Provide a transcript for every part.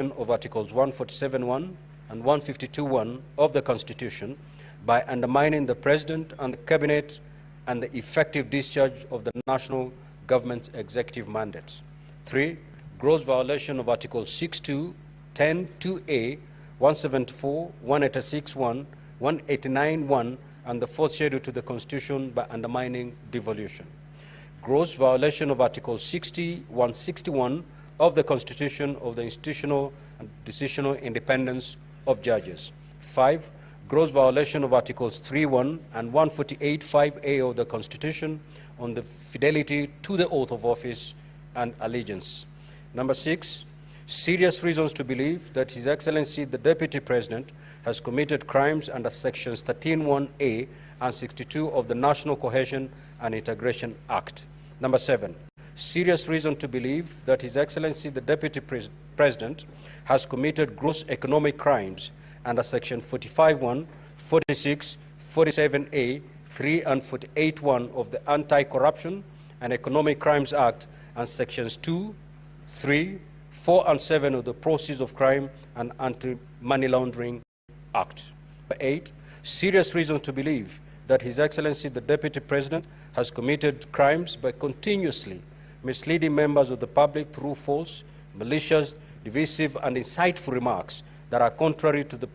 of Articles 147(1) and 152(1) of the Constitution by undermining the President and the Cabinet and the effective discharge of the national government's executive mandates. 3. Gross violation of Articles 6(2), 10, 2A, 174, 186(1), 189(1), and the 4th Schedule to the Constitution by undermining devolution. Gross violation of Article 60, 161 of the Constitution of the institutional and decisional independence of judges. 5. Gross violation of Articles 3(1) and 148(5)(a) of the Constitution on the fidelity to the oath of office and allegiance. Number 6. Serious reasons to believe that His Excellency the Deputy President has committed crimes under Sections 13(1)(a) and 62 of the National Cohesion and Integration Act. Number 7. Serious reason to believe that His Excellency the Deputy President has committed gross economic crimes under Section 45(1), 46, 47(a), 3, and 48(1) of the Anti-Corruption and Economic Crimes Act and Sections 2, 3, 4, and 7 of the Proceeds of Crime and Anti-Money Laundering Act. 8. Serious reason to believe that His Excellency the Deputy President has committed crimes by continuously misleading members of the public through false, malicious, divisive, and insightful remarks that are contrary to the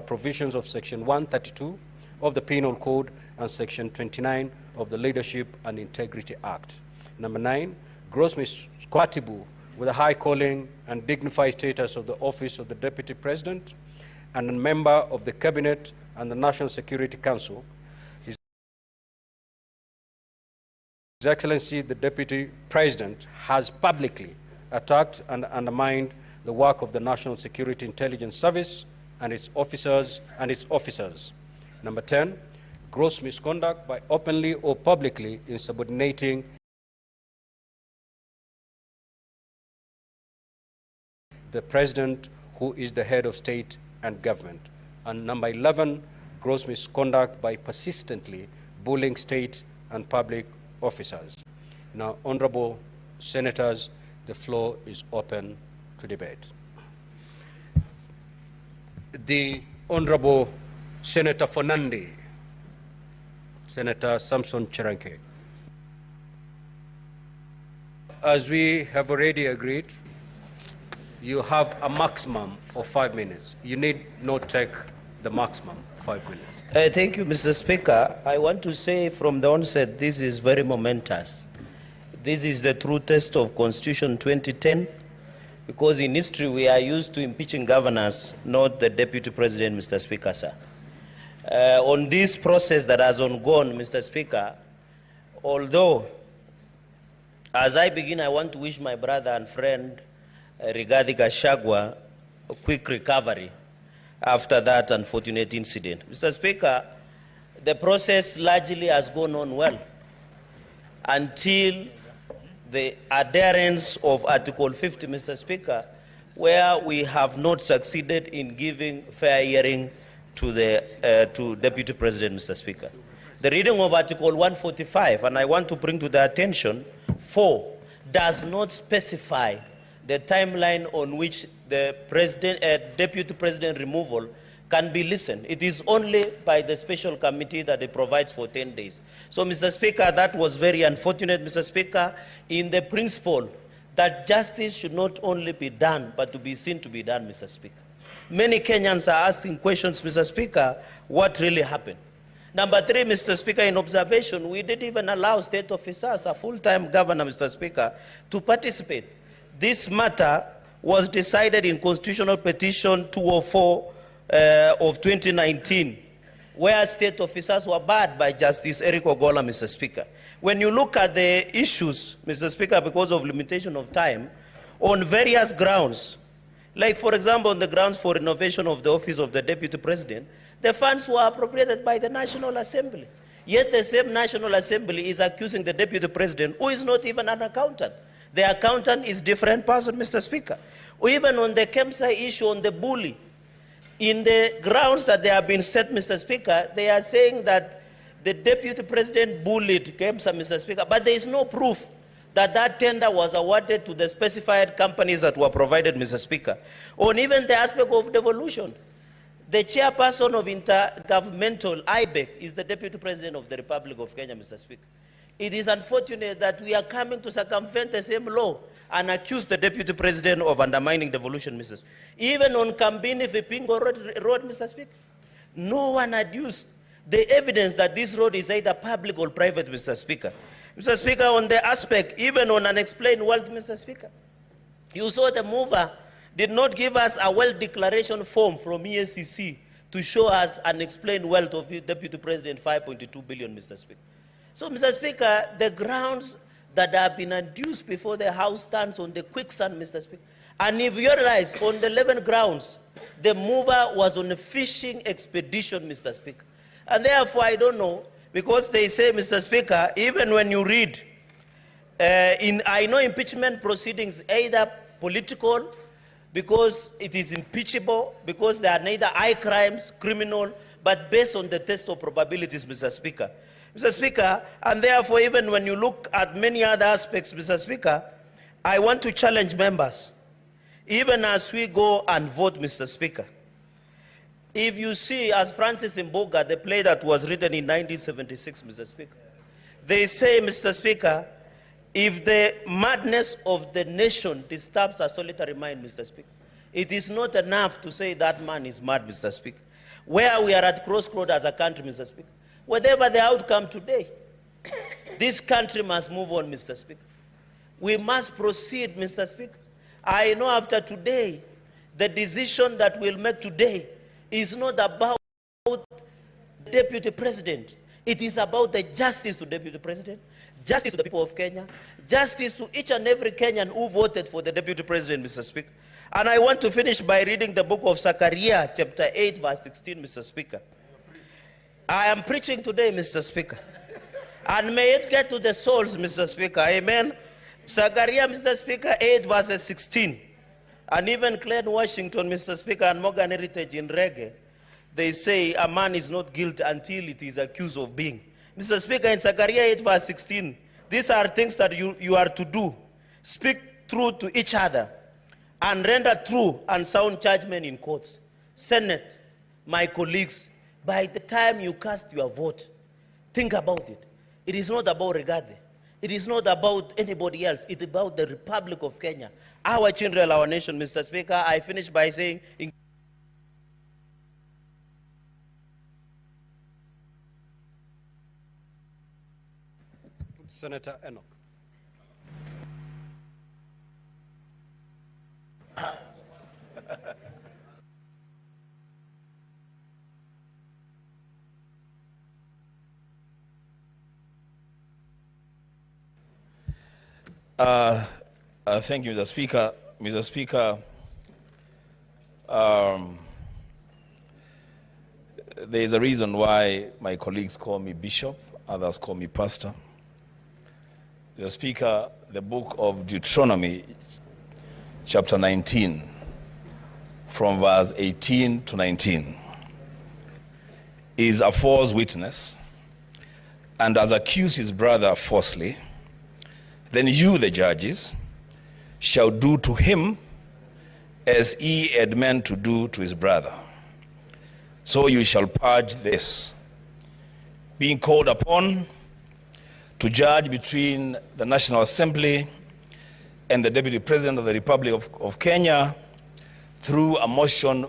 provisions of Section 132 of the Penal Code and Section 29 of the Leadership and Integrity Act. Number 9, gross miscompatible with the high calling and dignified status of the office of the Deputy President and a member of the Cabinet and the National Security Council. His Excellency the Deputy President has publicly attacked and undermined the work of the National Security Intelligence Service and its officers Number 10, gross misconduct by openly or publicly insubordinating the President, who is the head of state and government. And number 11, gross misconduct by persistently bullying state and public officers. Now, honorable senators, the floor is open to debate. The Honorable Senator for Nandi, Senator Samson Cheranke. As we have already agreed, you have a maximum of 5 minutes. You need not take the maximum 5 minutes. Thank you, Mr. Speaker. I want to say from the onset, this is very momentous. This is the true test of Constitution 2010, because in history we are used to impeaching governors, not the Deputy President, Mr. Speaker, sir. On this process that has ongoing, Mr. Speaker, although, as I begin, I want to wish my brother and friend, Rigathi Gachagua, a quick recovery after that unfortunate incident. Mr. Speaker, the process largely has gone on well until the adherence of Article 50, Mr. Speaker, where we have not succeeded in giving fair hearing to the Deputy President, Mr. Speaker. The reading of Article 145, and I want to bring to the attention, 4, does not specify the timeline on which the Deputy President removal can be listened. It is only by the special committee that it provides for 10 days. So, Mr. Speaker, that was very unfortunate, Mr. Speaker, in the principle that justice should not only be done, but to be seen to be done, Mr. Speaker. Many Kenyans are asking questions, Mr. Speaker, what really happened? Number 3, Mr. Speaker, in observation, we didn't even allow state officers, a full-time governor, Mr. Speaker, to participate. This matter was decided in Constitutional Petition 204 of 2019, where state officers were barred by Justice Eric Ogola, Mr. Speaker. When you look at the issues, Mr. Speaker, because of limitation of time, on various grounds, like, for example, on the grounds for renovation of the office of the Deputy President, the funds were appropriated by the National Assembly. Yet the same National Assembly is accusing the Deputy President, who is not even an accountant. The accountant is a different person, Mr. Speaker. Even on the Kemsa issue, on the bully, in the grounds that they have been set, Mr. Speaker, they are saying that the Deputy President bullied Kemsa, Mr. Speaker, but there is no proof that that tender was awarded to the specified companies that were provided, Mr. Speaker. On even the aspect of devolution, the chairperson of intergovernmental IBEC is the Deputy President of the Republic of Kenya, Mr. Speaker. It is unfortunate that we are coming to circumvent the same law and accuse the Deputy President of undermining devolution, Mr. Speaker. Even on Kambini Vipingo road, Mr. Speaker, no one adduced the evidence that this road is either public or private, Mr. Speaker. Mr. Speaker, on the aspect, even on unexplained wealth, Mr. Speaker, you saw the mover did not give us a wealth declaration form from EACC to show us unexplained wealth of Deputy President, 5.2 billion, Mr. Speaker. So, Mr. Speaker, the grounds that have been adduced before the House stands on the quicksand, Mr. Speaker. And if you realize, on the 11 grounds, the mover was on a fishing expedition, Mr. Speaker. And therefore, I don't know, because they say, Mr. Speaker, even when you read, I know impeachment proceedings either political, because it is impeachable, because they are neither high crimes, criminal, but based on the test of probabilities, Mr. Speaker. Mr. Speaker, and therefore, even when you look at many other aspects, Mr. Speaker, I want to challenge members, even as we go and vote, Mr. Speaker. If you see, as Francis Mboga, the play that was written in 1976, Mr. Speaker, they say, Mr. Speaker, if the madness of the nation disturbs a solitary mind, Mr. Speaker, it is not enough to say that man is mad, Mr. Speaker. Where we are at crossroads as a country, Mr. Speaker, whatever the outcome today, this country must move on, Mr. Speaker. We must proceed, Mr. Speaker. I know after today, the decision that we'll make today is not about the Deputy President. It is about the justice to Deputy President, justice to the people of Kenya, justice to each and every Kenyan who voted for the Deputy President, Mr. Speaker. And I want to finish by reading the book of Zechariah, chapter 8, verse 16, Mr. Speaker. I am preaching today, Mr. Speaker. And may it get to the souls, Mr. Speaker. Amen. Zechariah, Mr. Speaker, 8, verse 16. And even Glenn Washington, Mr. Speaker, and Morgan Heritage in Reggae, they say a man is not guilty until it is accused of being. Mr. Speaker, in Zechariah 8, verse 16, these are things that you are to do. Speak truth to each other and render true and sound judgment in courts. Senate, my colleagues, by the time you cast your vote, think about it. It is not about Regade. It is not about anybody else. It is about the Republic of Kenya, our children, our nation, Mr. Speaker. I finish by saying, Senator Enoch. Thank you, Mr. Speaker. Mr. Speaker, there is a reason why my colleagues call me bishop, others call me pastor. Mr. Speaker, the book of Deuteronomy, chapter 19, from verse 18 to 19, is a false witness and has accused his brother falsely. Then you, the judges, shall do to him as he had meant to do to his brother. So you shall purge this, being called upon to judge between the National Assembly and the Deputy President of the Republic of Kenya through a motion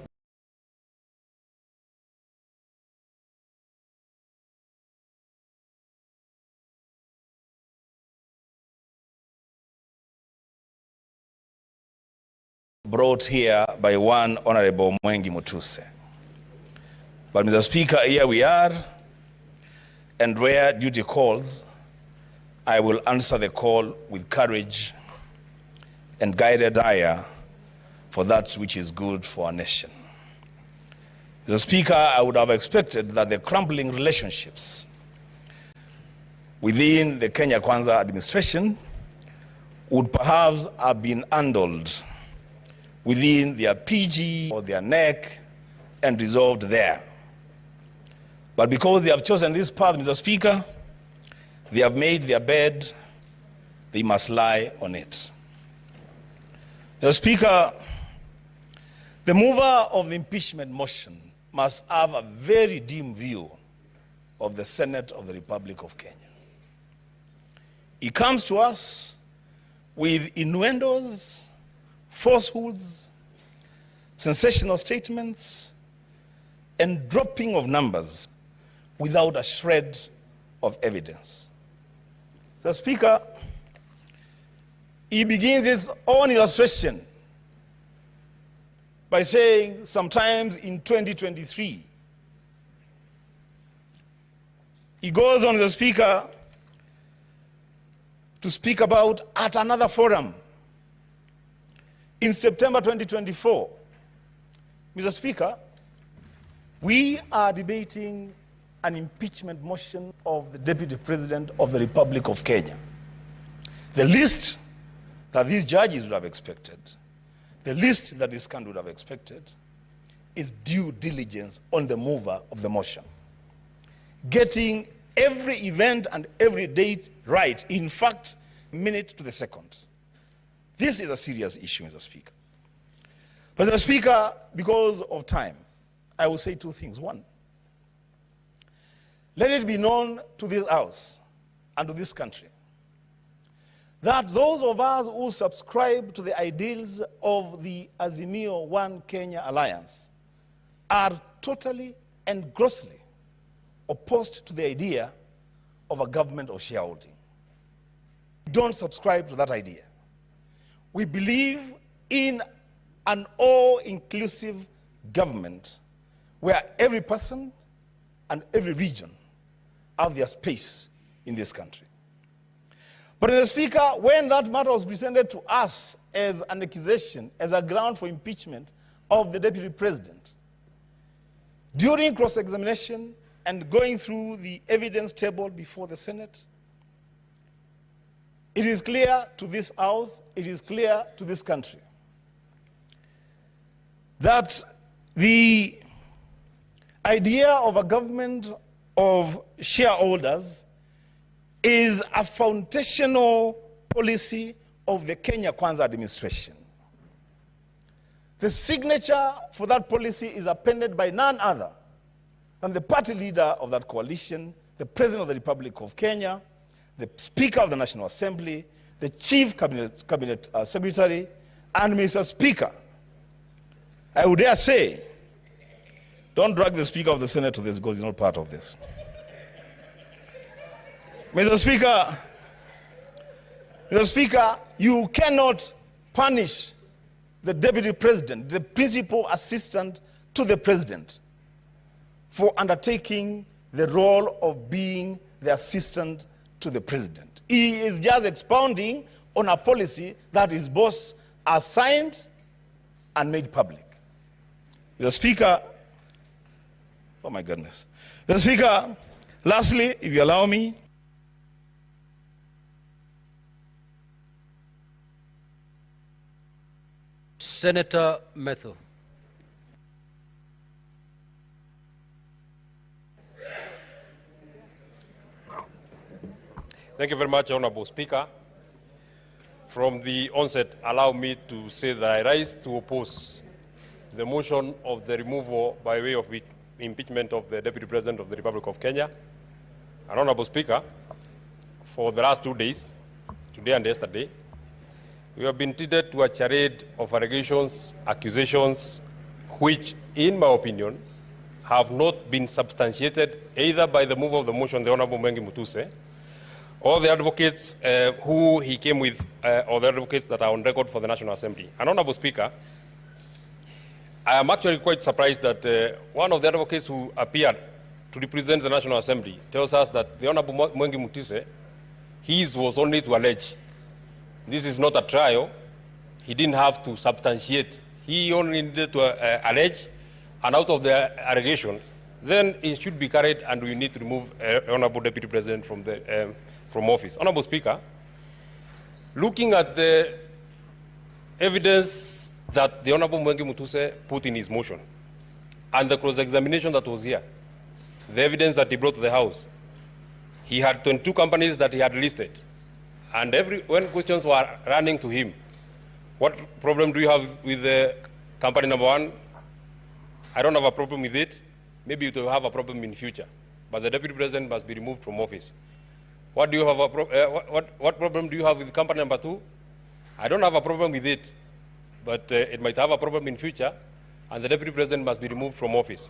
brought here by one Honorable Mwengi Mutuse. But Mr. Speaker, here we are, and where duty calls, I will answer the call with courage and guided ire for that which is good for our nation. Mr. Speaker, I would have expected that the crumbling relationships within the Kenya Kwanza administration would perhaps have been handled within their PG or their neck and resolved there. But because they have chosen this path, Mr. Speaker, they have made their bed they must lie on it. Mr. Speaker, the mover of the impeachment motion must have a very dim view of the Senate of the Republic of Kenya. He comes to us with innuendos, falsehoods, sensational statements, and dropping of numbers without a shred of evidence. The Speaker, he begins his own illustration by saying sometimes in 2023. He goes on, the Speaker, to speak about at another forum in September 2024. Mr. Speaker, we are debating an impeachment motion of the Deputy President of the Republic of Kenya. The least that these judges would have expected, the least that this country would have expected, is due diligence on the mover of the motion. Getting every event and every date right, in fact, minute to the second. This is a serious issue, Mr. Speaker. But Mr. Speaker, because of time, I will say two things. One, let it be known to this House and to this country that those of us who subscribe to the ideals of the Azimio One Kenya Alliance are totally and grossly opposed to the idea of a government of shareholding. We don't subscribe to that idea. We believe in an all-inclusive government where every person and every region have their space in this country. But Mr. Speaker, when that matter was presented to us as an accusation, as a ground for impeachment of the Deputy President, during cross-examination and going through the evidence table before the Senate, it is clear to this House, it is clear to this country, that the idea of a government of shareholders is a foundational policy of the Kenya Kwanza administration. The signature for that policy is appended by none other than the party leader of that coalition, the President of the Republic of Kenya, the Speaker of the National Assembly, the Chief Cabinet Secretary, and Mr. Speaker, I would dare say, don't drag the Speaker of the Senate to this because he's not part of this. Mr. Speaker, you cannot punish the Deputy President, the principal assistant to the President, for undertaking the role of being the assistant to the President. He is just expounding on a policy that his boss has signed and made public. Mr. Speaker, oh my goodness. Mr. Speaker, lastly, if you allow me, Senator Metho. Thank you very much, Honorable Speaker. From the onset, allow me to say that I rise to oppose the motion of the removal by way of impeachment of the Deputy President of the Republic of Kenya. And Honorable Speaker, for the last 2 days, today and yesterday, we have been treated to a charade of allegations, accusations, which, in my opinion, have not been substantiated either by the mover of the motion, the Honorable Mwengi Mutuse, or the advocates who he came with, or the advocates that are on record for the National Assembly. And Honorable Speaker, I am actually quite surprised that one of the advocates who appeared to represent the National Assembly tells us that the Honorable Mwengi Mutuse, his was only to allege. This is not a trial. He didn't have to substantiate. He only needed to allege, and out of the allegation, then it should be carried, and we need to remove Honorable Deputy President from office. Honorable Speaker, looking at the evidence that the Honorable Mwengi Mutuse put in his motion, and the cross-examination that was here, the evidence that he brought to the House, he had 22 companies that he had listed. And when questions were running to him, what problem do you have with the company number one? I don't have a problem with it. Maybe you will have a problem in future. But the deputy president must be removed from office. What do you have what problem do you have with company number two? I don't have a problem with it, but it might have a problem in future, and the deputy president must be removed from office.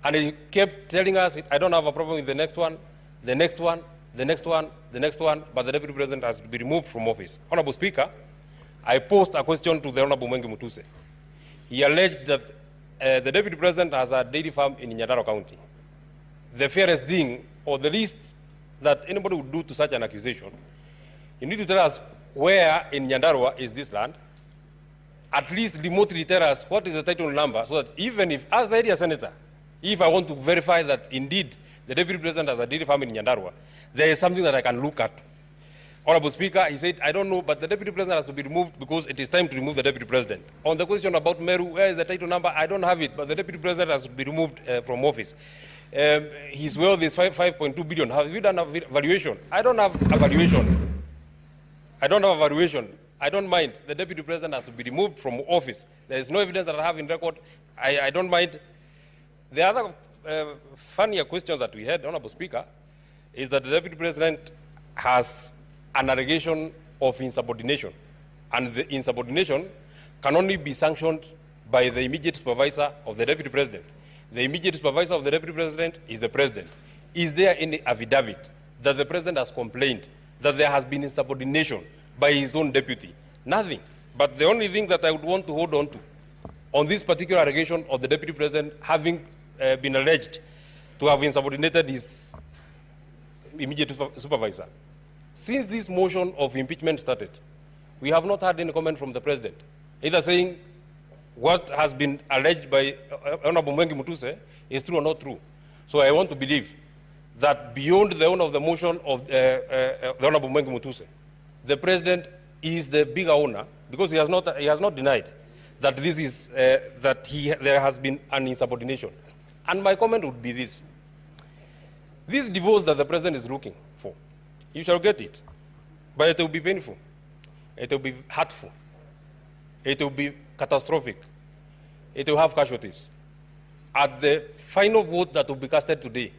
And he kept telling us, I don't have a problem with the next one, the next one, the next one, the next one, but the deputy president has to be removed from office. Honorable Speaker, I posed a question to the Honorable Mwengi Mutuse. He alleged that the deputy president has a dairy farm in Nyandarua County. The fairest thing, or the least that anybody would do to such an accusation, you need to tell us where in Nyandarua is this land, at least remotely tell us what is the title number, so that even if, as the area senator, if I want to verify that indeed the deputy president has a dairy farm in Nyandarua, there is something that I can look at. Honorable Speaker, he said, I don't know, but the deputy president has to be removed because it is time to remove the deputy president. On the question about Meru, where is the title number? I don't have it, but the deputy president has to be removed from office. His wealth is 5.2 billion. Have you done a valuation? I don't have a valuation. I don't have a valuation. I don't mind. The deputy president has to be removed from office. There is no evidence that I have in record. I don't mind. The other funnier question that we had, Honorable Speaker, is that the deputy president has an allegation of insubordination. And the insubordination can only be sanctioned by the immediate supervisor of the deputy president. The immediate supervisor of the deputy president is the president. Is there any affidavit that the president has complained that there has been insubordination by his own deputy? Nothing. But the only thing that I would want to hold on to on this particular allegation of the deputy president having been alleged to have insubordinated his immediate supervisor. Since this motion of impeachment started, we have not had any comment from the president, either saying what has been alleged by Honorable Mwengi Mutuse is true or not true. So I want to believe that beyond the owner of the motion of the Honorable Mwengi Mutuse, the president is the bigger owner, because he has not denied that this is there has been an insubordination. And my comment would be this: this divorce that the president is looking for, you shall get it, but it will be painful, it will be hurtful, it will be catastrophic, it will have casualties. At the final vote that will be casted today,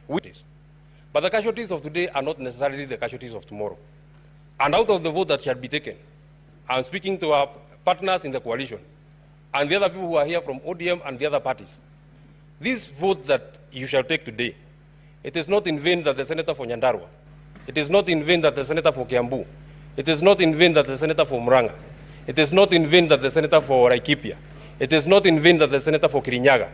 but the casualties of today are not necessarily the casualties of tomorrow. And out of the vote that shall be taken, I'm speaking to our partners in the coalition and the other people who are here from ODM and the other parties. This vote that you shall take today, it is not in vain that the senator for Nyandarua, it is not in vain that the senator for Kiambu, it is not in vain that the senator for Muranga, it is not in vain that the senator for Laikipia, it is not in vain that the senator for Kirinyaga,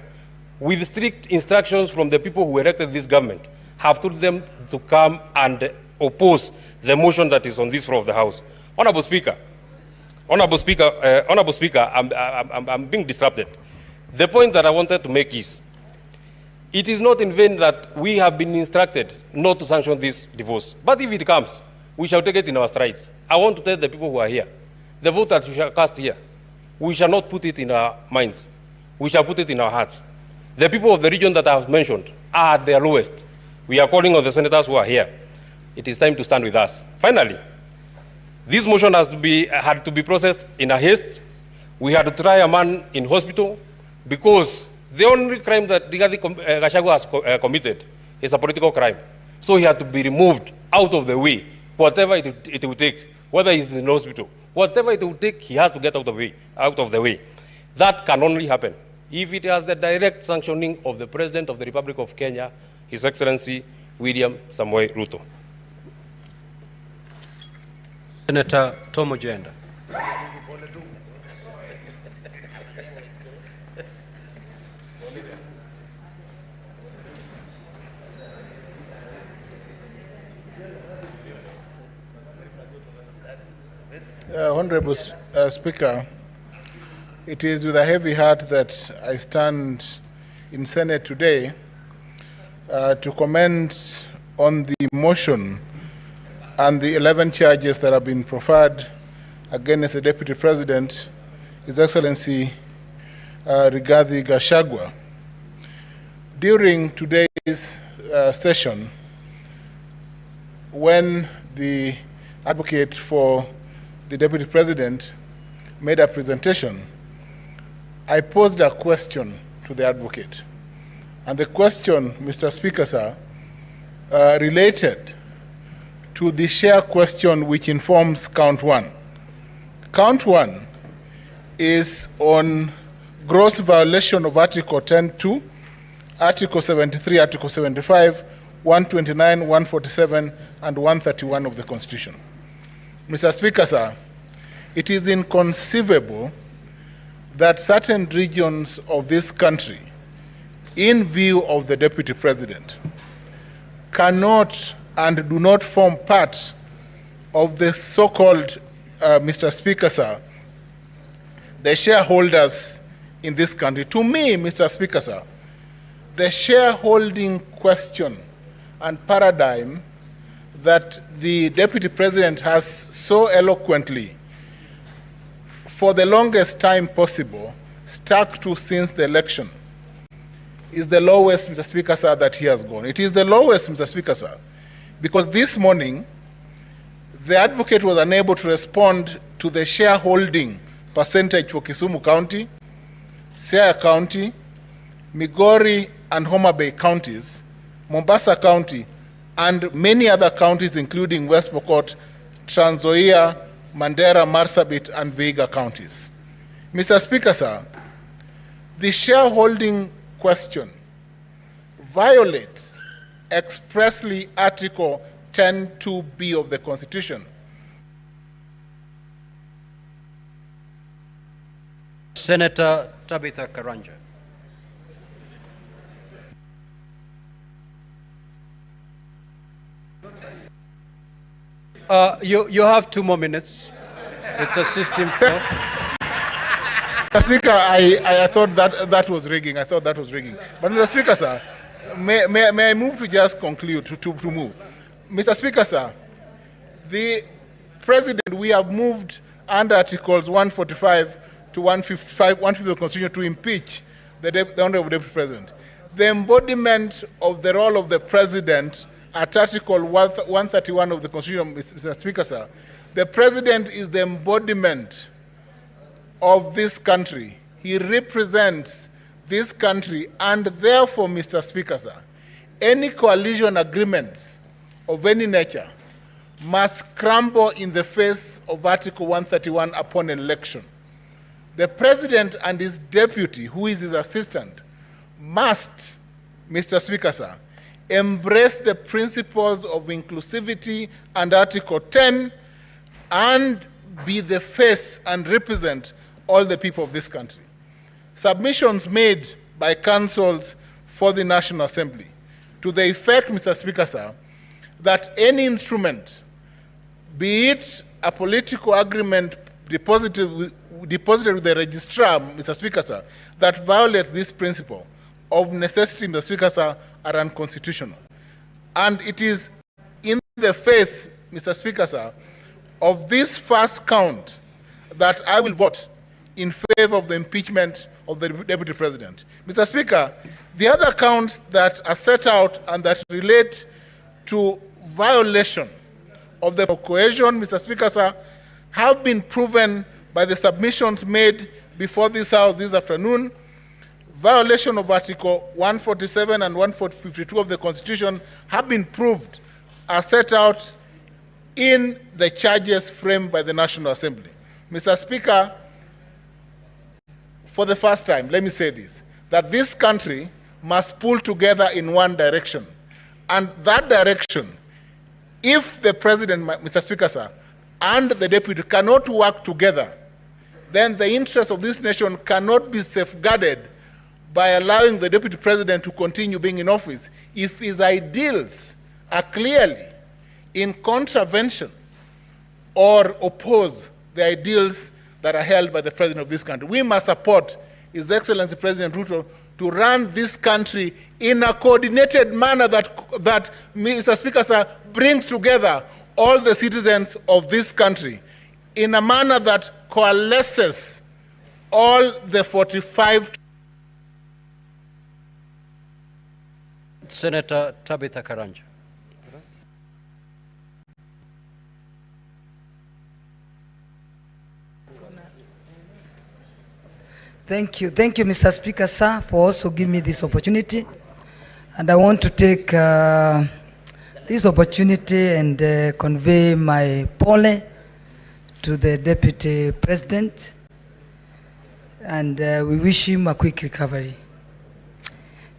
with strict instructions from the people who elected this government, have told them to come and oppose the motion that is on this floor of the House. Honorable Speaker, I'm being disrupted. The point that I wanted to make is, it is not in vain that we have been instructed not to sanction this divorce. But if it comes, we shall take it in our strides. I want to tell the people who are here, the vote that you shall cast here, we shall not put it in our minds. We shall put it in our hearts. The people of the region that I have mentioned are at their lowest. We are calling on the senators who are here. It is time to stand with us. Finally, this motion had to be processed in a haste. We had to try a man in hospital because the only crime that Gachagua has committed is a political crime. So he had to be removed out of the way, whatever it will take, whether he's in hospital, whatever it will take, he has to get out of the way. That can only happen if it has the direct sanctioning of the President of the Republic of Kenya, His Excellency William Samoei Ruto. Senator Tom Ojenda. Honorable Speaker, it is with a heavy heart that I stand in Senate today to comment on the motion and the 11 charges that have been preferred against the Deputy President, His Excellency Rigathi Gachagua. During today's session, when the advocate for the Deputy President, made a presentation, I posed a question to the advocate. And the question, Mr. Speaker, sir, related to the share question which informs count one. Count one is on gross violation of Article 10.2, Article 73, Article 75, 129, 147, and 131 of the Constitution. Mr. Speaker, sir, it is inconceivable that certain regions of this country, in view of the Deputy President, cannot and do not form part of the so-called, Mr. Speaker, sir, the shareholders in this country. To me, Mr. Speaker, sir, the shareholding question and paradigm that the Deputy President has so eloquently, for the longest time possible, stuck to since the election, is the lowest, Mr. Speaker, sir, that he has gone. It is the lowest, Mr. Speaker, sir, because this morning, the advocate was unable to respond to the shareholding percentage for Kisumu County, Siaya County, Migori and Homa Bay counties, Mombasa County, and many other counties, including West Pokot, Trans Nzoia, Mandera, Marsabit, and Vihiga counties. Mr. Speaker, sir, the shareholding question violates expressly Article 10.2b of the Constitution. Senator Tabitha Karanja. You have 2 more minutes. It's a system flow. Speaker, I thought that was rigging. I thought that was rigging. But Mr. Speaker, sir, may I move to just conclude, to move? Mr. Speaker, sir, the President, we have moved under Articles 145 to 150 of the Constitution to impeach the Honorable Deputy President. The embodiment of the role of the President at Article 131 of the Constitution, Mr. Speaker, sir, the President is the embodiment of this country. He represents this country, and therefore, Mr. Speaker, sir, any coalition agreements of any nature must crumble in the face of Article 131 upon election. The President and his deputy, who is his assistant, must, Mr. Speaker, sir, embrace the principles of inclusivity and Article 10 and be the face and represent all the people of this country. Submissions made by councils for the National Assembly to the effect, Mr. Speaker, sir, that any instrument, be it a political agreement deposited with the registrar, Mr. Speaker, sir, that violates this principle of necessity, Mr. Speaker, sir, are unconstitutional. And it is in the face, Mr. Speaker, sir, of this first count that I will vote in favor of the impeachment of the Deputy President. Mr. Speaker, the other counts that are set out and that relate to violation of the cohesion, Mr. Speaker, sir, have been proven by the submissions made before this House this afternoon. Violation of Article 147 and 152 of the Constitution have been proved as set out in the charges framed by the National Assembly. Mr. Speaker, for the first time, let me say this, that this country must pull together in one direction. And that direction, if the President, Mr. Speaker, sir, and the Deputy cannot work together, then the interests of this nation cannot be safeguarded by allowing the Deputy President to continue being in office if his ideals are clearly in contravention or oppose the ideals that are held by the President of this country. We must support His Excellency President RUTO to run this country in a coordinated manner that Mr. Speaker, sir, brings together all the citizens of this country in a manner that coalesces all the 45. Senator Tabitha Karanja. Thank you, Mr. Speaker, sir, for also giving me this opportunity. And I want to take this opportunity and convey my pole to the Deputy President, and we wish him a quick recovery.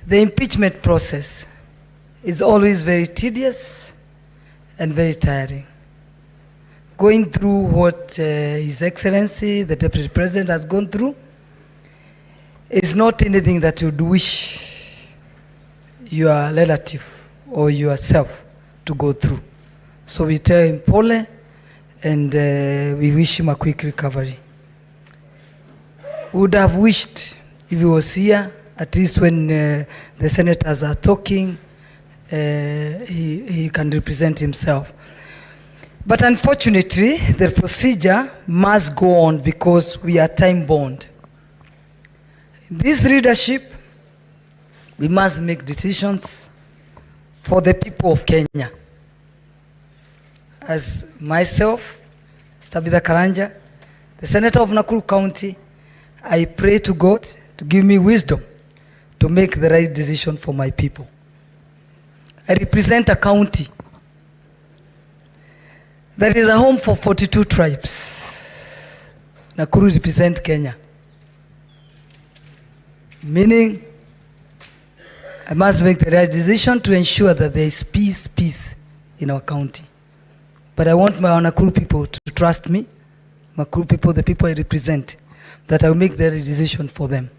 The impeachment process is always very tedious and very tiring. Going through what His Excellency, the Deputy President, has gone through is not anything that you'd wish your relative or yourself to go through. So we tell him pole, and we wish him a quick recovery. Would have wished if he was here, at least when the senators are talking, he can represent himself. But unfortunately, the procedure must go on because we are time-bound. This leadership, we must make decisions for the people of Kenya. As myself, Stabitha Karanja, the Senator of Nakuru County, I pray to God to give me wisdom to make the right decision for my people. I represent a county that is a home for 42 tribes. Nakuru represents Kenya. Meaning, I must make the right decision to ensure that there is peace in our county. But I want my Nakuru people to trust me, Nakuru people, the people I represent, that I will make the right decision for them.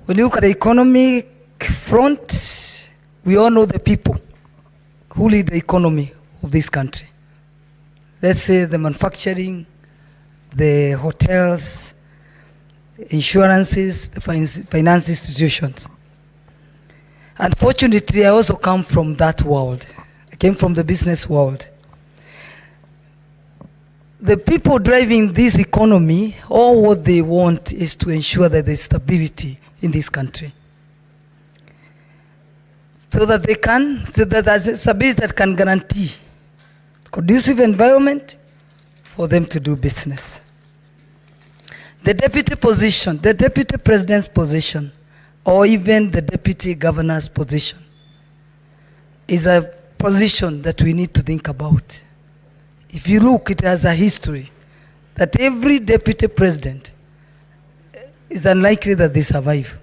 When you look at the economic front, we all know the people who lead the economy of this country. Let's say the manufacturing, the hotels, insurances, the finance institutions. Unfortunately, I also come from that world. I came from the business world. The people driving this economy, all what they want is to ensure that there's stability in this country. So that there's stability that can guarantee conducive environment for them to do business. The deputy position, the deputy president's position, or even the deputy governor's position is a position that we need to think about. If you look, it has a history that every deputy president is unlikely that they survive.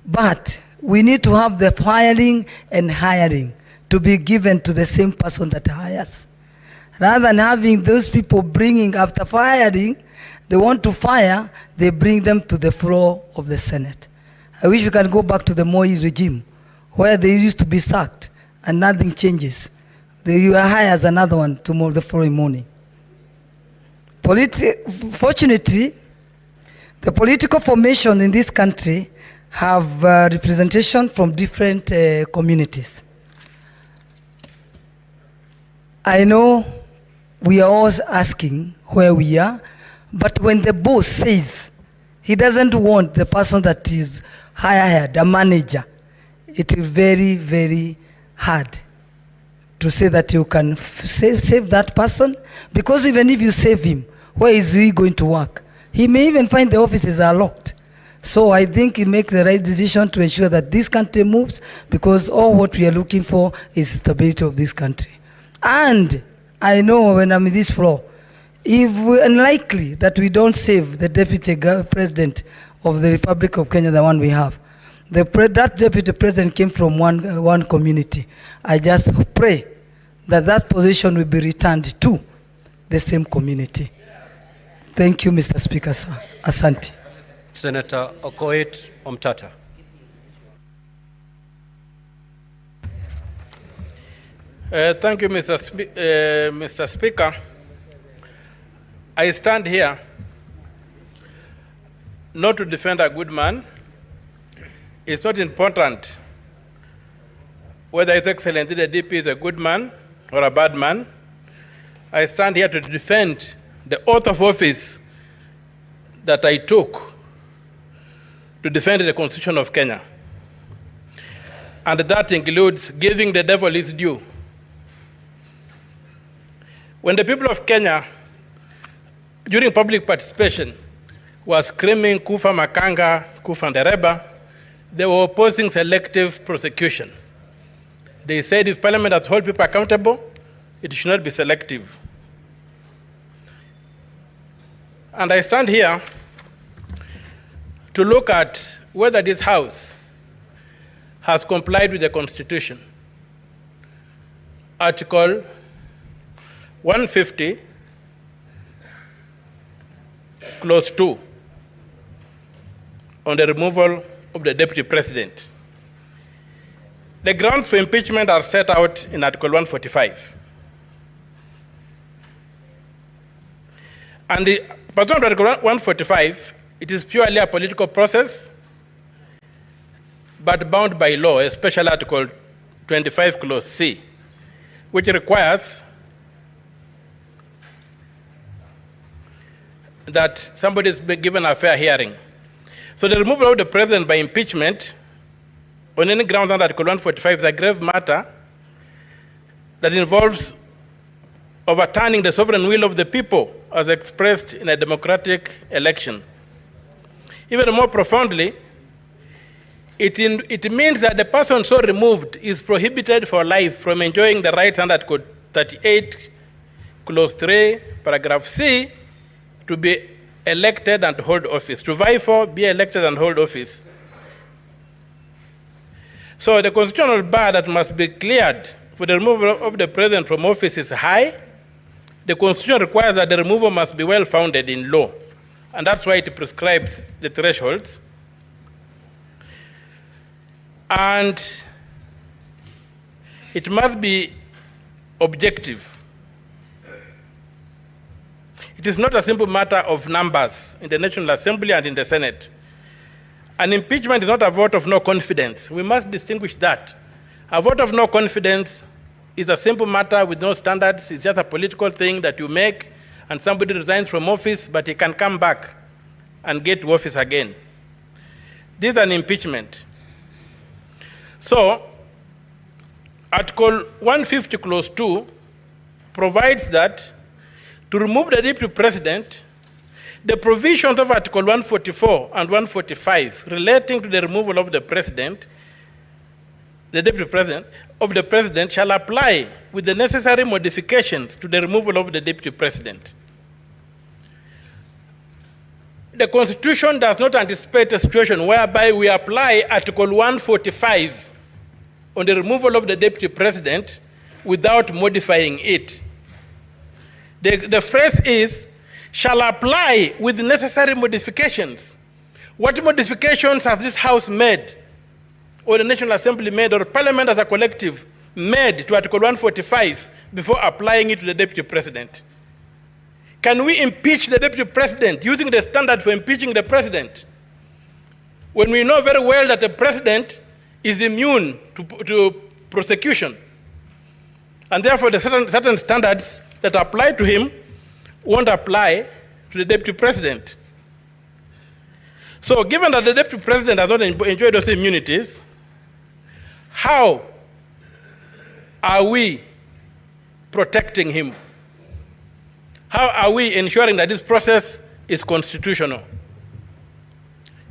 But we need to have the firing and hiring to be given to the same person that hires. Rather than having those people bringing, after firing, they want to fire, they bring them to the floor of the Senate. I wish we can go back to the Moi regime, where they used to be sacked and nothing changes. They hire as another one tomorrow, the following morning. Fortunately, the political formation in this country have representation from different communities. I know we are all asking where we are, but when the boss says he doesn't want the person that is hired, a manager, it is very, very hard to say that you can save that person, because even if you save him, where is he going to work? He may even find the offices are locked. So I think you make the right decision to ensure that this country moves, because all what we are looking for is stability of this country. And I know when I'm in this floor, if we're unlikely that we don't save the deputy president of the Republic of Kenya, the one we have, that deputy president came from one community. I just pray that that position will be returned to the same community. Thank you, Mr. Speaker, sir. Asante. Senator Okoit Omtata. Thank you, Mr. Speaker. I stand here not to defend a good man. It's not important whether His Excellency the DP is a good man or a bad man. I stand here to defend the oath of office that I took to defend the Constitution of Kenya. And that includes giving the devil his due. When the people of Kenya, during public participation, were screaming Kufa Makanga, Kufa Ndereba, they were opposing selective prosecution. They said if Parliament has to hold people accountable, it should not be selective. And I stand here to look at whether this House has complied with the Constitution. Article 150, Clause 2, on the removal of the Deputy President. The grounds for impeachment are set out in Article 145. And pursuant to Article 145, it is purely a political process, but bound by law, especially Article 25, Clause C, which requires that somebody is given a fair hearing. So the removal of the president by impeachment on any ground under Article 145 is a grave matter that involves overturning the sovereign will of the people as expressed in a democratic election. Even more profoundly, it means that the person so removed is prohibited for life from enjoying the rights under Article 38, Clause 3, Paragraph C, to be elected and hold office, to vie for, be elected and hold office. So the constitutional bar that must be cleared for the removal of the president from office is high. The Constitution requires that the removal must be well-founded in law, and that's why it prescribes the thresholds. And it must be objective. It is not a simple matter of numbers in the National Assembly and in the Senate. An impeachment is not a vote of no confidence. We must distinguish that. A vote of no confidence is a simple matter with no standards. It's just a political thing that you make, and somebody resigns from office, but he can come back and get to office again. This is an impeachment. So, Article 150, Clause 2 provides that to remove the Deputy President, the provisions of Article 144 and 145 relating to the removal of the President, the Deputy President, of the President shall apply with the necessary modifications to the removal of the Deputy President. The Constitution does not anticipate a situation whereby we apply Article 145 on the removal of the Deputy President without modifying it. The phrase is, shall apply with necessary modifications. What modifications has this House made, or the National Assembly made, or Parliament as a collective made to Article 145 before applying it to the Deputy President? Can we impeach the Deputy President using the standard for impeaching the President, when we know very well that the President is immune to prosecution? And therefore, the certain standards that apply to him won't apply to the Deputy President. So given that the Deputy President has not enjoyed those immunities, how are we protecting him? How are we ensuring that this process is constitutional?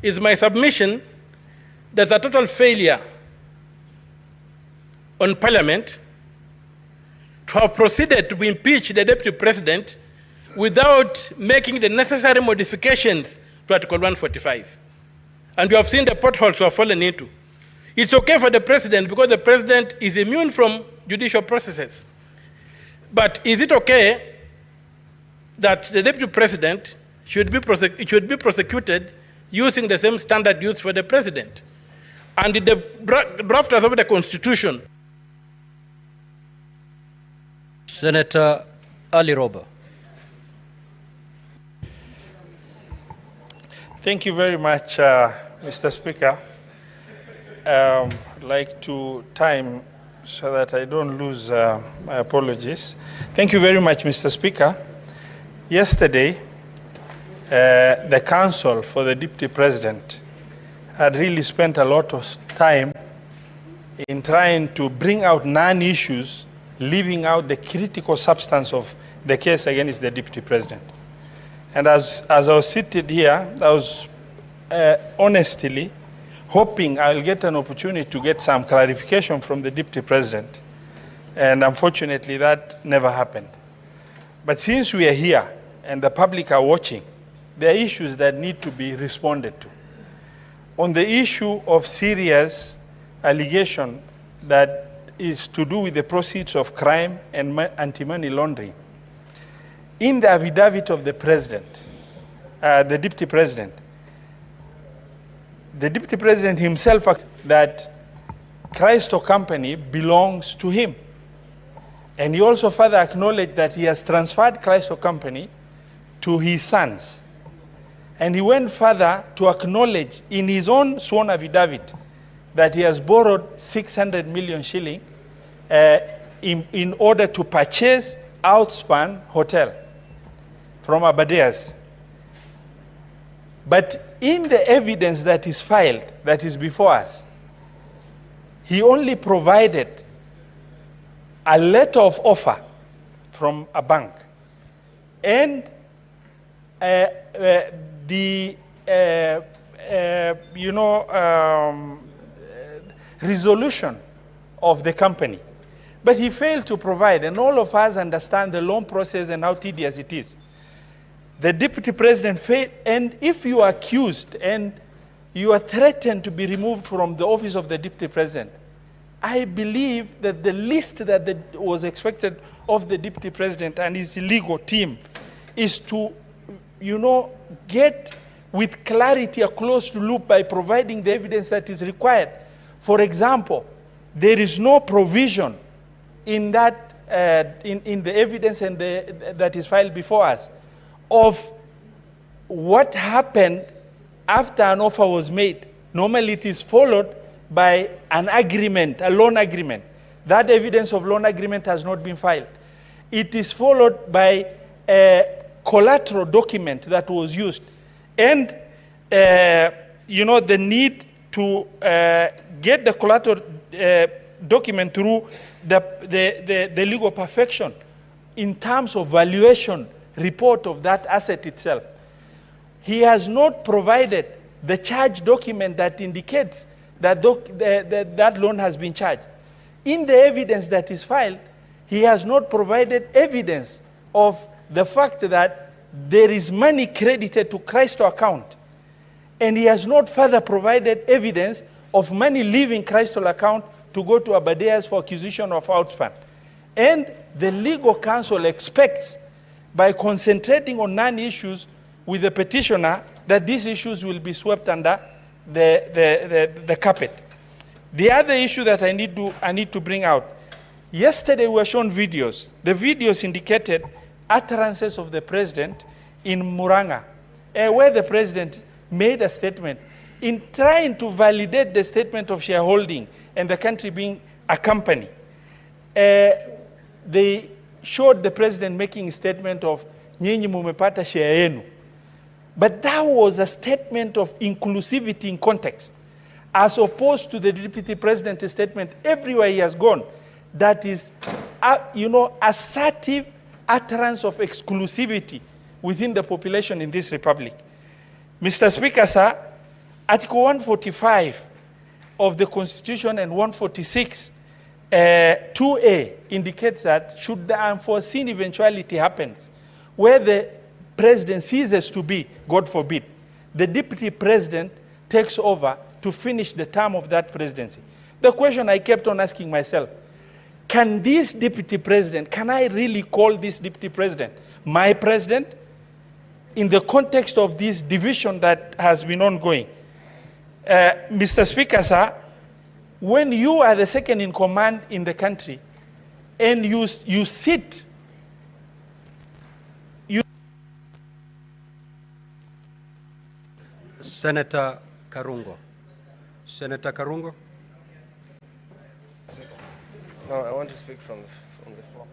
It's my submission there's a total failure on Parliament to have proceeded to impeach the Deputy President without making the necessary modifications to Article 145. And we have seen the potholes we have fallen into. It's okay for the President because the President is immune from judicial processes. But is it okay that the Deputy President should be prosecuted using the same standard used for the President? And the drafters of the Constitution. Senator Ali Roba. Thank you very much, Mr. Speaker. I'd like to time so that I don't lose my apologies. Thank you very much, Mr. Speaker. Yesterday, the Council for the Deputy President had really spent a lot of time in trying to bring out non-issues, leaving out the critical substance of the case against the Deputy President. And as I was seated here, I was honestly hoping I'll get an opportunity to get some clarification from the Deputy President. And unfortunately, that never happened. But since we are here and the public are watching, there are issues that need to be responded to. On the issue of serious allegation that is to do with the proceeds of crime and anti-money laundering, in the affidavit of the President, the Deputy President himself that Christo Company belongs to him. And he also further acknowledged that he has transferred Christo Company to his sons. And he went further to acknowledge in his own sworn affidavit that he has borrowed 600 million shilling in order to purchase Outspan Hotel from Abadeas. But in the evidence that is filed, that is before us, he only provided a letter of offer from a bank and resolution of the company. But he failed to provide, and all of us understand the loan process and how tedious it is. The Deputy President failed, and if you are accused and you are threatened to be removed from the office of the Deputy President, I believe that the least that was expected of the Deputy President and his legal team is to, get with clarity a closed loop by providing the evidence that is required. For example, there is no provision in that in the evidence and that is filed before us of what happened after an offer was made. Normally it is followed by an agreement, a loan agreement. That evidence of loan agreement has not been filed. It is followed by a collateral document that was used. And, the need to get the collateral document through the legal perfection in terms of valuation report of that asset itself. He has not provided the charge document that indicates that that loan has been charged. In the evidence that is filed, he has not provided evidence of the fact that there is money credited to Christo account. And he has not further provided evidence of money leaving Christo account to go to Abadeas for acquisition of Outspan. And the legal counsel expects, by concentrating on non-issues with the petitioner, that these issues will be swept under the carpet. The other issue that I need to bring out, yesterday we were shown videos. The videos indicated utterances of the president in Muranga, where the president made a statement in trying to validate the statement of shareholding and the country being a company. They showed the president making a statement of nyinyi mumepata share yenu. But that was a statement of inclusivity in context, as opposed to the Deputy President's statement everywhere he has gone, that is, assertive utterance of exclusivity within the population in this republic. Mr. Speaker, sir, Article 145 of the Constitution and 146 2A indicates that should the unforeseen eventuality happens, where the president ceases to be, God forbid, the Deputy President takes over to finish the term of that presidency. The question I kept on asking myself, can this Deputy President, can I really call this Deputy President my president in the context of this division that has been ongoing? Mr. Speaker, sir, when you are the second in command in the country and you sit, Senator Karungo. Senator Karungo. No, I want to speak from the floor.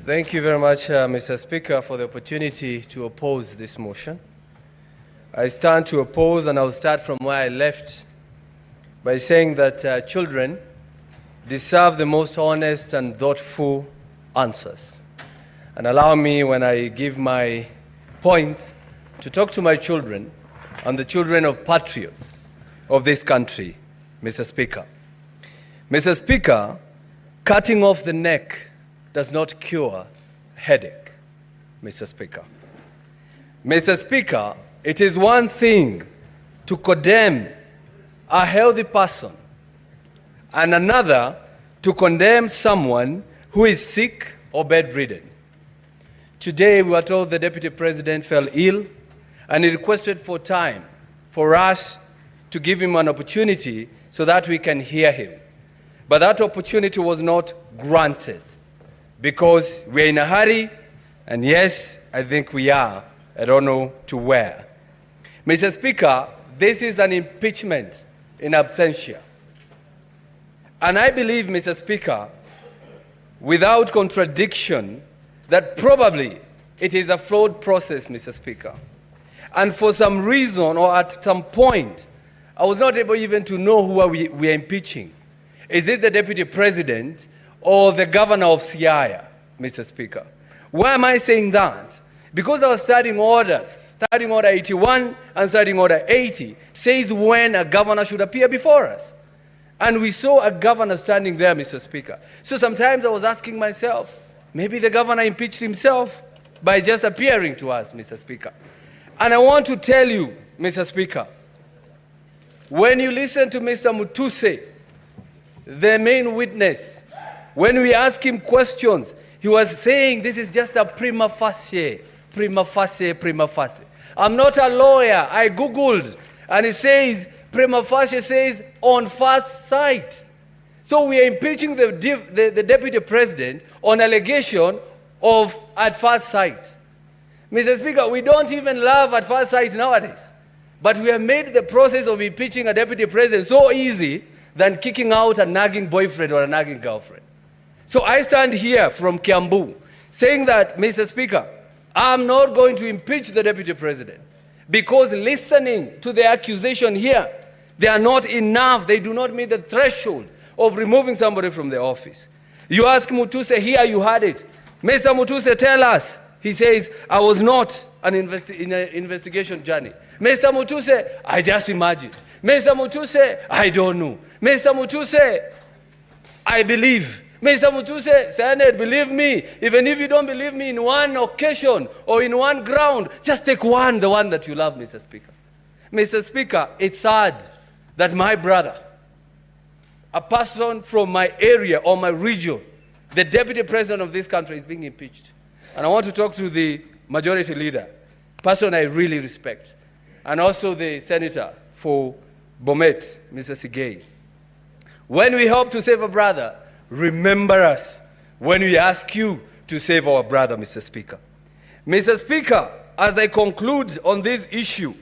Thank you very much, Mr. Speaker, for the opportunity to oppose this motion. I stand to oppose, and I'll start from where I left by saying that children deserve the most honest and thoughtful answers. And allow me, when I give my point, to talk to my children and the children of patriots of this country, Mr. Speaker. Mr. Speaker, cutting off the neck does not cure headache, Mr. Speaker. Mr. Speaker, it is one thing to condemn a healthy person and another to condemn someone who is sick or bedridden. Today, we were told the Deputy President fell ill and he requested for time for us to give him an opportunity so that we can hear him. But that opportunity was not granted because we're in a hurry, and yes, I think we are. I don't know to where. Mr. Speaker, this is an impeachment in absentia. And I believe, Mr. Speaker, without contradiction, that probably it is a flawed process, Mr. Speaker. And for some reason or at some point, I was not able even to know who we are impeaching. Is it the Deputy President or the Governor of Siaya, Mr. Speaker? Why am I saying that? Because our standing orders, Standing Order 81 and Standing Order 80, says when a governor should appear before us. And we saw a governor standing there, Mr. Speaker. So sometimes I was asking myself, maybe the governor impeached himself by just appearing to us, Mr. Speaker. And I want to tell you, Mr. Speaker, when you listen to Mr. Mutuse, the main witness, when we ask him questions, he was saying this is just a prima facie, prima facie, prima facie. I'm not a lawyer. I Googled, and it says, prima facie says on first sight. So we are impeaching the Deputy President on allegation of at first sight. Mr. Speaker, we don't even love at first sight nowadays. But we have made the process of impeaching a Deputy President so easy than kicking out a nagging boyfriend or a nagging girlfriend. So I stand here from Kiambu saying that, Mr. Speaker, I'm not going to impeach the Deputy President because listening to the accusation here, they are not enough. They do not meet the threshold of removing somebody from the office. You ask Mutuse, here you had it. Mr. Mutuse, tell us. He says, I was not in an investigation journey. Mr. Mutuse, I just imagined. Mr. Mutuse, I don't know. Mr. Mutuse, I believe. Mr. Mutuse, Senate, believe me. Even if you don't believe me in one occasion or in one ground, just take one, the one that you love, Mr. Speaker. Mr. Speaker, it's sad that my brother, a person from my area or my region, the Deputy President of this country is being impeached. And I want to talk to the majority leader, person I really respect, and also the senator for Bomet, Mr. Sigei. When we hope to save a brother, remember us when we ask you to save our brother, Mr. Speaker. Mr. Speaker, as I conclude on this issue,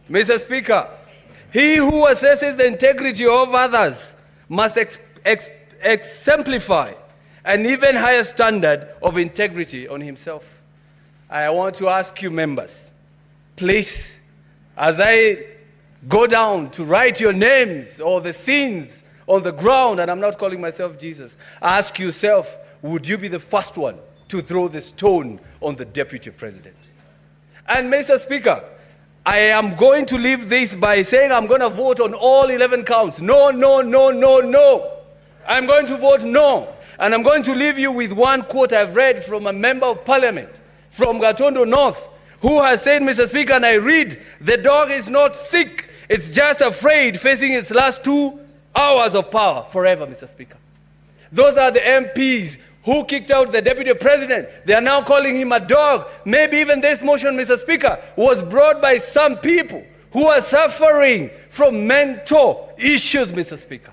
Mr. Speaker, he who assesses the integrity of others must exemplify an even higher standard of integrity on himself. I want to ask you members, please, as I go down to write your names or the sins on the ground, and I'm not calling myself Jesus, ask yourself, would you be the first one to throw the stone on the Deputy President? And Mr. Speaker, I am going to leave this by saying I'm going to vote on all 11 counts. No, no, no, no, no. I'm going to vote no. And I'm going to leave you with one quote I've read from a member of parliament from Gatondo North, who has said, Mr. Speaker, and I read, the dog is not sick, it's just afraid, facing its last 2 hours of power forever, Mr. Speaker. Those are the MPs who kicked out the Deputy President. They are now calling him a dog. Maybe even this motion, Mr. Speaker, was brought by some people who are suffering from mental issues, Mr. Speaker.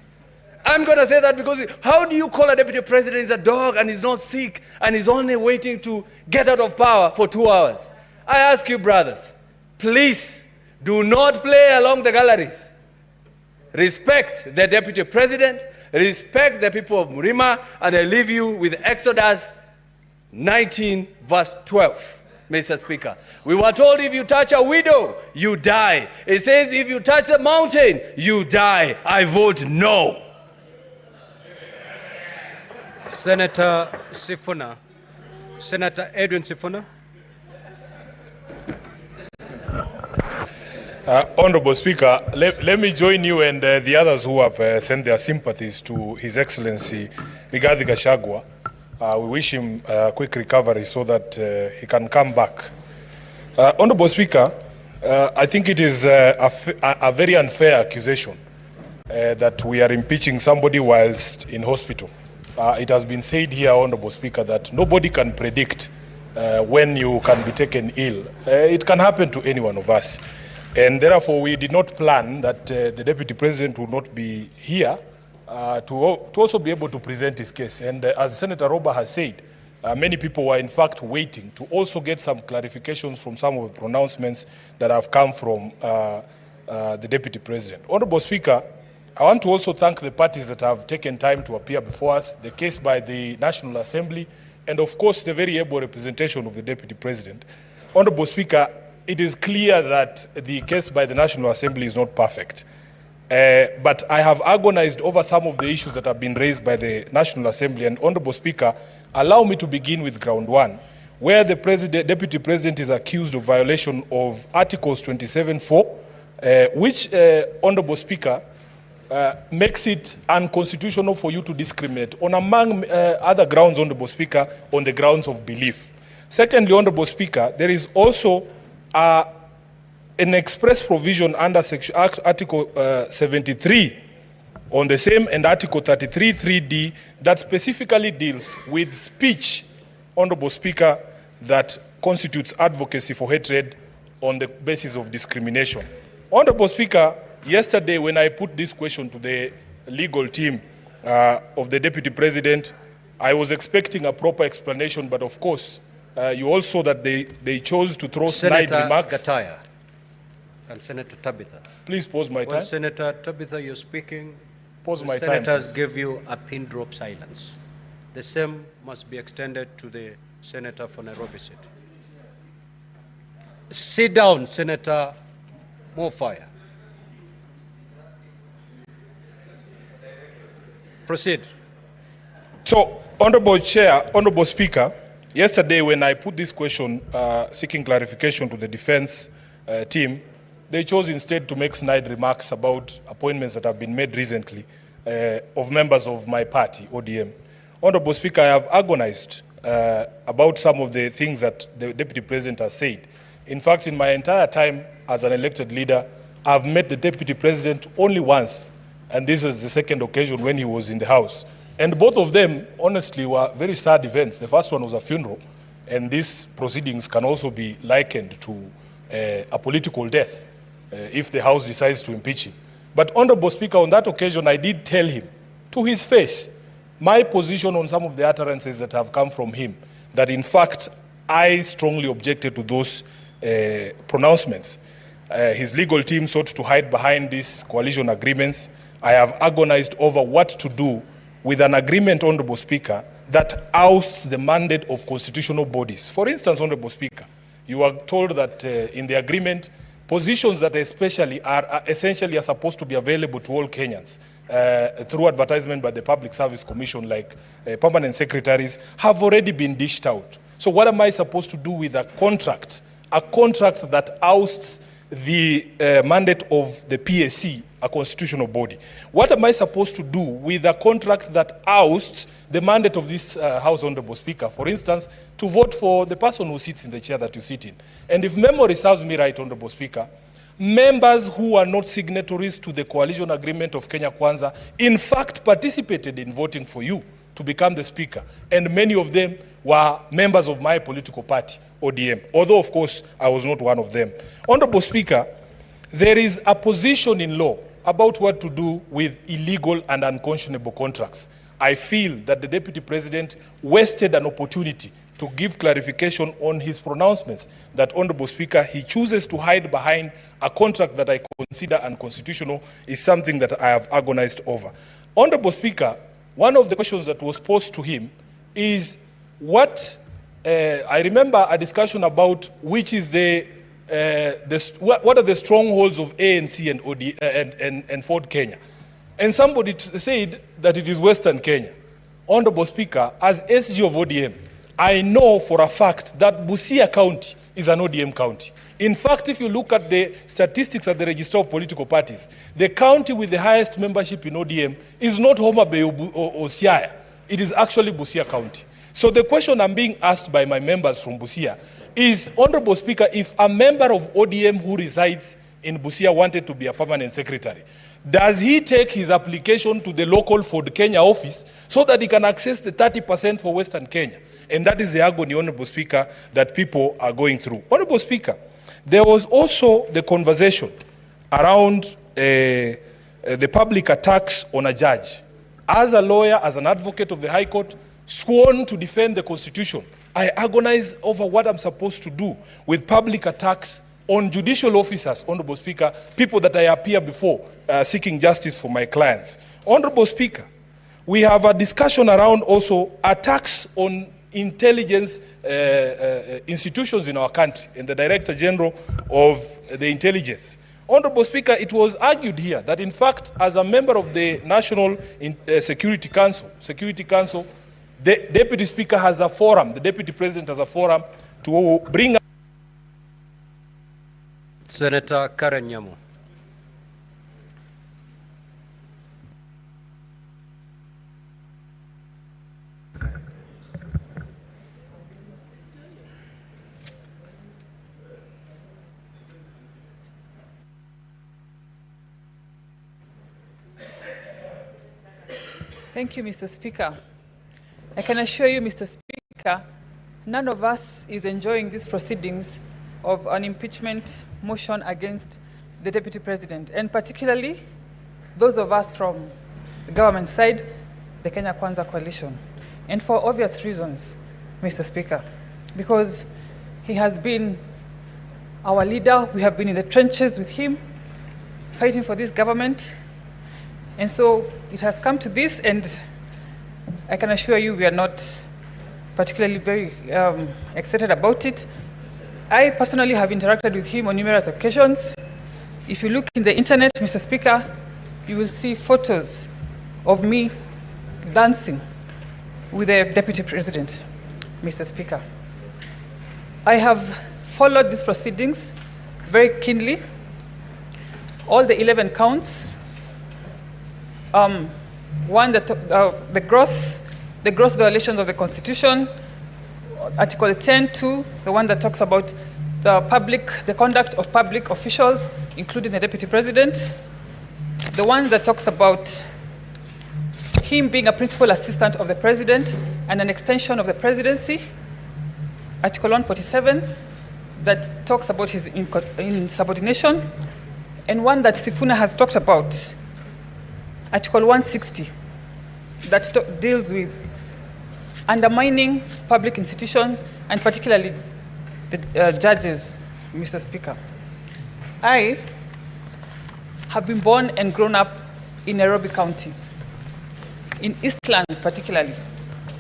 I'm going to say that because how do you call a Deputy President is a dog and he's not sick and he's only waiting to get out of power for 2 hours? I ask you, brothers, please do not play along the galleries. Respect the Deputy President, respect the people of Murima, and I leave you with Exodus 19, verse 12, Mr. Speaker. We were told if you touch a widow, you die. It says if you touch the mountain, you die. I vote no. Senator Sifuna. Senator Edwin Sifuna. Honorable Speaker, let me join you and the others who have sent their sympathies to His Excellency Rigathi Gachagua. We wish him a quick recovery so that he can come back. Honorable Speaker, I think it is a very unfair accusation that we are impeaching somebody whilst in hospital. It has been said here, Honorable Speaker, that nobody can predict when you can be taken ill. It can happen to any one of us. And therefore, we did not plan that the Deputy President would not be here to also be able to present his case. And as Senator Roba has said, many people were in fact waiting to also get some clarifications from some of the pronouncements that have come from the Deputy President. Honorable Speaker, I want to also thank the parties that have taken time to appear before us, the case by the National Assembly, and of course the very able representation of the Deputy President. Honorable Speaker, it is clear that the case by the National Assembly is not perfect. But I have agonized over some of the issues that have been raised by the National Assembly. And Honorable Speaker, allow me to begin with ground one, where the Deputy President is accused of violation of Articles 27(4), which, Honorable Speaker, makes it unconstitutional for you to discriminate on, among other grounds, Honorable Speaker, on the grounds of belief. Secondly, Honorable Speaker, there is also an express provision under Article 73 on the same, and Article 33(3)(d) that specifically deals with speech, Honorable Speaker, that constitutes advocacy for hatred on the basis of discrimination. Honorable Speaker, yesterday when I put this question to the legal team of the Deputy President, I was expecting a proper explanation, but of course, you all saw that they chose to throw snide remarks. Senator Gataya and Senator Tabitha. Please pause my time. Senator Tabitha, you're speaking. Pause my time. Senators give you a pin drop silence. The same must be extended to the Senator for Nairobi City. Sit down, Senator Mofire. Proceed. So, Honorable Chair, Honorable Speaker, yesterday when I put this question seeking clarification to the defense team, they chose instead to make snide remarks about appointments that have been made recently of members of my party, ODM. Honorable Speaker, I have agonized about some of the things that the Deputy President has said. In fact, in my entire time as an elected leader, I've met the Deputy President only once, and this is the second occasion when he was in the House. And both of them, honestly, were very sad events. The first one was a funeral, and these proceedings can also be likened to a political death if the House decides to impeach him. But, Honorable Speaker, on that occasion, I did tell him to his face my position on some of the utterances that have come from him, that in fact, I strongly objected to those pronouncements. His legal team sought to hide behind these coalition agreements. I have agonized over what to do with an agreement, Honorable Speaker, that ousts the mandate of constitutional bodies. For instance, Honorable Speaker, you are told that in the agreement, positions that essentially are supposed to be available to all Kenyans through advertisement by the Public Service Commission, like permanent secretaries, have already been dished out. So what am I supposed to do with a contract that ousts the mandate of the PSC, a constitutional body? What am I supposed to do with a contract that ousts the mandate of this House, Honorable Speaker? For instance, to vote for the person who sits in the chair that you sit in. And if memory serves me right, Honorable Speaker, members who are not signatories to the coalition agreement of Kenya Kwanza, in fact, participated in voting for you to become the Speaker. And many of them were members of my political party, ODM, although, of course, I was not one of them. Honorable Speaker, there is a position in law about what to do with illegal and unconscionable contracts. I feel that the Deputy President wasted an opportunity to give clarification on his pronouncements that, Honorable Speaker, he chooses to hide behind a contract that I consider unconstitutional is something that I have agonized over. Honorable Speaker, one of the questions that was posed to him is what, I remember a discussion about which is what are the strongholds of ANC and Ford Kenya. And somebody said that it is Western Kenya. Honorable Speaker, as SG of ODM, I know for a fact that Busia County is an ODM county. In fact, if you look at the statistics at the Register of Political Parties, the county with the highest membership in ODM is not Homa Bay or Siaya. It is actually Busia County. So the question I'm being asked by my members from Busia is, Honorable Speaker, if a member of ODM who resides in Busia wanted to be a permanent secretary, does he take his application to the local Ford Kenya office so that he can access the 30% for Western Kenya? And that is the agony, Honorable Speaker, that people are going through. Honorable Speaker, there was also the conversation around the public attacks on a judge. As a lawyer, as an advocate of the High Court, sworn to defend the Constitution, I agonize over what I'm supposed to do with public attacks on judicial officers, Honorable Speaker, people that I appear before seeking justice for my clients. Honorable Speaker, we have a discussion around also attacks on intelligence institutions in our country and the Director General of the Intelligence. Honorable Speaker, it was argued here that in fact, as a member of the National Security Council, the Deputy Speaker has a forum, the Deputy President has a forum to bring up. Senator Karen Nyamu. Thank you, Mr. Speaker. I can assure you, Mr. Speaker, none of us is enjoying these proceedings of an impeachment motion against the Deputy President, and particularly those of us from the government side, the Kenya Kwanza coalition. And for obvious reasons, Mr. Speaker, because he has been our leader, we have been in the trenches with him, fighting for this government. And so it has come to this, and I can assure you we are not particularly very excited about it. I personally have interacted with him on numerous occasions. If you look in the internet, Mr. Speaker, you will see photos of me dancing with the Deputy President, Mr. Speaker. I have followed these proceedings very keenly. All the 11 counts, one that the gross violations of the Constitution, Article 10(2), the one that talks about the conduct of public officials, including the Deputy President, the one that talks about him being a principal assistant of the President and an extension of the presidency, Article 147, that talks about his insubordination, and one that Sifuna has talked about, Article 160, that deals with undermining public institutions, and particularly the judges, Mr. Speaker. I have been born and grown up in Nairobi County, in Eastlands particularly.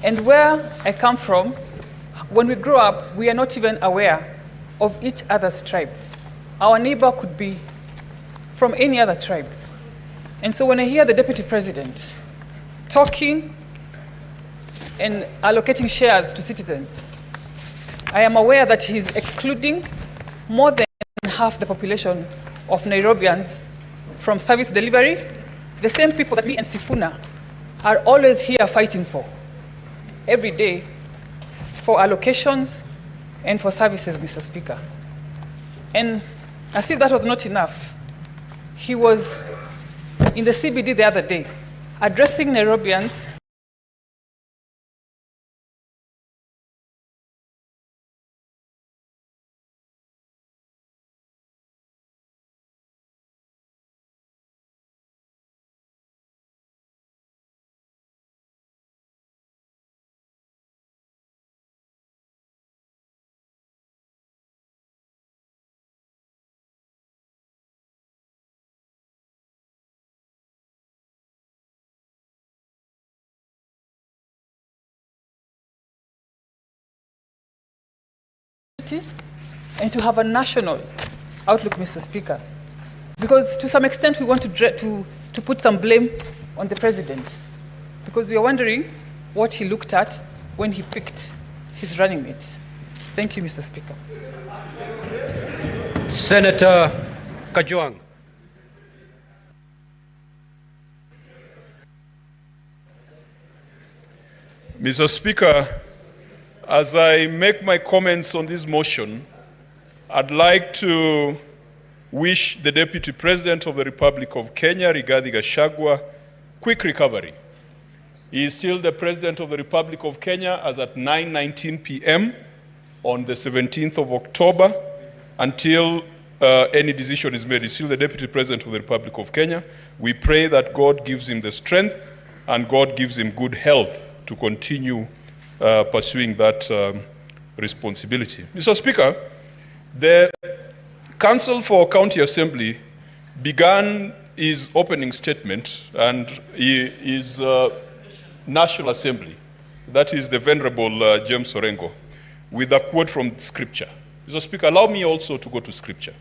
And where I come from, when we grow up, we are not even aware of each other's tribe. Our neighbor could be from any other tribe. And so when I hear the Deputy President talking and allocating shares to citizens, I am aware that he's excluding more than half the population of Nairobians from service delivery, the same people that me and Sifuna are always here fighting for, every day, for allocations and for services, Mr. Speaker. And as if that was not enough, he was in the CBD the other day, addressing Nairobians and to have a national outlook, Mr. Speaker. Because to some extent we want to put some blame on the President. Because we are wondering what he looked at when he picked his running mates. Thank you, Mr. Speaker. Senator Kajwang. Mr. Speaker, as I make my comments on this motion, I'd like to wish the Deputy President of the Republic of Kenya, Rigathi Gachagua, quick recovery. He is still the President of the Republic of Kenya as at 9:19 p.m. on the 17th of October until any decision is made. He's still the Deputy President of the Republic of Kenya. We pray that God gives him the strength and God gives him good health to continue pursuing that responsibility. Mr. Speaker, the Council for County Assembly began his opening statement and his National Assembly, that is the Venerable James Orengo, with a quote from Scripture. Mr. Speaker, allow me also to go to Scripture.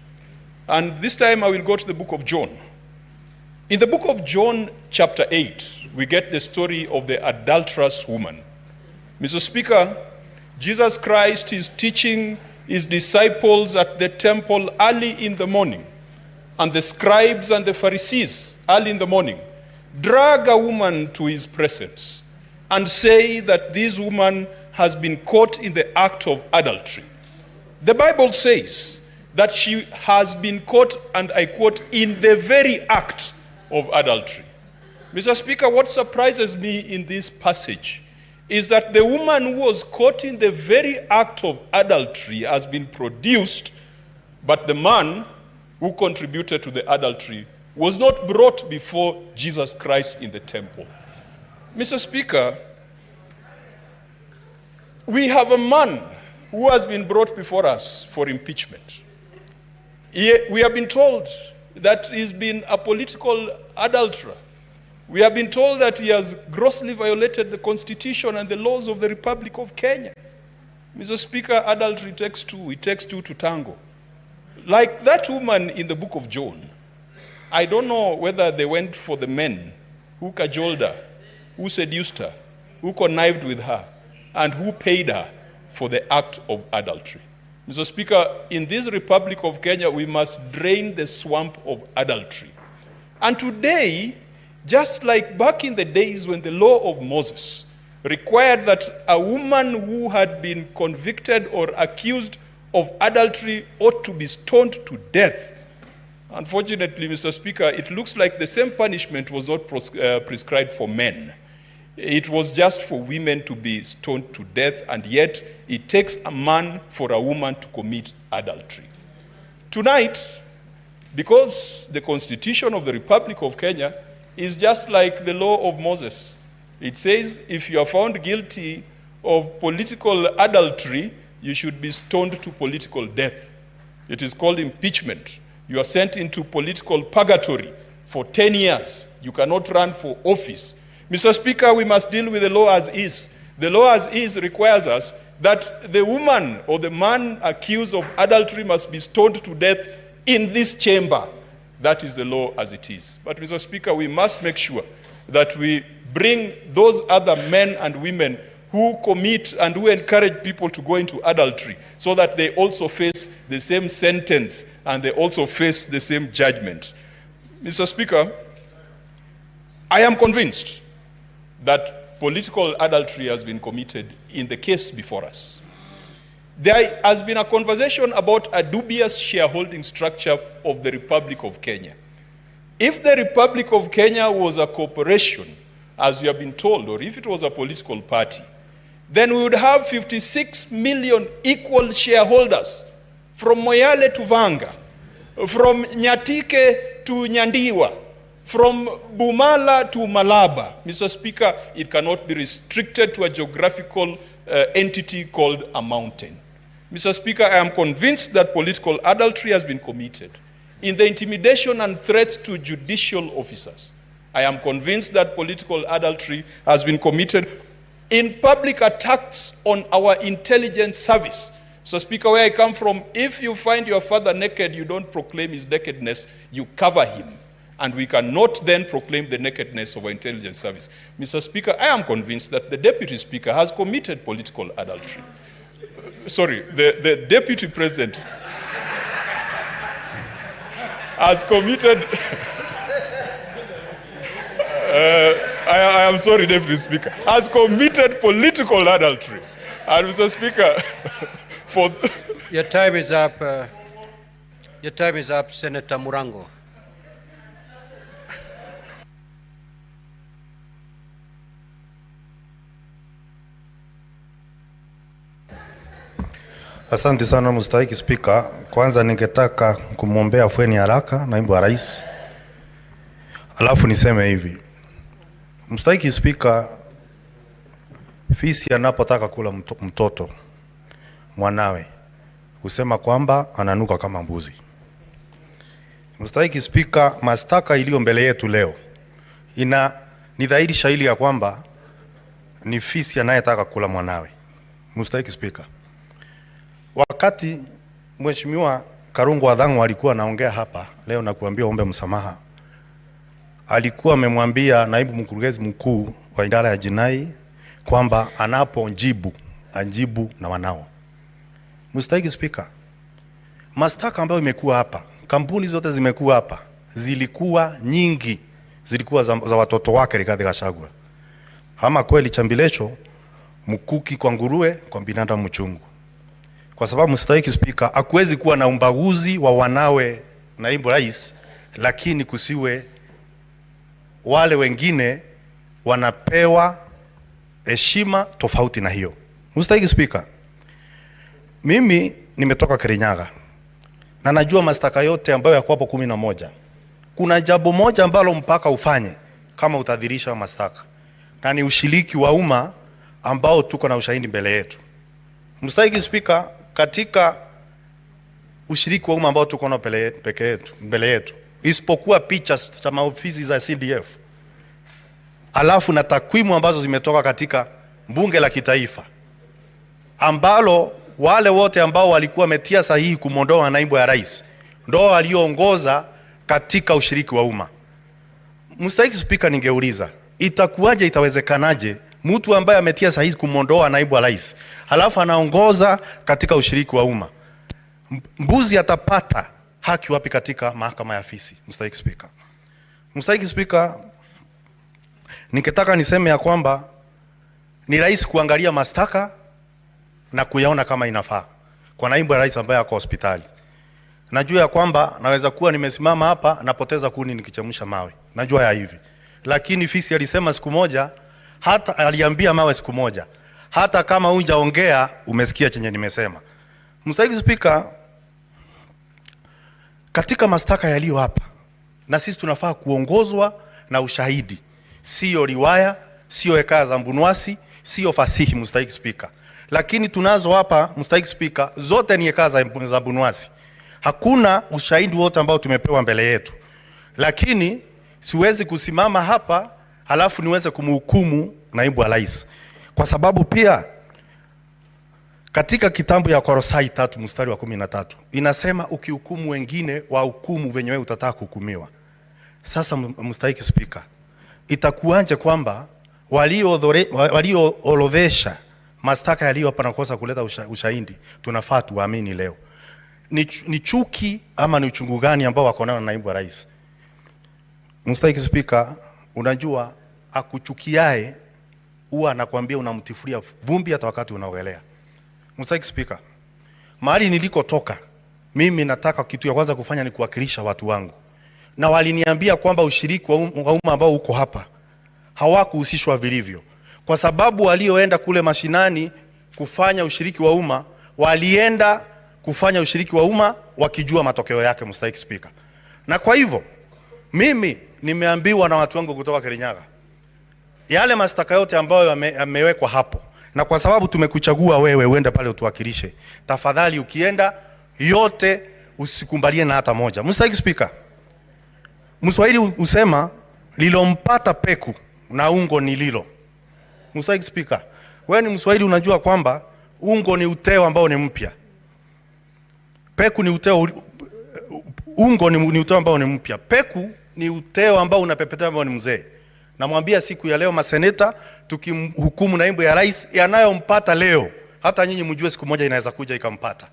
And this time I will go to the book of John. In the book of John, chapter 8, we get the story of the adulterous woman. Mr. Speaker, Jesus Christ is teaching his disciples at the temple early in the morning, and the scribes and the Pharisees early in the morning drag a woman to his presence and say that this woman has been caught in the act of adultery. The Bible says that she has been caught, and I quote, in the very act of adultery. Mr. Speaker, what surprises me in this passage is that the woman who was caught in the very act of adultery has been produced, but the man who contributed to the adultery was not brought before Jesus Christ in the temple. Mr. Speaker, we have a man who has been brought before us for impeachment. We have been told that he's been a political adulterer. We have been told that he has grossly violated the Constitution and the laws of the Republic of Kenya. Mr. Speaker, adultery takes two. It takes two to tango. Like that woman in the book of John, I don't know whether they went for the men who cajoled her, who seduced her, who connived with her, and who paid her for the act of adultery. Mr. Speaker, in this Republic of Kenya, we must drain the swamp of adultery. And today, just like back in the days when the law of Moses required that a woman who had been convicted or accused of adultery ought to be stoned to death, unfortunately, Mr. Speaker, it looks like the same punishment was not prescribed for men. It was just for women to be stoned to death, and yet it takes a man for a woman to commit adultery. Tonight, because the Constitution of the Republic of Kenya is just like the law of Moses. It says if you are found guilty of political adultery, you should be stoned to political death. It is called impeachment. You are sent into political purgatory for 10 years. You cannot run for office. Mr. Speaker, we must deal with the law as is. The law as is requires us that the woman or the man accused of adultery must be stoned to death in this chamber. That is the law as it is. But, Mr. Speaker, we must make sure that we bring those other men and women who commit and who encourage people to go into adultery so that they also face the same sentence and they also face the same judgment. Mr. Speaker, I am convinced that political adultery has been committed in the case before us. There has been a conversation about a dubious shareholding structure of the Republic of Kenya. If the Republic of Kenya was a corporation, as you have been told, or if it was a political party, then we would have 56 million equal shareholders from Moyale to Vanga, from Nyatike to Nyandiwa, from Bumala to Malaba. Mr. Speaker, it cannot be restricted to a geographical entity called a mountain. Mr. Speaker, I am convinced that political adultery has been committed in the intimidation and threats to judicial officers. I am convinced that political adultery has been committed in public attacks on our intelligence service. So, Speaker, where I come from, if you find your father naked, you don't proclaim his nakedness, you cover him. and we cannot then proclaim the nakedness of our intelligence service. Mr. Speaker, I am convinced that the Deputy Speaker has committed political adultery. Sorry, the Deputy President has committed... I am sorry, Deputy Speaker, has committed political adultery. And Mr. Speaker, for... Your time is up. Your time is up, Senator Murango. Asante sana mstahiki Spika. Kwanza ningetaka kumwombea afueni haraka naibu wa rais. Alafu niseme hivi. Mstahiki Spika, fisi anapotaka kula mtoto mwanawe husema kwamba ananuka kama mbuzi. Mstahiki Spika, mashtaka iliyo mbele yetu leo ni dhahiri shahiri ya kwamba ni fisi anayetaka kula mwanawe. Mstahiki Spika, wakati Mheshimiwa Karungu Adhangu alikuwa anaongea hapa leo na kuambia ombe msamaha, alikuwa amemwambia naibu mkurugenzi mkuu wa idara ya jinai kwamba anapojibu ajibu na wanao. Mstahiki Spika, mashtaka ambayo imekuwa hapa, kampuni zote zimekuwa hapa, zilikuwa nyingi, zilikuwa za watoto wake Rigathi Gachagua. Ama kweli chambilecho mkuki kwa nguruwe, kwa binadamu mchungu. Kwa sababu Mstahiki Spika, hakuwezi kuwa na umbaguzi wa wanawe naibu rais, lakini kusiwe wale wengine wanapewa heshima tofauti na hiyo. Mstahiki Spika, mimi nimetoka Kirinyaga na najua mashtaka yote ambayo yako hapo 11. Kuna jambo moja ambalo mpaka ufanye kama utadhirisha mashtaka, na ni ushiriki wa umma ambao tuko na ushahidi mbele yetu. Mstahiki Spika, katika ushiriki wa umma ambao tuko na mbele yetu, isipokuwa picha za maofisi za CDF, alafu na takwimu ambazo zimetoka katika bunge la kitaifa, ambalo wale wote ambao walikuwa wametia sahihi kumondoa naibu ya rais ndio walioongoza katika ushiriki wa umma. Mstahiki Spika, ningeuliza itakuwaje, itawezekanaje mtu ambaye ametia sahihi kumondoa naibu wa rais halafu anaongoza katika ushiriki wa umma? Mbuzi atapata haki wapi katika mahakama ya fisi? Mstahiki Spika. Mstahiki Spika, ningetaka niseme ya kwamba ni rais kuangalia mashtaka na kuyaona kama inafaa kwa naibu wa rais ambaye ako hospitali. Najua ya kwamba naweza kuwa nimesimama hapa napoteza kuni nikichemsha mawe. Najua ya hivi. Lakini fisi alisema siku moja, hata aliambia mawe siku moja, hata kama hujaongea umesikia chenye nimesema. Mstahiki Spika, katika mashtaka yaliyo hapa, na sisi tunafaa kuongozwa na ushahidi, sio riwaya, sio hekaya za mbunwasi, sio fasihi. Mstahiki Spika, lakini tunazo hapa Mstahiki Spika, zote ni hekaya za mbunwasi. Hakuna ushahidi wote ambao tumepewa mbele yetu. Lakini siwezi kusimama hapa halafu niweze kumhukumu naibu wa rais, kwa sababu pia katika kitabu ya Korosai 3 mstari wa 13 inasema ukihukumu wengine wa hukumu venye wewe utataka kuhukumiwa. Sasa Mstahiki Spika, itakuanje kwamba walioorodhesha mashtaka yaliyo hapa na kosa kuleta ushahidi tunafaa tuamini leo? Ni chuki ama ni uchungu gani ambao wako nao na naibu wa rais? Mstahiki Spika, unajua akuchukiae huwa anakuambia unamtifuria vumbi hata wakati unaogelea. Mstahiki Spika, mahali nilikotoka mimi nataka kitu ya kwanza kufanya ni kuwakilisha watu wangu, na waliniambia kwamba ushiriki wa umma ambao uko hapa hawakuhusishwa vilivyo, kwa sababu walioenda kule mashinani kufanya ushiriki wa umma walienda kufanya ushiriki wa umma wakijua matokeo yake. Mstahiki Spika, na kwa hivyo mimi nimeambiwa na watu wangu kutoka Kirinyaga yale mashtaka yote ambayo yamewekwa hapo, na kwa sababu tumekuchagua wewe uende pale utuwakilishe, tafadhali ukienda yote usikumbalie na hata moja. Mstahiki Spika, Mswahili usema lilompata peku na ungo ni lilo. Mstahiki Spika, wewe ni Mswahili, unajua kwamba ungo ni uteo ambao ni mpya, peku ni uteo, ungo ni uteo ambao ni mpya. Peku ni uteo ambao unapepetea ambao ni mzee. Namwambia siku ya leo maseneta, tukimhukumu naibu ya rais, yanayompata leo, hata nyinyi mjue siku moja inaweza kuja ikampata.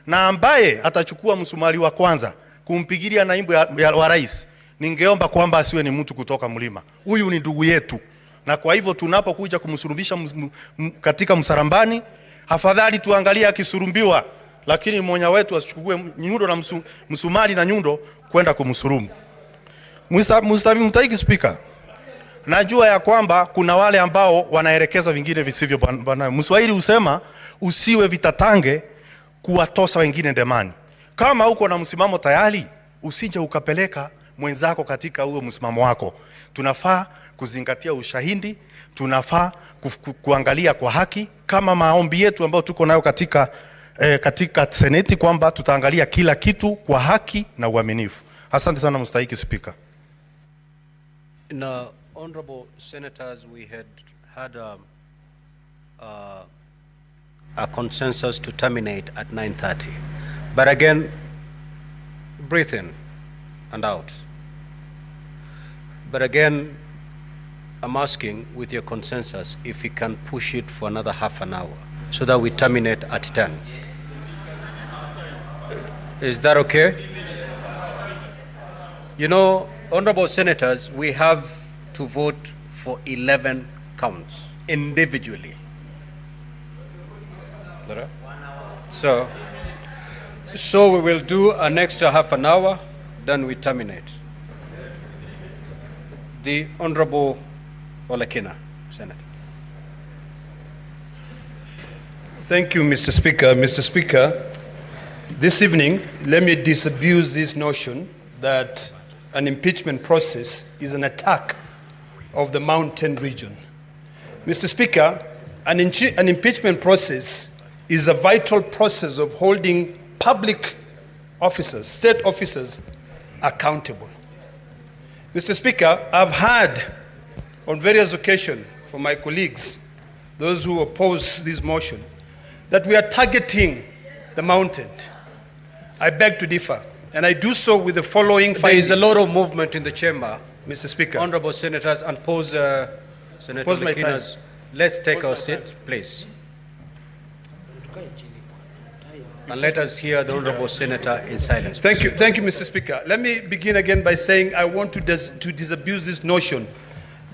Na ambaye atachukua msumari wa kwanza kumpigilia naibu wa rais, ningeomba kwamba asiwe ni mtu kutoka mlima. Huyu ni ndugu yetu. Na kwa hivyo tunapokuja kumsurubisha katika msarambani, afadhali tuangalie akisurumbiwa, lakini mmoja wetu asichukue nyundo na msumari na nyundo kwenda kumsurumu. Mutaki Speaker, najua ya kwamba kuna wale ambao wanaelekeza vingine visivyo bwana. Mswahili husema usiwe vitatange kuwatosa wengine ndemani. Kama uko na msimamo tayari, usije ukapeleka mwenzako katika huo msimamo wako. Tunafaa kuzingatia ushahidi, tunafaa kuangalia kwa haki, kama maombi yetu ambayo tuko nayo katika seneti kwamba tutaangalia kila kitu kwa haki na uaminifu. Asante sana mstahiki Speaker. Now, honorable senators, we had a consensus to terminate at 9:30. But again, breathe in and out. But again, I'm asking with your consensus if we can push it for another half an hour so that we terminate at 10. Is that okay? You know, honorable senators, we have to vote for 11 counts individually. So we will do an extra half an hour, then we terminate. The Honorable Olekina, Senator. Thank you, Mr. Speaker. Mr. Speaker, this evening, let me disabuse this notion that an impeachment process is an attack of the mountain region. Mr. Speaker, an impeachment process is a vital process of holding public officers, state officers, accountable. Mr. Speaker, I've heard on various occasions from my colleagues, those who oppose this motion, that we are targeting the mountain. I beg to differ, and I do so with the following findings. There is a lot of movement in the chamber, Mr. Speaker. Honorable senators, and Senator Lekina's. Let's take our seat, please. And let us hear the Honorable Senator in silence. Thank you, Mr. Speaker. Let me begin again by saying I want to disabuse this notion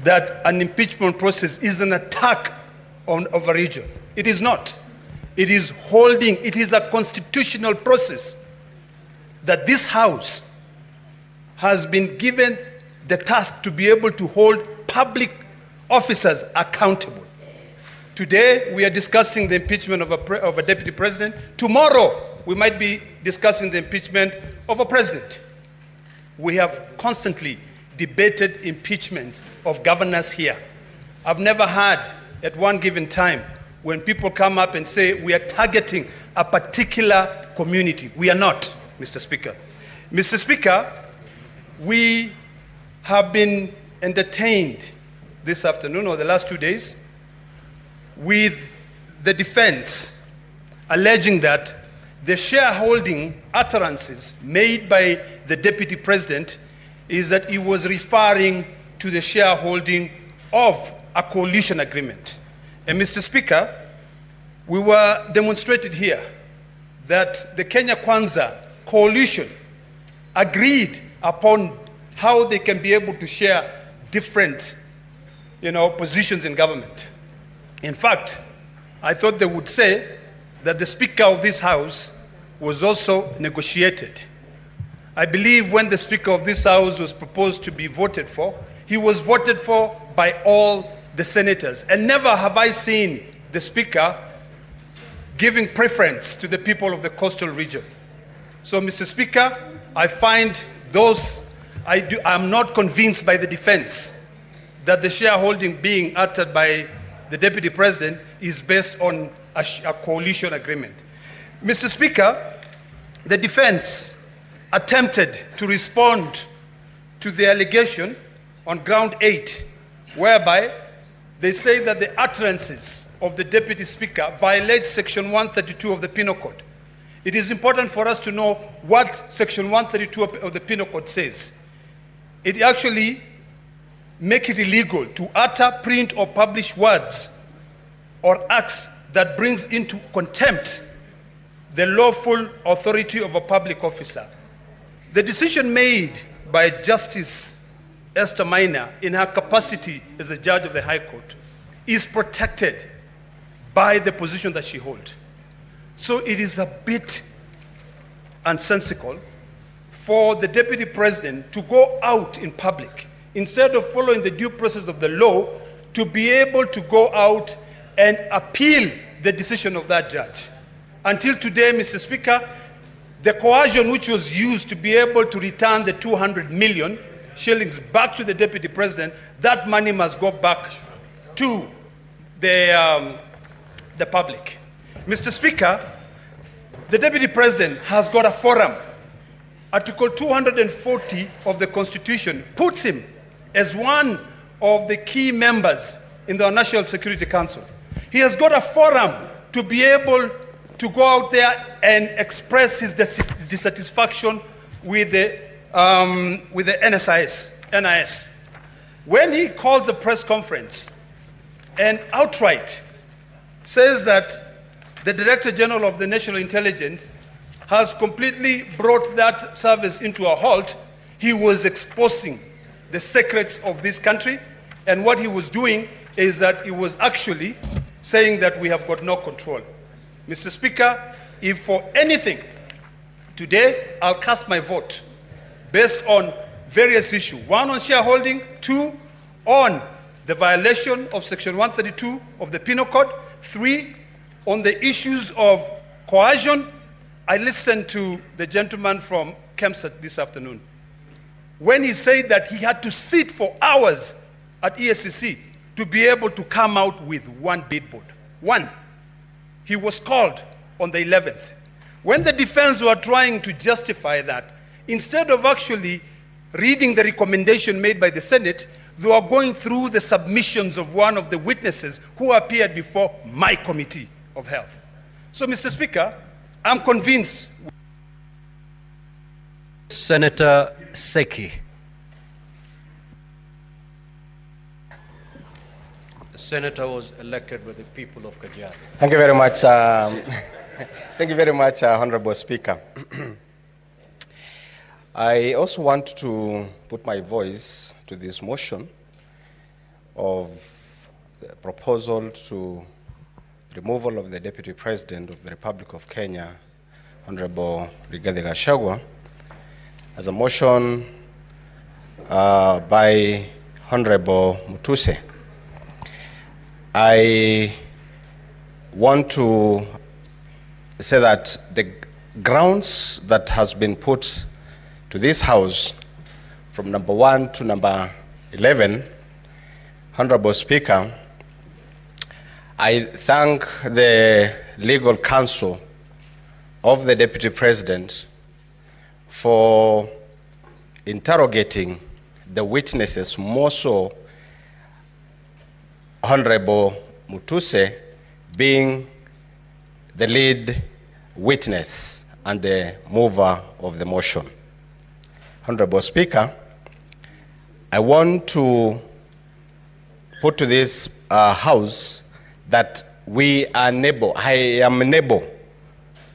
that an impeachment process is an attack of a region. It is not. It is a constitutional process that this House has been given the task to be able to hold public officers accountable. Today, we are discussing the impeachment of a deputy president. Tomorrow, we might be discussing the impeachment of a president. We have constantly debated impeachment of governors here. I've never heard at one given time when people come up and say we are targeting a particular community. We are not, Mr. Speaker. Mr. Speaker, we have been entertained this afternoon or the last 2 days with the defense alleging that the shareholding utterances made by the deputy president is that he was referring to the shareholding of a coalition agreement. And Mr. Speaker, we were demonstrated here that the Kenya Kwanza coalition agreed upon how they can be able to share different, positions in government. In fact, I thought they would say that the Speaker of this House was also negotiated. I believe when the Speaker of this House was proposed to be voted for, he was voted for by all the senators. And never have I seen the Speaker giving preference to the people of the coastal region. So, Mr. Speaker, I find I'm not convinced by the defense that the shareholding being uttered by the Deputy President is based on a coalition agreement. Mr. Speaker, the defense attempted to respond to the allegation on ground 8, whereby they say that the utterances of the Deputy Speaker violate Section 132 of the Penal Code. It is important for us to know what Section 132 of the Penal Code says. it actually make it illegal to utter, print, or publish words or acts that brings into contempt the lawful authority of a public officer. The decision made by Justice Esther Maina in her capacity as a judge of the High Court is protected by the position that she holds. So it is a bit nonsensical for the Deputy President to go out in public, instead of following the due process of the law, to be able to go out and appeal the decision of that judge. Until today, Mr. Speaker, the coercion which was used to be able to return the 200 million shillings back to the Deputy President, that money must go back to the public. Mr. Speaker, the Deputy President has got a forum. Article 240 of the Constitution puts him as one of the key members in the National Security Council. He has got a forum to be able to go out there and express his dissatisfaction with the NIS. When he calls a press conference and outright says that the Director General of the National Intelligence has completely brought that service into a halt, he was exposing the secrets of this country, and what he was doing is that he was actually saying that we have got no control. Mr. Speaker, if for anything, today I'll cast my vote based on various issues. One, on shareholding. Two, on the violation of Section 132 of the Penal Code. Three, on the issues of coercion. I listened to the gentleman from Kempsett this afternoon when he said that he had to sit for hours at ESCC to be able to come out with one billboard. One. He was called on the 11th. When the defense were trying to justify that, instead of actually reading the recommendation made by the Senate, they were going through the submissions of one of the witnesses who appeared before my Committee of Health. So, Mr. Speaker, I'm convinced. Senator Seki. The senator was elected by the people of Kajiado. Thank you very much. Thank you very much, Honorable Speaker. I also want to put my voice to this motion of the proposal to removal of the Deputy President of the Republic of Kenya, Honorable Rigathi Gachagua, as a motion by Honorable Mutuse. I want to say that the grounds that has been put to this House from number 1 to number 11, Honorable Speaker, I thank the legal counsel of the Deputy President for interrogating the witnesses, more so Honorable Mutuse being the lead witness and the mover of the motion. Honorable Speaker, I want to put to this House that I am unable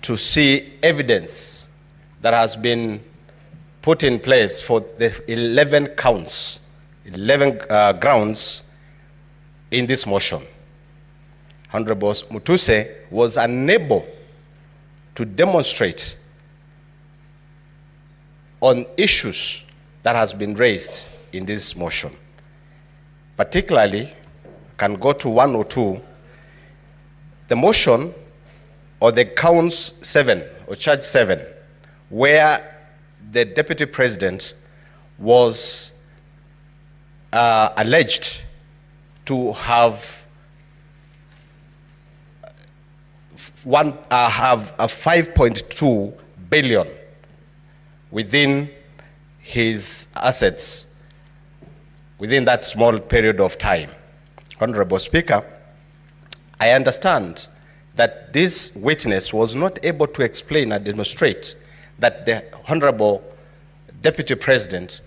to see evidence that has been put in place for the 11 counts, 11 grounds in this motion. Honorable Mutuse was unable to demonstrate on issues that has been raised in this motion. Particularly, can go to 1 or 2, the motion or the counts 7 or charge 7, where the Deputy President was alleged to have a 5.2 billion within his assets within that small period of time. Honorable Speaker, I understand that this witness was not able to explain and demonstrate that the Honorable Deputy President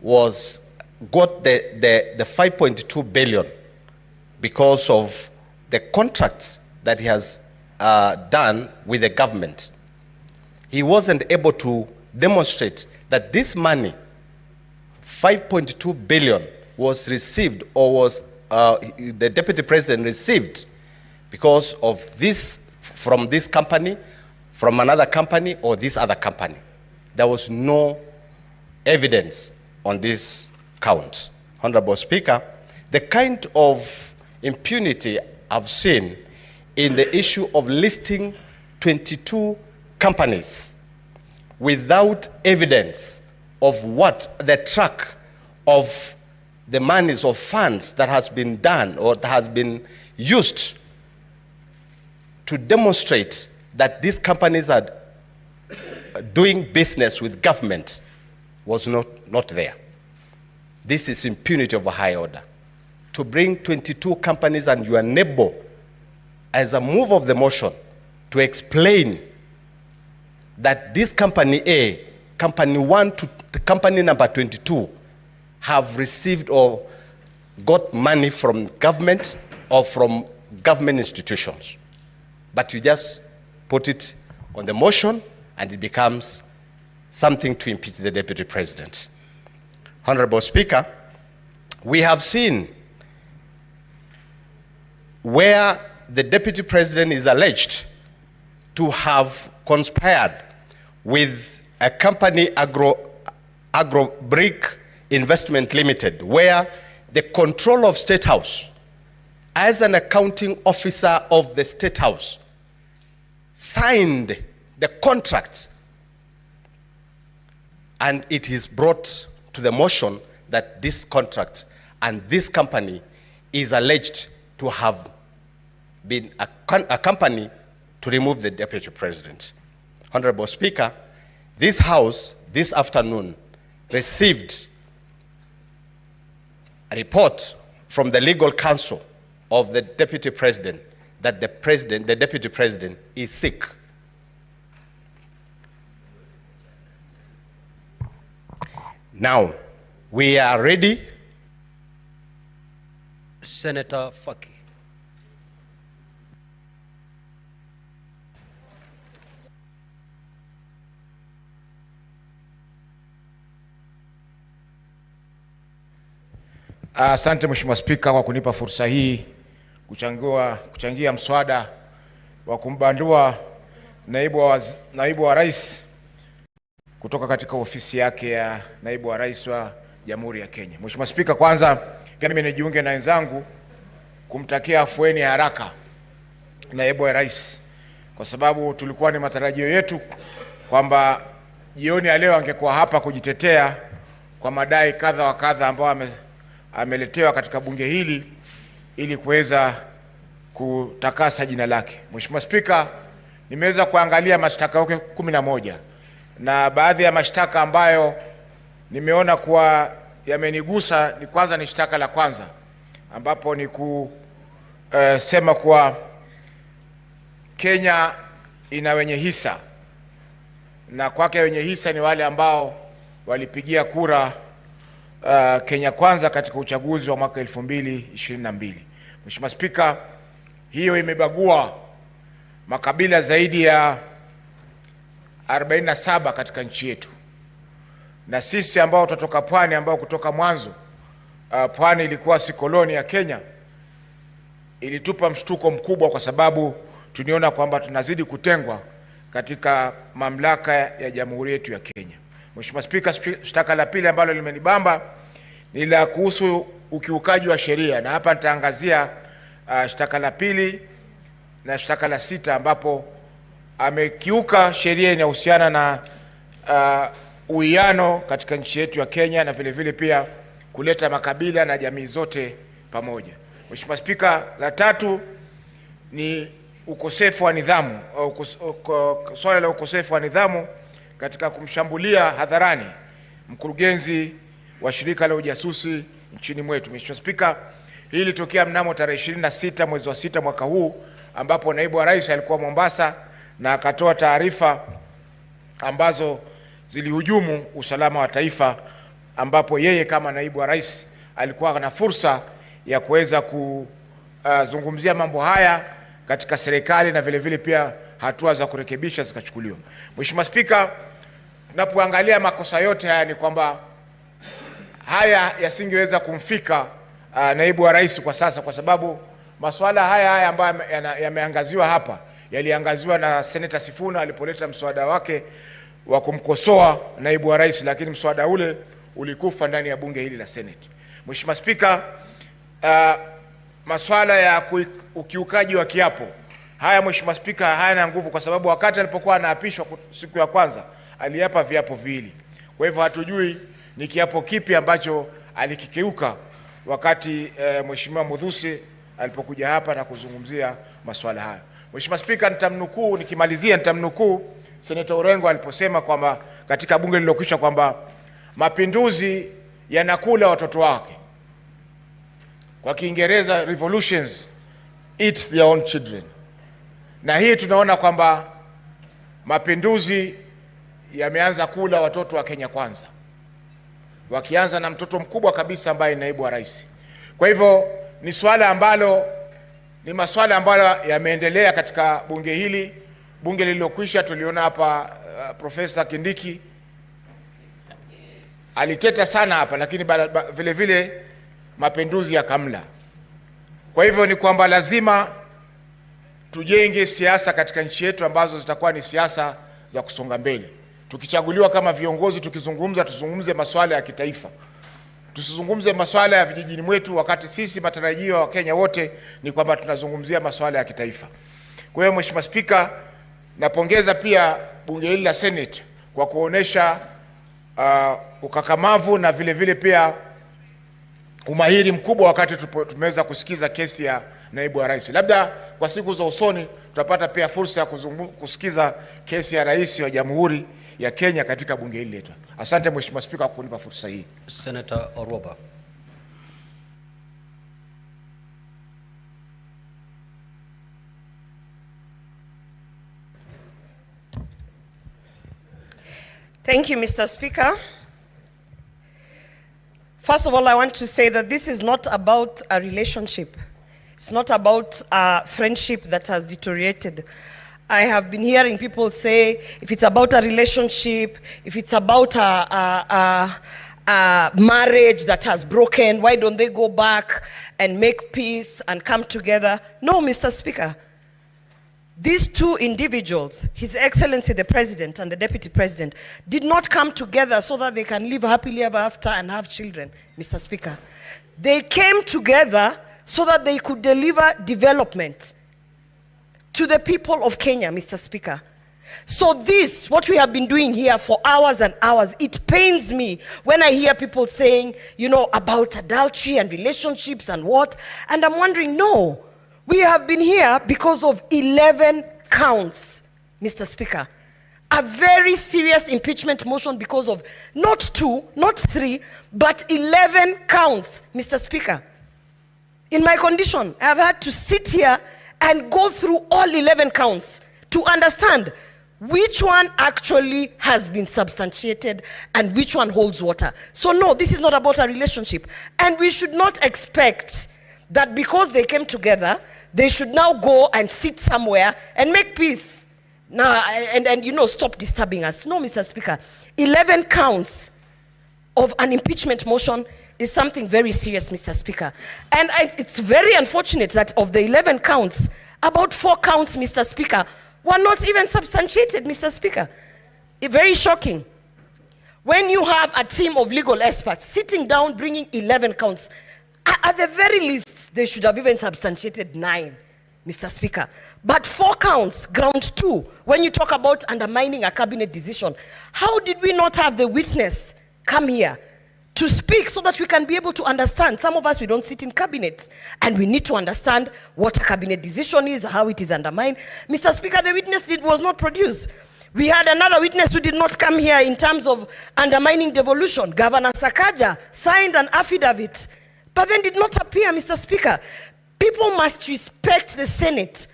got the 5.2 billion because of the contracts that he has done with the government. He wasn't able to demonstrate that this money, 5.2 billion, was received or was the deputy president received because of this, from this company, from another company, or this other company. There was no evidence on this count. Honorable Speaker, the kind of impunity I've seen in the issue of listing 22 companies without evidence of what the track of the monies or funds that has been done or that has been used to demonstrate that these companies are doing business with government was not there. This is impunity of a high order. To bring 22 companies and you are unable, as a move of the motion, to explain that this company A, company 1 to company number 22 have received or got money from government or from government institutions. But you just put it on the motion and it becomes something to impeach the deputy president. Honorable Speaker, we have seen where the deputy president is alleged to have conspired with a company, Agrobrick Investment Limited, where the control of State House, as an accounting officer of the State House, signed the contract, and it is brought to the motion that this contract and this company is alleged to have been a company to remove the deputy president. Honorable Speaker, this House this afternoon received a report from the legal counsel of the deputy president that the deputy president is sick. Now, we are ready. Senator Faki. Asante Mheshimiwa Spika kwa kunipa fursa hii kuchangia mswada wa kumbandua naibu wa rais kutoka katika ofisi yake ya naibu wa rais wa Jamhuri ya Kenya. Mheshimiwa Spika, kwanza pia mimi nijiunge na wenzangu kumtakia afueni ya haraka naibu wa rais, kwa sababu tulikuwa ni matarajio yetu kwamba jioni ya leo angekuwa hapa kujitetea kwa madai kadha wa kadha ambao ameletewa katika bunge hili ili kuweza kutakasa jina lake. Mheshimiwa Spika, nimeweza kuangalia mashtaka yake 11 na baadhi ya mashtaka ambayo nimeona kuwa yamenigusa ni kwanza ni shtaka la kwanza ambapo ni kusema kuwa Kenya ina wenye hisa, na kwake wenye hisa ni wale ambao walipigia kura Kenya Kwanza katika uchaguzi wa mwaka 2022. Mheshimiwa Spika, hiyo imebagua makabila zaidi ya 47 katika nchi yetu, na sisi ambao tutoka pwani, ambao kutoka mwanzo pwani ilikuwa si koloni ya Kenya, ilitupa mshtuko mkubwa kwa sababu tuniona kwamba tunazidi kutengwa katika mamlaka ya jamhuri yetu ya Kenya. Mheshimiwa Spika, shtaka la pili ambalo limenibamba ni la kuhusu ukiukaji wa sheria, na hapa nitaangazia shtaka la pili na shtaka la 6 ambapo amekiuka sheria inayohusiana na uwiano katika nchi yetu ya Kenya na vile vile pia kuleta makabila na jamii zote pamoja. Mheshimiwa Spika, la 3 ni ukosefu wa nidhamu, swala la ukosefu wa nidhamu katika kumshambulia hadharani mkurugenzi wa shirika la ujasusi nchini mwetu. Mheshimiwa Spika, hili litokea mnamo tarehe 26 mwezi wa 6 mwaka huu ambapo naibu wa rais alikuwa Mombasa na akatoa taarifa ambazo zilihujumu usalama wa taifa ambapo yeye kama naibu wa rais alikuwa na fursa ya kuweza kuzungumzia mambo haya katika serikali na vile vile pia hatua za kurekebisha zikachukuliwa. Mheshimiwa Spika, tunapoangalia makosa yote haya ni kwamba haya yasingeweza kumfika naibu wa rais kwa sasa, kwa sababu masuala haya ambayo yameangaziwa hapa yaliangaziwa na Senator Sifuna alipoleta mswada wake wa kumkosoa naibu wa rais, lakini mswada ule ulikufa ndani ya bunge hili la Senate. Mheshimiwa Spika, masuala ya ukiukaji wa kiapo haya, Mheshimiwa Spika, hayana nguvu kwa sababu wakati alipokuwa anaapishwa siku ya kwanza aliapa viapo viwili. Kwa hivyo hatujui ni kiapo kipi ambacho alikikeuka wakati Mheshimiwa Muthusi alipokuja hapa na kuzungumzia masuala haya. Mheshimiwa Spika, nikimalizia nitamnukuu Senator Orengo aliposema kwamba katika bunge lililokwisha kwamba mapinduzi yanakula watoto wake. Kwa Kiingereza, revolutions eat their own children. Na hii tunaona kwamba mapinduzi yameanza kula watoto wa Kenya Kwanza, wakianza na mtoto mkubwa kabisa ambaye ni naibu wa rais. Kwa hivyo ni masuala ambayo yameendelea katika bunge hili. Bunge lililokwisha tuliona hapa Profesa Kindiki aliteta sana hapa, lakini vile vile mapinduzi yakamla. Kwa hivyo ni kwamba lazima tujenge siasa katika nchi yetu ambazo zitakuwa ni siasa za kusonga mbele. Tukichaguliwa kama viongozi, tuzungumze masuala ya kitaifa. Tusizungumze masuala ya vijijini mwetu, wakati sisi matarajio wa Kenya wote ni kwamba tunazungumzia masuala ya kitaifa. Kwa hiyo Mheshimiwa Spika, napongeza pia bunge hili la Senate kwa kuonesha ukakamavu na vile vile pia umahiri mkubwa wakati tumeweza kusikiza kesi ya naibu wa rais. Labda kwa siku za usoni tutapata pia fursa ya kusikiza kesi ya rais wa Jamhuri ya Kenya katika bunge hili letu. Asante Mheshimiwa Spika kwa kunipa fursa hii. Senator Oroba. Thank you, Mr. Speaker. First of all, I want to say that this is not about a relationship. It's not about a friendship that has deteriorated. I have been hearing people say, if it's about a relationship, if it's about a marriage that has broken, why don't they go back and make peace and come together? No, Mr. Speaker. These two individuals, His Excellency the President and the Deputy President, did not come together so that they can live happily ever after and have children, Mr. Speaker. They came together so that they could deliver development to the people of Kenya, Mr. Speaker. So this, what we have been doing here for hours and hours, it pains me when I hear people saying, you know, about adultery and relationships and what, and I'm wondering, no. We have been here because of 11 counts, Mr. Speaker. A very serious impeachment motion because of not 2, not 3, but 11 counts, Mr. Speaker. In my condition, I have had to sit here and go through all 11 counts to understand which one actually has been substantiated and which one holds water. So no, this is not about a relationship. And we should not expect that because they came together, they should now go and sit somewhere and make peace. Now, and you know, stop disturbing us. No, Mr. Speaker. 11 counts of an impeachment motion is something very serious, Mr. Speaker. And it's very unfortunate that of the 11 counts, about 4 counts, Mr. Speaker, were not even substantiated, Mr. Speaker. Very shocking. When you have a team of legal experts sitting down bringing 11 counts, at the very least, they should have even substantiated 9, Mr. Speaker. But 4 counts, ground 2, when you talk about undermining a cabinet decision, how did we not have the witness come here to speak so that we can be able to understand? Some of us, we don't sit in cabinet, and we need to understand what a cabinet decision is, how it is undermined. Mr. Speaker, the witness was not produced. We had another witness who did not come here in terms of undermining devolution. Governor Sakaja signed an affidavit, but then did not appear, Mr. Speaker. People must respect the Senate,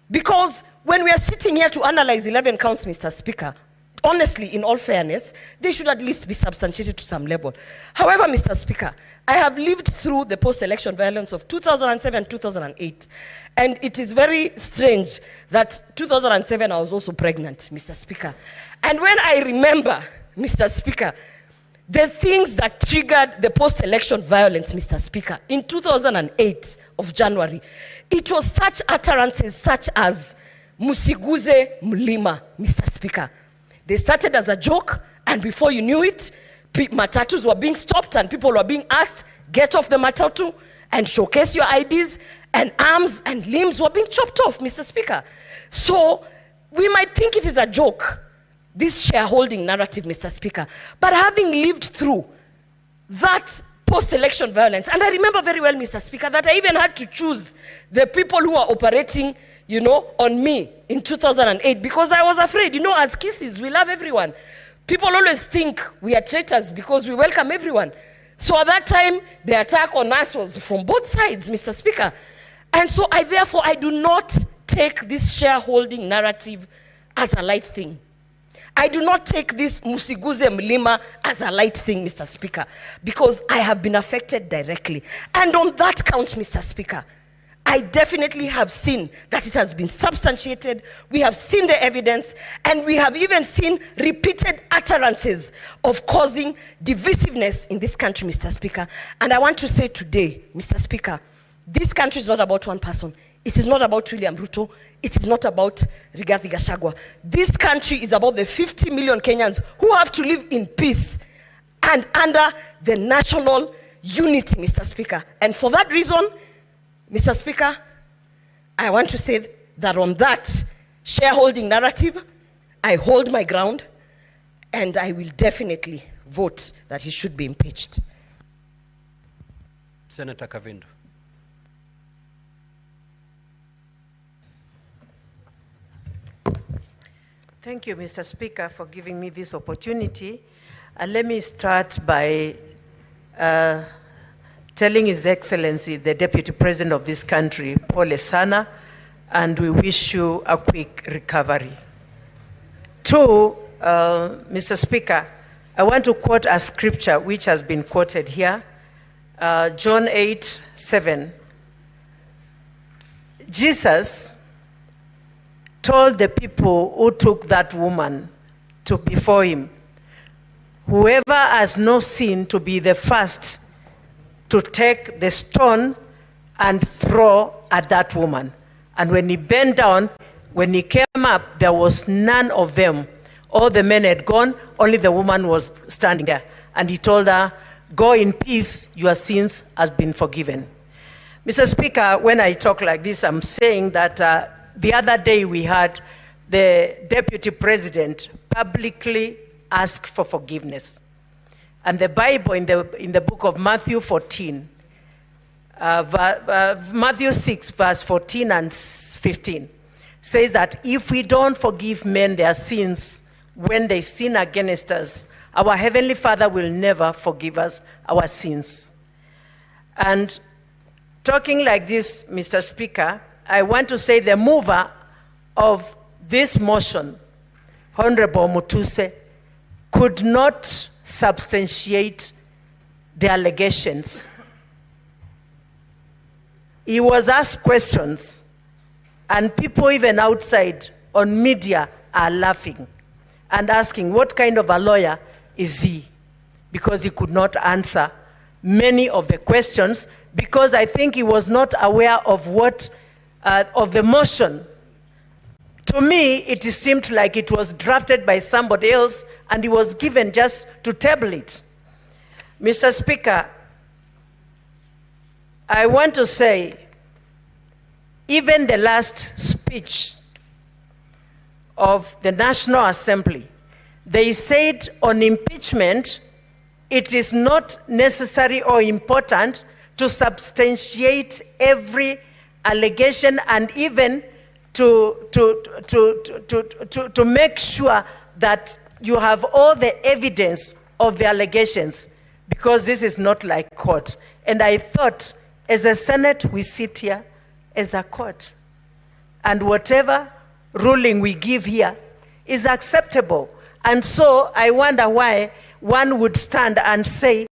because when we are sitting here to analyze 11 counts, Mr. Speaker, honestly, in all fairness, they should at least be substantiated to some level. However, Mr. Speaker, I have lived through the post-election violence of 2007, 2008, and it is very strange that 2007 I was also pregnant, Mr. Speaker. And when I remember, Mr. Speaker, the things that triggered the post-election violence, Mr. Speaker, in 2008 of January, it was such utterances such as Musiguze Mlima, Mr. Speaker. They started as a joke, and before you knew it, matatus were being stopped and people were being asked, get off the matatu and showcase your IDs, and arms and limbs were being chopped off, Mr. Speaker. So we might think it is a joke, this shareholding narrative, Mr. Speaker, but having lived through that post-election violence, and I remember very well, Mr. Speaker, that I even had to choose the people who are operating, you know, on me in 2008, because I was afraid, you know, as Kisses, we love everyone. People always think we are traitors because we welcome everyone. So at that time, the attack on us was from both sides, Mr. Speaker. And so therefore, I do not take this shareholding narrative as a light thing. I do not take this Musiguze Mlima as a light thing, Mr. Speaker, because I have been affected directly. And on that count, Mr. Speaker, I definitely have seen that it has been substantiated. We have seen the evidence, and we have even seen repeated utterances of causing divisiveness in this country, Mr. Speaker. And I want to say today, Mr. Speaker, this country is not about one person. It is not about William Ruto. It is not about Rigathi Gachagua. This country is about the 50 million Kenyans who have to live in peace and under the national unity, Mr. Speaker. And for that reason, Mr. Speaker, I want to say that on that shareholding narrative, I hold my ground, and I will definitely vote that he should be impeached. Senator Kavindu. Thank you, Mr. Speaker, for giving me this opportunity. Let me start by telling His Excellency, the Deputy President of this country, Pole Sana, and we wish you a quick recovery. Two, Mr. Speaker, I want to quote a scripture which has been quoted here, John 8:7. Jesus told the people who took that woman before him, whoever has no sin to be the first to take the stone and throw at that woman. And when he bent down, when he came up, there was none of them. All the men had gone, only the woman was standing there. And he told her, go in peace, your sins have been forgiven. Mr. Speaker, when I talk like this, I'm saying that the other day we had the Deputy President publicly ask for forgiveness. And the Bible in the book of Matthew 14, Matthew 6, verse 14 and 15, says that if we don't forgive men their sins when they sin against us, our Heavenly Father will never forgive us our sins. And talking like this, Mr. Speaker, I want to say the mover of this motion, Honorable Mutuse, could not substantiate the allegations. He was asked questions, and people even outside on media are laughing and asking what kind of a lawyer is he, because he could not answer many of the questions, because I think he was not aware of what of the motion. To me, it seemed like it was drafted by somebody else and he was given just to table it. Mr. Speaker, I want to say, even the last speech of the National Assembly, they said on impeachment, it is not necessary or important to substantiate every allegation and even to make sure that you have all the evidence of the allegations, because this is not like court. And I thought, as a Senate, we sit here as a court. And whatever ruling we give here is acceptable. And so I wonder why one would stand and say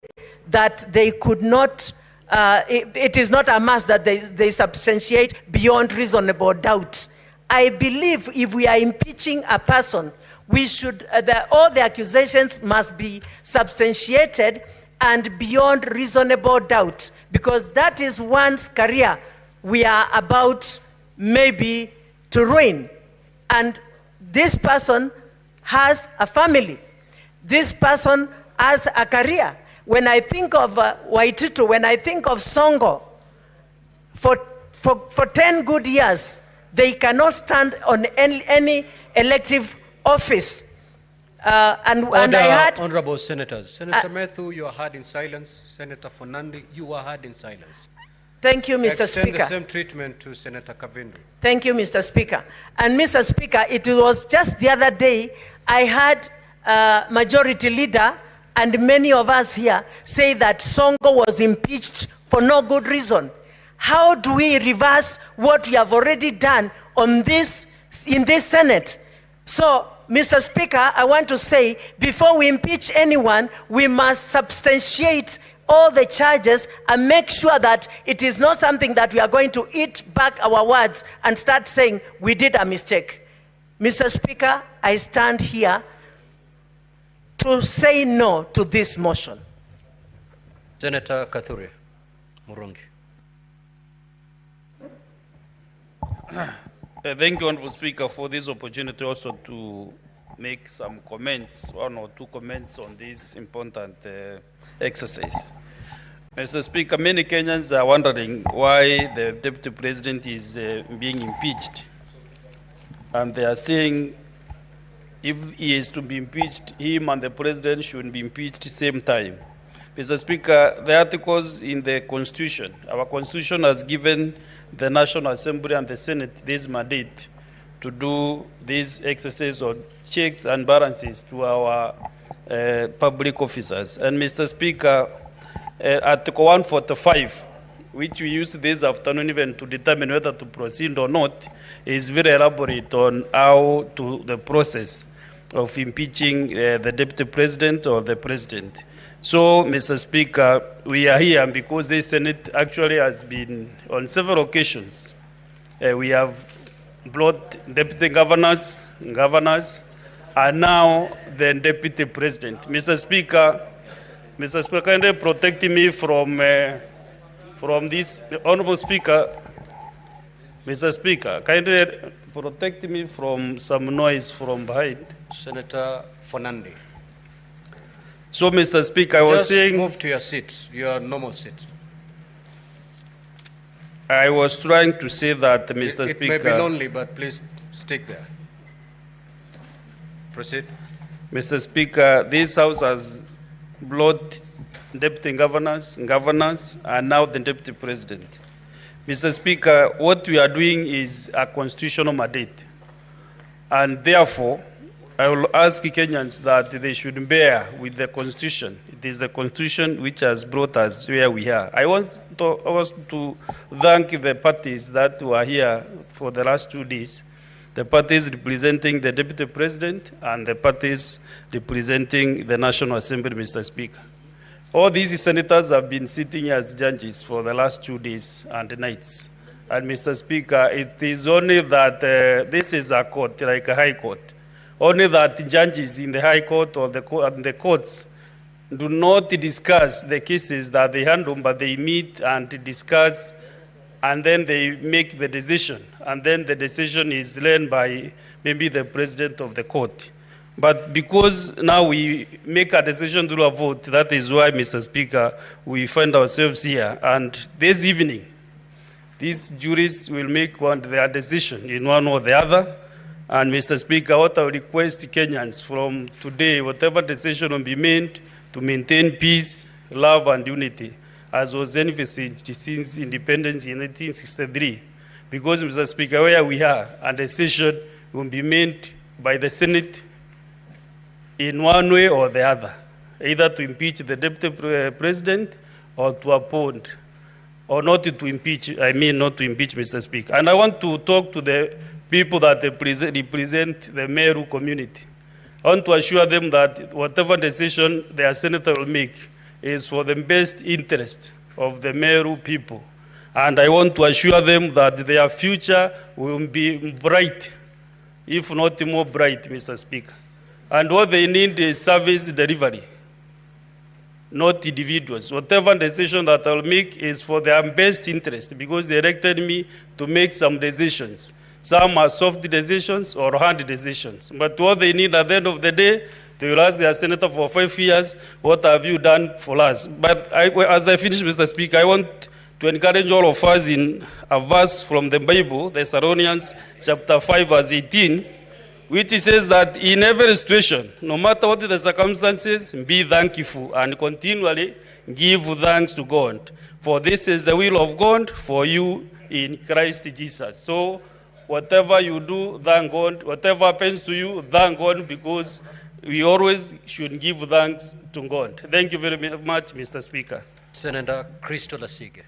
that they could not, it is not a must that they substantiate beyond reasonable doubt. I believe if we are impeaching a person, we should, all the accusations must be substantiated and beyond reasonable doubt, because that is one's career we are about maybe to ruin. And this person has a family. This person has a career. When I think of Waititu, when I think of Songo, for 10 good years, they cannot stand on any elective office. And I had... Honorable Senators. Senator Methu, you are heard in silence. Senator Fonandi, you are heard in silence. Thank you, Mr. Extend Speaker. the same treatment to Senator Kavindri. Thank you, Mr. Speaker. And Mr. Speaker, it was just the other day, I had Majority Leader and many of us here say that Songo was impeached for no good reason. How do we reverse what we have already done on this, in this Senate? So, Mr. Speaker, I want to say, before we impeach anyone, we must substantiate all the charges and make sure that it is not something that we are going to eat back our words and start saying we did a mistake. Mr. Speaker, I stand here to say no to this motion. Senator Kathure Murungi. Thank you, Honorable Speaker, for this opportunity also to make some comments, one or two comments on this important exercise. Mr. Speaker, many Kenyans are wondering why the Deputy President is being impeached. And they are saying if he is to be impeached, him and the President should be impeached at the same time. Mr. Speaker, the articles in the Constitution, our Constitution has given the National Assembly and the Senate this mandate to do this exercise of checks and balances to our public officers. And Mr. Speaker, Article 145, which we used this afternoon even to determine whether to proceed or not, is very elaborate on how to the process of impeaching the Deputy President or the President. So, Mr. Speaker, we are here because the Senate actually has been, on several occasions, we have brought deputy governors, and now the Deputy President. Mr. Speaker, kindly protect me from this. Honorable Speaker, Mr. Speaker, kindly protect me from some noise from behind. Senator Fonandi. So, Mr. Speaker, I was saying... move to your seat, your normal seat. I was trying to say that, Mr. Speaker... It may be lonely, but please stick there. Proceed. Mr. Speaker, this House has brought deputy governors, and now the Deputy President. Mr. Speaker, what we are doing is a constitutional mandate. And therefore, I will ask Kenyans that they should bear with the Constitution. It is the Constitution which has brought us where we are. I want to thank the parties that were here for the last 2 days, the parties representing the Deputy President and the parties representing the National Assembly, Mr. Speaker. All these senators have been sitting as judges for the last 2 days and nights. And Mr. Speaker, it is only that this is a court, like a high court. Only that judges in the high court or the courts do not discuss the cases that they handle, but they meet and discuss, and then they make the decision. And then the decision is led by maybe the president of the court. But because now we make a decision through a vote, that is why, Mr. Speaker, we find ourselves here. And this evening, these jurists will make their decision in one or the other. And Mr. Speaker, what I would request Kenyans from today, whatever decision will be made to maintain peace, love, and unity, as was envisaged since independence in 1963. Because, Mr. Speaker, where we are, a decision will be made by the Senate in one way or the other, either to impeach the Deputy President or to appoint, or not to impeach, not to impeach, Mr. Speaker. And I want to talk to the people that represent the Meru community. I want to assure them that whatever decision their senator will make is for the best interest of the Meru people. And I want to assure them that their future will be bright, if not more bright, Mr. Speaker. And what they need is service delivery, not individuals. Whatever decision that I'll make is for their best interest, because they elected me to make some decisions. Some are soft decisions or hard decisions. But what they need at the end of the day, they will ask their senator for 5 years, what have you done for us? But as I finish, Mr. Speaker, I want to encourage all of us in a verse from the Bible, Thessalonians chapter 5, verse 18, which says that in every situation, no matter what the circumstances, be thankful and continually give thanks to God. For this is the will of God for you in Christ Jesus. So whatever you do, thank God. Whatever happens to you, thank God, because we always should give thanks to God. Thank you very much, Mr. Speaker. Senator Christo Lasige.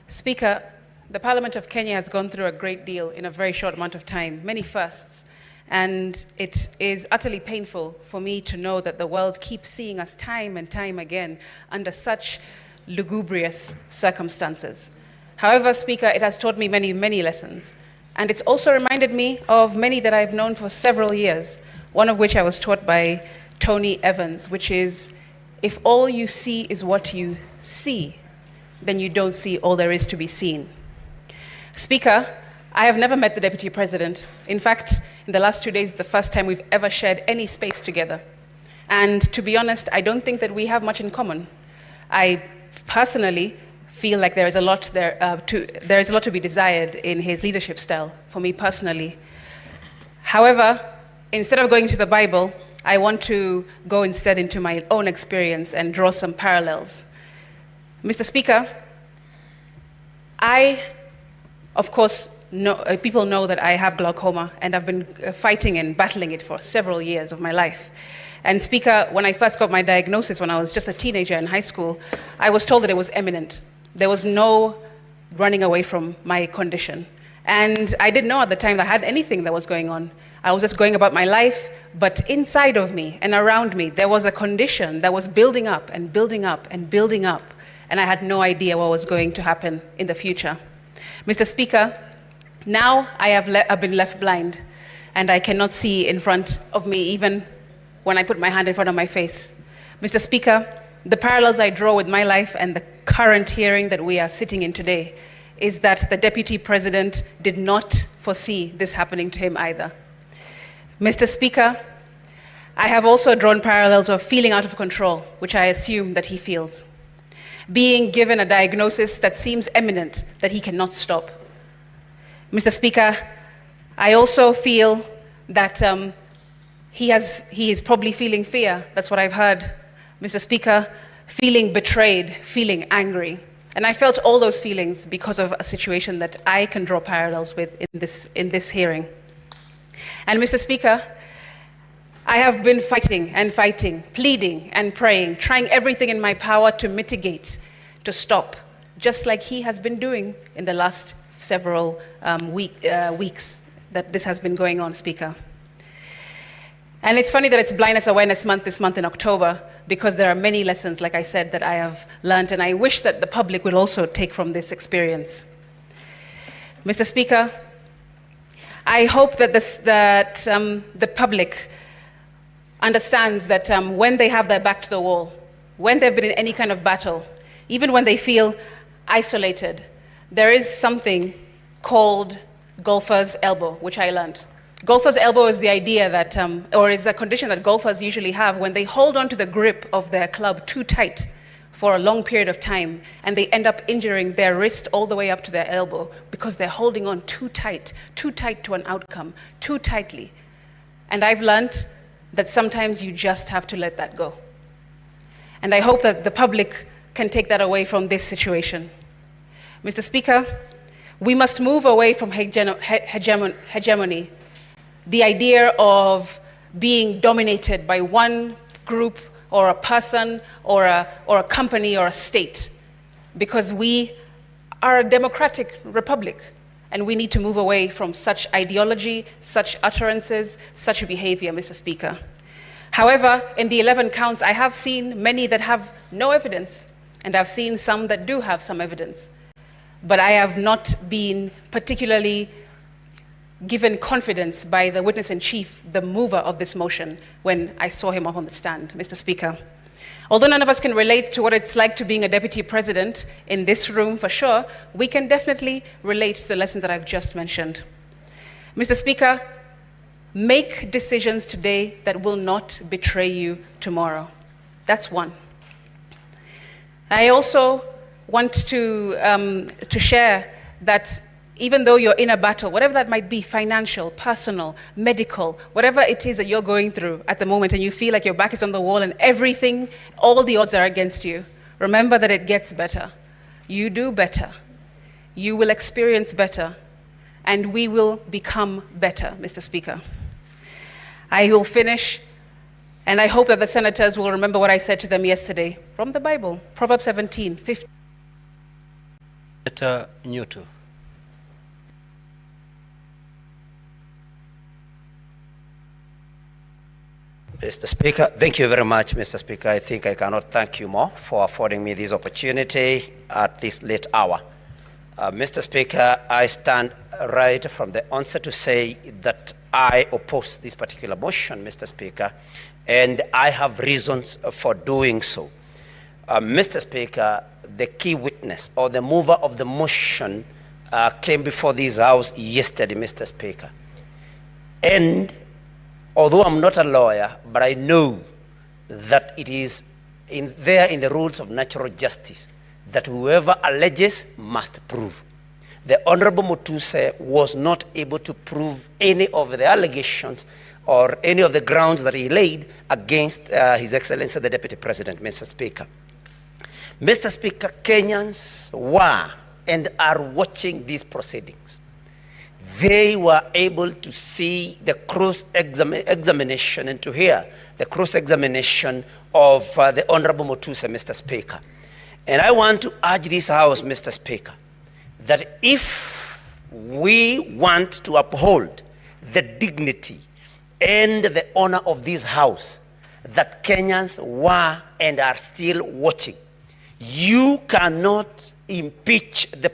Speaker, the Parliament of Kenya has gone through a great deal in a very short amount of time, many firsts, and it is utterly painful for me to know that the world keeps seeing us time and time again under such lugubrious circumstances. However, Speaker, it has taught me many, many lessons, and it's also reminded me of many that I've known for several years, one of which I was taught by Tony Evans, which is, if all you see is what you see, then you don't see all there is to be seen. Speaker, I have never met the Deputy President. In fact, in the last 2 days, the first time we've ever shared any space together. And to be honest, I don't think that we have much in common. I personally feel like there is a lot to be desired in his leadership style, for me personally. However, instead of going to the Bible, I want to go instead into my own experience and draw some parallels. Mr. Speaker, of course, people know that I have glaucoma, and I've been fighting and battling it for several years of my life. And Speaker, when I first got my diagnosis when I was just a teenager in high school, I was told that it was imminent. There was no running away from my condition. And I didn't know at the time that I had anything that was going on. I was just going about my life, but inside of me and around me, there was a condition that was building up and building up and building up. And I had no idea what was going to happen in the future. Mr. Speaker, now I've been left blind, and I cannot see in front of me even when I put my hand in front of my face. Mr. Speaker, the parallels I draw with my life and the current hearing that we are sitting in today is that the Deputy President did not foresee this happening to him either. Mr. Speaker, I have also drawn parallels of feeling out of control, which I assume that he feels. Being given a diagnosis that seems imminent, that he cannot stop. Mr. Speaker, I also feel that he is probably feeling fear. That's what I've heard. Mr. Speaker, feeling betrayed, feeling angry. And I felt all those feelings because of a situation that I can draw parallels with in this hearing. And Mr. Speaker, I have been fighting and fighting, pleading and praying, trying everything in my power to mitigate, to stop, just like he has been doing in the last several weeks that this has been going on, Speaker. And it's funny that it's Blindness Awareness Month this month in October, because there are many lessons, like I said, that I have learned, and I wish that the public will also take from this experience. Mr. Speaker, I hope that the public understands that when they have their back to the wall, when they've been in any kind of battle, even when they feel isolated, there is something called golfer's elbow, which I learned. Golfer's elbow is the idea that, or is a condition that golfers usually have when they hold on to the grip of their club too tight for a long period of time, and they end up injuring their wrist all the way up to their elbow because they're holding on too tight to an outcome, too tightly. And I've learned that sometimes you just have to let that go. And I hope that the public can take that away from this situation. Mr. Speaker, we must move away from hegemony, the idea of being dominated by one group or a person or a company or a state, because we are a democratic republic. And we need to move away from such ideology, such utterances, such behavior, Mr. Speaker. However, in the 11 counts, I have seen many that have no evidence, and I've seen some that do have some evidence. But I have not been particularly given confidence by the witness-in-chief, the mover of this motion, when I saw him up on the stand, Mr. Speaker. Although none of us can relate to what it's like to being a deputy president in this room for sure, we can definitely relate to the lessons that I've just mentioned. Mr. Speaker, make decisions today that will not betray you tomorrow. That's one. I also want to share that even though you're in a battle, whatever that might be, financial, personal, medical, whatever it is that you're going through at the moment, and you feel like your back is on the wall and everything, all the odds are against you, remember that it gets better. You do better. You will experience better. And we will become better, Mr. Speaker. I will finish, and I hope that the senators will remember what I said to them yesterday from the Bible, Proverbs 17:15. Senator Newton. Mr. Speaker, thank you very much, Mr. Speaker. I think I cannot thank you more for affording me this opportunity at this late hour. Mr. Speaker, I stand right from the onset to say that I oppose this particular motion, Mr. Speaker, and I have reasons for doing so. Mr. Speaker, the key witness or the mover of the motion came before this House yesterday, Mr. Speaker. And although I'm not a lawyer, but I know that it is there in the rules of natural justice that whoever alleges must prove. The Honorable Mutuse was not able to prove any of the allegations or any of the grounds that he laid against His Excellency the Deputy President, Mr. Speaker. Mr. Speaker, Kenyans were and are watching these proceedings. They were able to see the cross-examination and to hear the cross-examination of the Honorable Mutuse, Mr. Speaker. And I want to urge this House, Mr. Speaker, that if we want to uphold the dignity and the honor of this House, that Kenyans were and are still watching, you cannot impeach the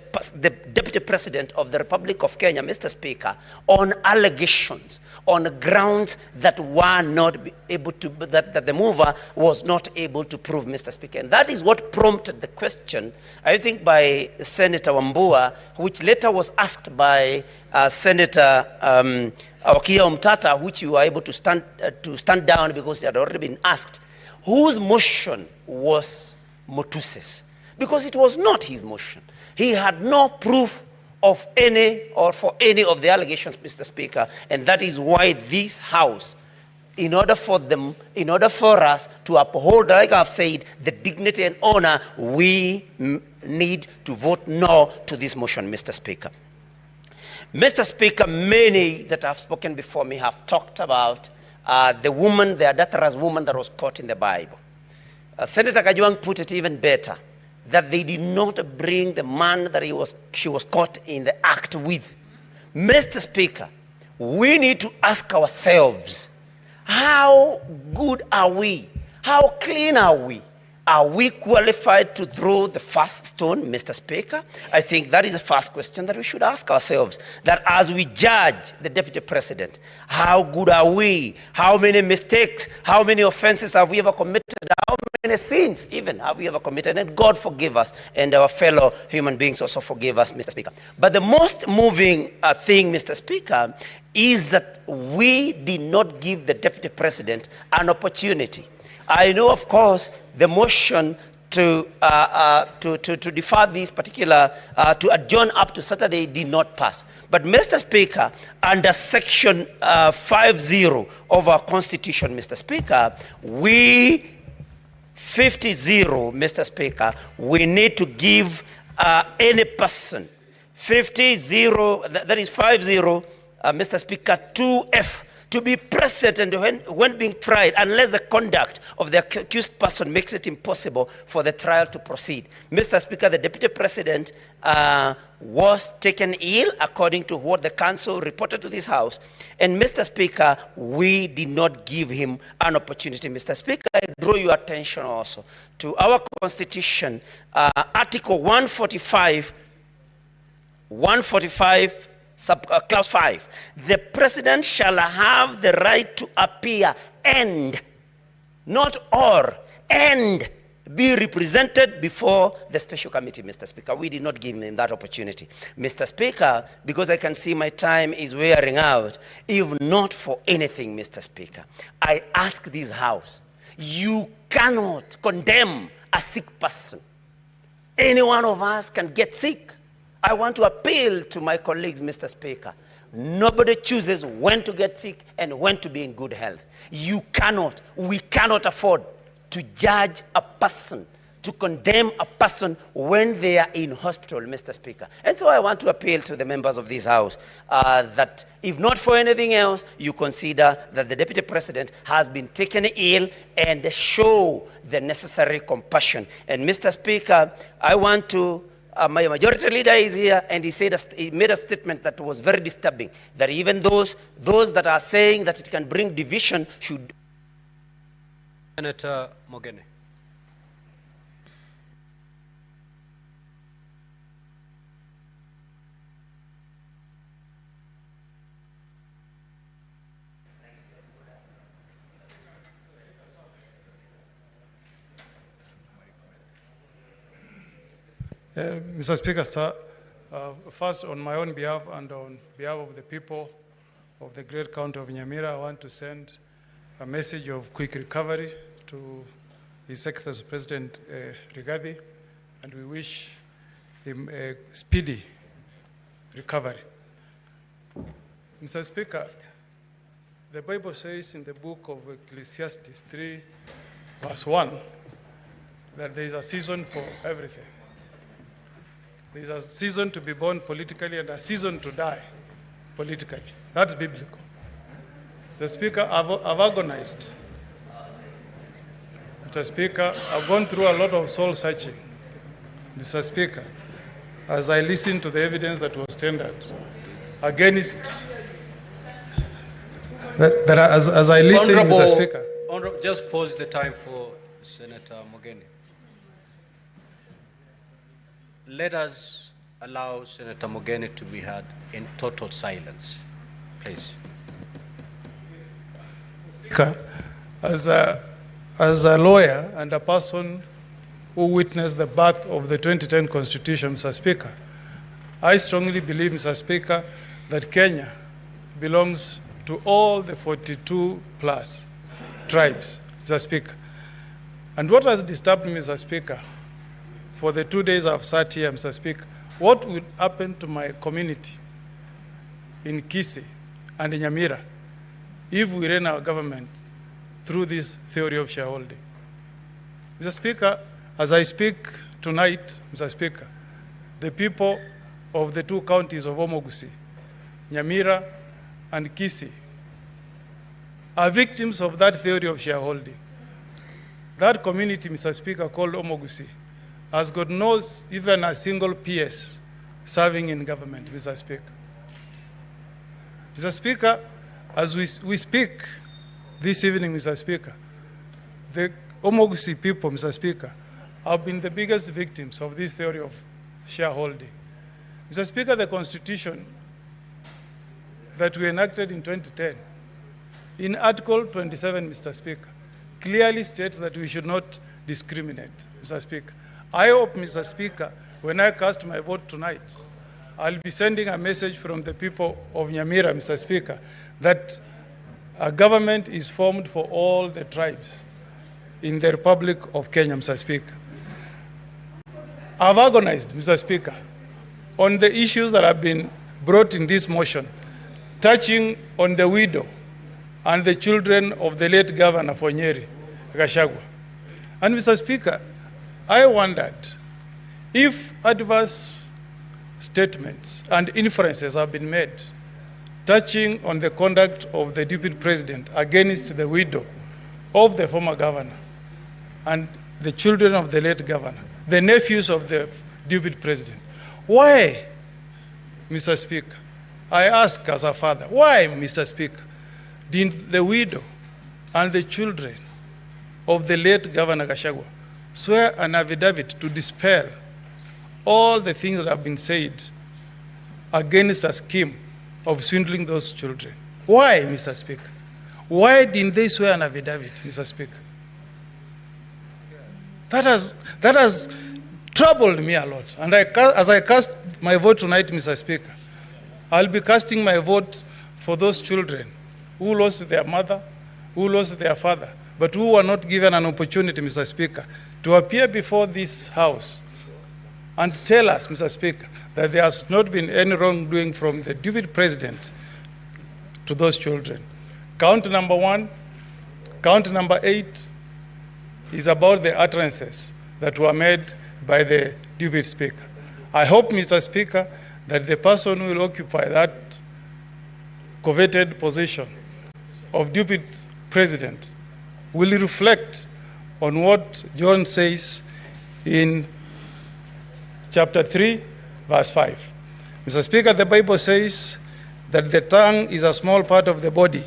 Deputy President of the Republic of Kenya, Mr. Speaker, on allegations, on grounds that were not able to, that the mover was not able to prove, Mr. Speaker. And that is what prompted the question, I think, by Senator Wambua, which later was asked by Senator Awakia Umtata, which you were able to stand down because it had already been asked, whose motion was Mutuse's? Because it was not his motion. He had no proof of any or for any of the allegations, Mr. Speaker, and that is why this House, in order for us to uphold, like I've said, the dignity and honor, we need to vote no to this motion, Mr. Speaker. Mr. Speaker, many that have spoken before me have talked about the woman, the adulterous woman that was caught in the Bible. Senator Kajwang put it even better, that they did not bring the man that she was caught in the act with. Mr. Speaker, we need to ask ourselves, how good are we? How clean are we? Are we qualified to throw the first stone, Mr. Speaker? I think that is the first question that we should ask ourselves, that as we judge the Deputy President, how good are we? How many mistakes, how many offenses have we ever committed? How many sins even have we ever committed? And God forgive us, and our fellow human beings also forgive us, Mr. Speaker. But the most moving thing, Mr. Speaker, is that we did not give the Deputy President an opportunity. I know, of course, the motion to defer this particular, to adjourn up to Saturday did not pass. But, Mr. Speaker, under Section 50 of our Constitution, Mr. Speaker, 50-0, Mr. Speaker, we need to give any person 50-0, that is 50, Mr. Speaker, 2F, to be present and when being tried, unless the conduct of the accused person makes it impossible for the trial to proceed. Mr. Speaker, the Deputy President was taken ill, according to what the council reported to this House. And Mr. Speaker, we did not give him an opportunity. Mr. Speaker, I draw your attention also to our Constitution, Article 145, Clause 5, the President shall have the right to appear and, not or, and be represented before the special committee, Mr. Speaker. We did not give him that opportunity. Mr. Speaker, because I can see my time is wearing out, if not for anything, Mr. Speaker, I ask this House, you cannot condemn a sick person. Any one of us can get sick. I want to appeal to my colleagues, Mr. Speaker. Nobody chooses when to get sick and when to be in good health. You cannot, we cannot afford to judge a person, to condemn a person when they are in hospital, Mr. Speaker. And so I want to appeal to the members of this House that if not for anything else, you consider that the Deputy President has been taken ill and show the necessary compassion. And Mr. Speaker, I want to my majority leader is here, and he made a statement that was very disturbing, that even those that are saying that it can bring division should... Senator Mogeni. Mr. Speaker, sir, first on my own behalf and on behalf of the people of the great county of Nyamira, I want to send a message of quick recovery to His Excellency President Rigathi, and we wish him a speedy recovery. Mr. Speaker, the Bible says in the book of Ecclesiastes 3, verse 1, that there is a season for everything. There is a season to be born politically and a season to die politically. That's biblical. The Speaker, I've agonized. Mr. Speaker, I've gone through a lot of soul searching, Mr. Speaker, as I listened to the evidence that was tendered against, as I listened, Mr. Speaker. Just pause the time for Senator Mogeni. Let us allow Senator Mogeni to be heard in total silence, please. As a lawyer and a person who witnessed the birth of the 2010 Constitution, Mr. Speaker, I strongly believe, Mr. Speaker, that Kenya belongs to all the 42 plus tribes, Mr. Speaker. And what has disturbed me, Mr. Speaker, for the 2 days I've sat here, Mr. Speaker, what will happen to my community in Kisii and in Nyamira if we run our government through this theory of shareholding? Mr. Speaker, as I speak tonight, Mr. Speaker, the people of the two counties of Omogusi, Nyamira and Kisii are victims of that theory of shareholding. That community, Mr. Speaker, called Omogusi, has got no even a single PS serving in government, Mr. Speaker. Mr. Speaker, as we speak this evening, Mr. Speaker, the Omogusi people, Mr. Speaker, have been the biggest victims of this theory of shareholding. Mr. Speaker, the Constitution that we enacted in 2010, in Article 27, Mr. Speaker, clearly states that we should not discriminate, Mr. Speaker. I hope, Mr. Speaker, when I cast my vote tonight, I'll be sending a message from the people of Nyamira, Mr. Speaker, that a government is formed for all the tribes in the Republic of Kenya, Mr. Speaker. I've agonized, Mr. Speaker, on the issues that have been brought in this motion, touching on the widow and the children of the late Governor for Nyeri, Gachagua. And Mr. Speaker, I wondered if adverse statements and inferences have been made touching on the conduct of the Deputy President against the widow of the former governor and the children of the late governor, the nephews of the Deputy President. Why, Mr. Speaker? I ask as a father, why, Mr. Speaker, did the widow and the children of the late Governor Gachagua swear an affidavit to dispel all the things that have been said against a scheme of swindling those children? Why, Mr. Speaker? Why didn't they swear an affidavit, Mr. Speaker? That has troubled me a lot. And as I cast my vote tonight, Mr. Speaker, I'll be casting my vote for those children who lost their mother, who lost their father, but who were not given an opportunity, Mr. Speaker, to appear before this House and tell us, Mr. Speaker, that there has not been any wrongdoing from the Deputy President to those children. Count number 1, count number 8 is about the utterances that were made by the Deputy Speaker. I hope, Mr. Speaker, that the person who will occupy that coveted position of Deputy President will reflect on what John says in chapter 3, verse 5. Mr. Speaker, the Bible says that the tongue is a small part of the body,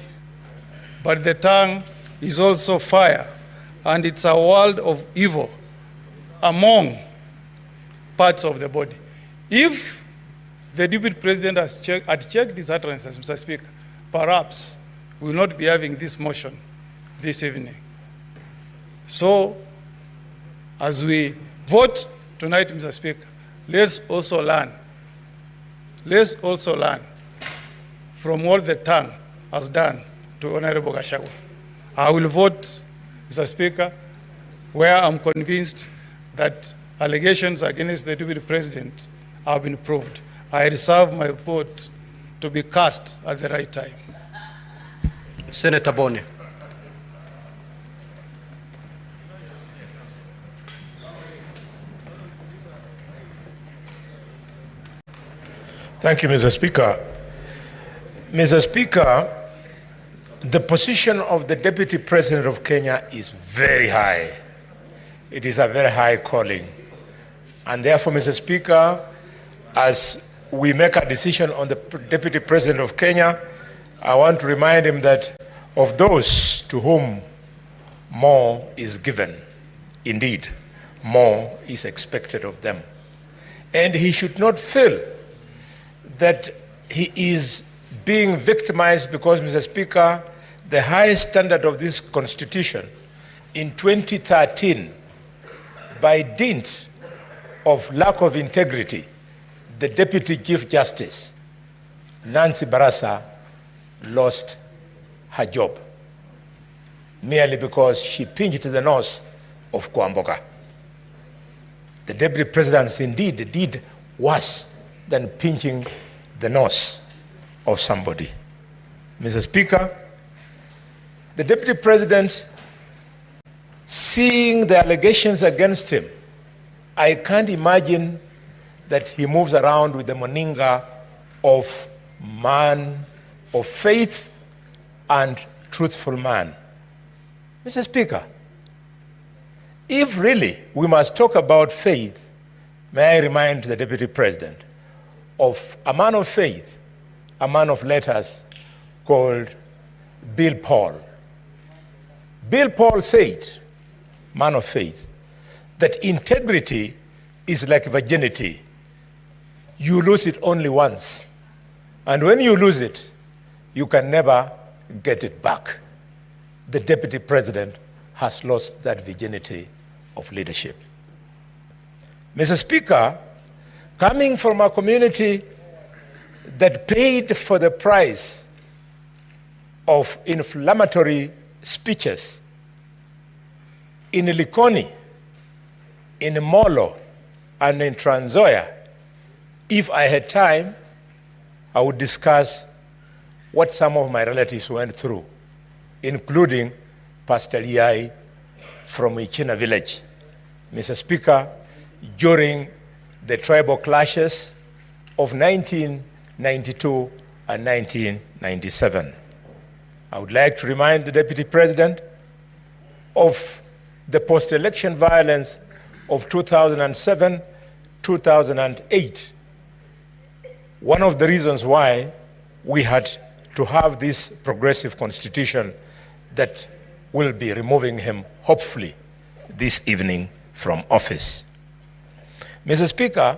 but the tongue is also fire, and it's a world of evil among parts of the body. If the Deputy President had checked his utterances, Mr. Speaker, perhaps we will not be having this motion this evening. So, as we vote tonight, Mr. Speaker, let's also learn. Let's also learn from what the tongue has done to Honorable Gachagua. I will vote, Mr. Speaker, where I'm convinced that allegations against the Deputy President have been proved. I reserve my vote to be cast at the right time. Senator Boni. Thank you, Mr. Speaker. Mr. Speaker, the position of the Deputy President of Kenya is very high. It is a very high calling. And therefore, Mr. Speaker, as we make a decision on the Deputy President of Kenya, I want to remind him that of those to whom more is given, indeed, more is expected of them. And he should not feel that he is being victimized because, Mr. Speaker, the highest standard of this Constitution in 2013, by dint of lack of integrity, the Deputy Chief Justice, Nancy Barasa, lost her job merely because she pinched the nose of Kwamboka. The Deputy President indeed did worse than pinching the nose of somebody. Mr. Speaker, the Deputy President, seeing the allegations against him, I can't imagine that he moves around with the moninga of man of faith and truthful man. Mr. Speaker, if really we must talk about faith, may I remind the Deputy President of a man of faith, a man of letters called Bill Paul. Bill Paul said, man of faith, that integrity is like virginity. You lose it only once. And when you lose it, you can never get it back. The Deputy President has lost that virginity of leadership. Mr. Speaker, coming from a community that paid for the price of inflammatory speeches in Likoni, in Molo, and in Trans Nzoia, if I had time, I would discuss what some of my relatives went through, including Pastor Yai from Ichina village. Mr. Speaker, during the tribal clashes of 1992 and 1997. I would like to remind the Deputy President of the post-election violence of 2007, 2008. One of the reasons why we had to have this progressive constitution that will be removing him, hopefully, this evening from office. Mr. Speaker,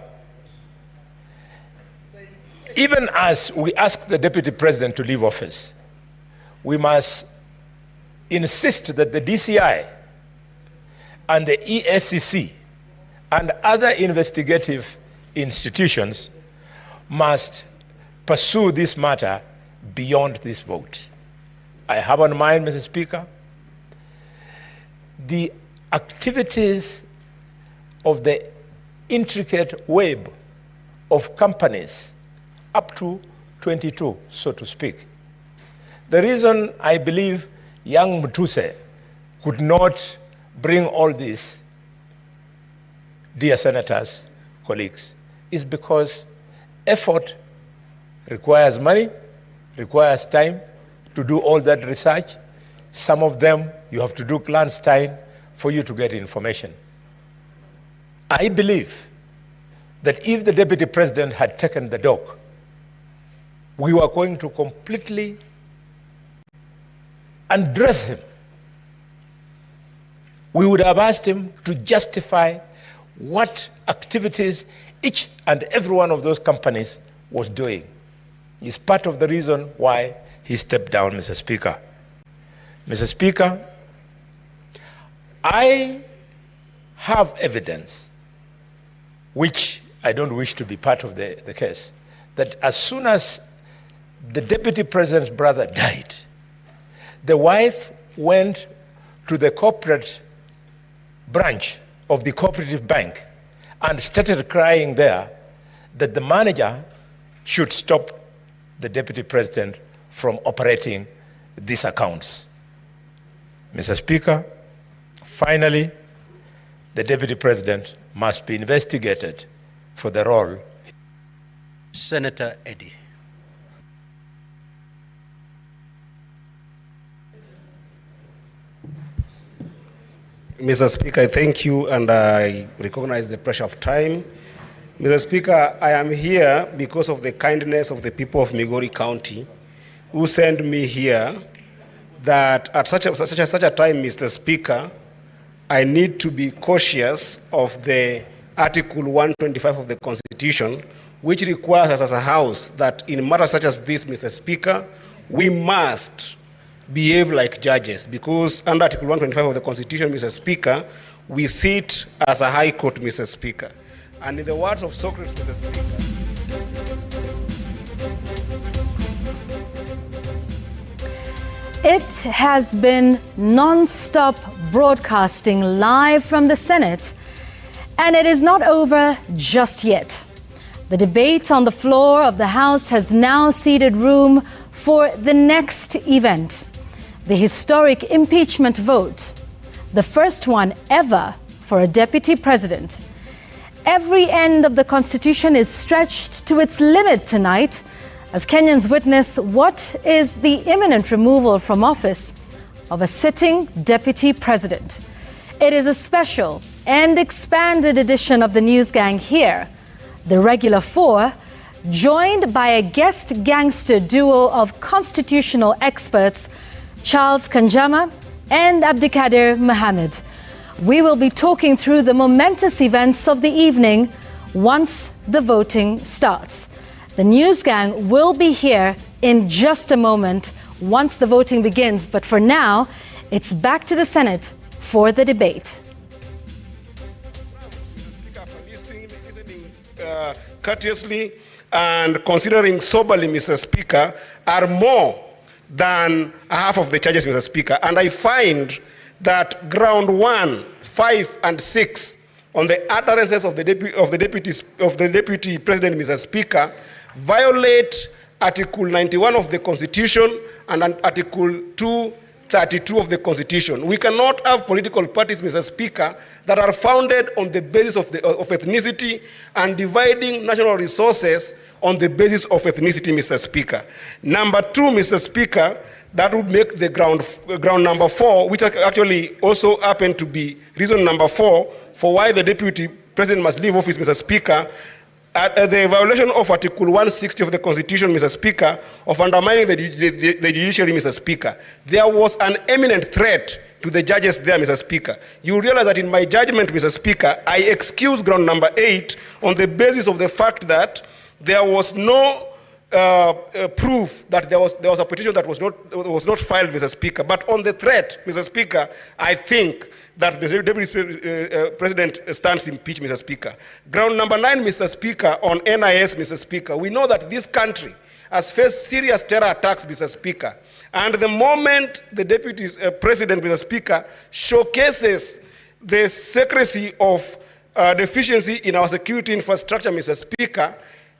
even as we ask the Deputy President to leave office, we must insist that the DCI and the ESCC and other investigative institutions must pursue this matter beyond this vote. I have on mind, Mr. Speaker, the activities of the intricate web of companies, up to 22, so to speak. The reason I believe young Mutuse could not bring all this, dear senators, colleagues, is because effort requires money, requires time to do all that research. Some of them you have to do clandestine for you to get information. I believe that if the Deputy President had taken the dog, we were going to completely undress him. We would have asked him to justify what activities each and every one of those companies was doing. It's part of the reason why he stepped down, Mr. Speaker. Mr. Speaker, I have evidence, which I don't wish to be part of the case, that as soon as the Deputy President's brother died, the wife went to the corporate branch of the cooperative bank and started crying there that the manager should stop the Deputy President from operating these accounts. Mr. Speaker, finally, the Deputy President must be investigated for the role. Senator Eddy. Mr. Speaker, I thank you, and I recognize the pressure of time. Mr. Speaker, I am here because of the kindness of the people of Migori County who sent me here that at such a time, Mr. Speaker, I need to be cautious of the Article 125 of the Constitution, which requires us as a House that in matters such as this, Mr. Speaker, we must behave like judges, because under Article 125 of the Constitution, Mr. Speaker, we sit as a High Court, Mr. Speaker. And in the words of Socrates, Mr. Speaker, it has been non-stop broadcasting live from the Senate, and it is not over just yet. The debate on the floor of the House has now ceded room for the next event, the historic impeachment vote, the first one ever for a deputy president. Every end of the Constitution is stretched to its limit tonight as Kenyans witness what is the imminent removal from office of a sitting deputy president. It is a special and expanded edition of the News Gang here, the regular four, joined by a guest gangster duo of constitutional experts, Charles Kanjama and Abdikadir Mohammed. We will be talking through the momentous events of the evening once the voting starts. The News Gang will be here in just a moment once the voting begins, but for now, it's back to the Senate for the debate. Courteously and considering soberly, Mr. Speaker, are more than half of the charges, Mr. Speaker. And I find that ground 1, 5, and 6 on the utterances of the Deputy President, Mr. Speaker, violate Article 91 of the Constitution and Article 2, 32 of the Constitution. We cannot have political parties, Mr. Speaker, that are founded on the basis of ethnicity and dividing national resources on the basis of ethnicity, Mr. Speaker. Number two, Mr. Speaker, that would make the ground number 4, which actually also happened to be reason number 4 for why the Deputy President must leave office, Mr. Speaker, the violation of Article 160 of the Constitution, Mr. Speaker, of undermining the judiciary, Mr. Speaker. There was an imminent threat to the judges there, Mr. Speaker. You realize that in my judgment, Mr. Speaker, I excuse ground number 8 on the basis of the fact that there was no proof that there was a petition that was not filed, Mr. Speaker. But on the threat, Mr. Speaker, I think that the Deputy President stands impeached, Mr. Speaker. Ground number 9, Mr. Speaker, on NIS, Mr. Speaker. We know that this country has faced serious terror attacks, Mr. Speaker. And the moment the Deputy President, Mr. Speaker, showcases the secrecy of deficiency in our security infrastructure, Mr. Speaker,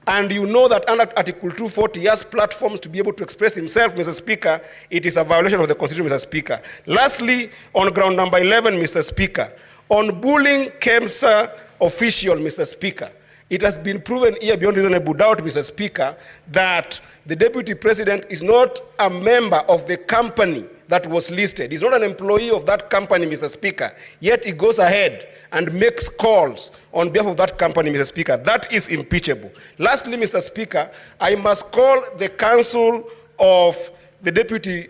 and you know that under Article 240 he has platforms to be able to express himself, Mr. Speaker, it is a violation of the Constitution, Mr. Speaker. Lastly, on ground number 11, Mr. Speaker, on bullying KEMSA official, Mr. Speaker, it has been proven here beyond reasonable doubt, Mr. Speaker, that the Deputy President is not a member of the company that was listed. He's not an employee of that company, Mr. Speaker. Yet he goes ahead and makes calls on behalf of that company, Mr. Speaker. That is impeachable. Lastly, Mr. Speaker, I must call the Council of the Deputy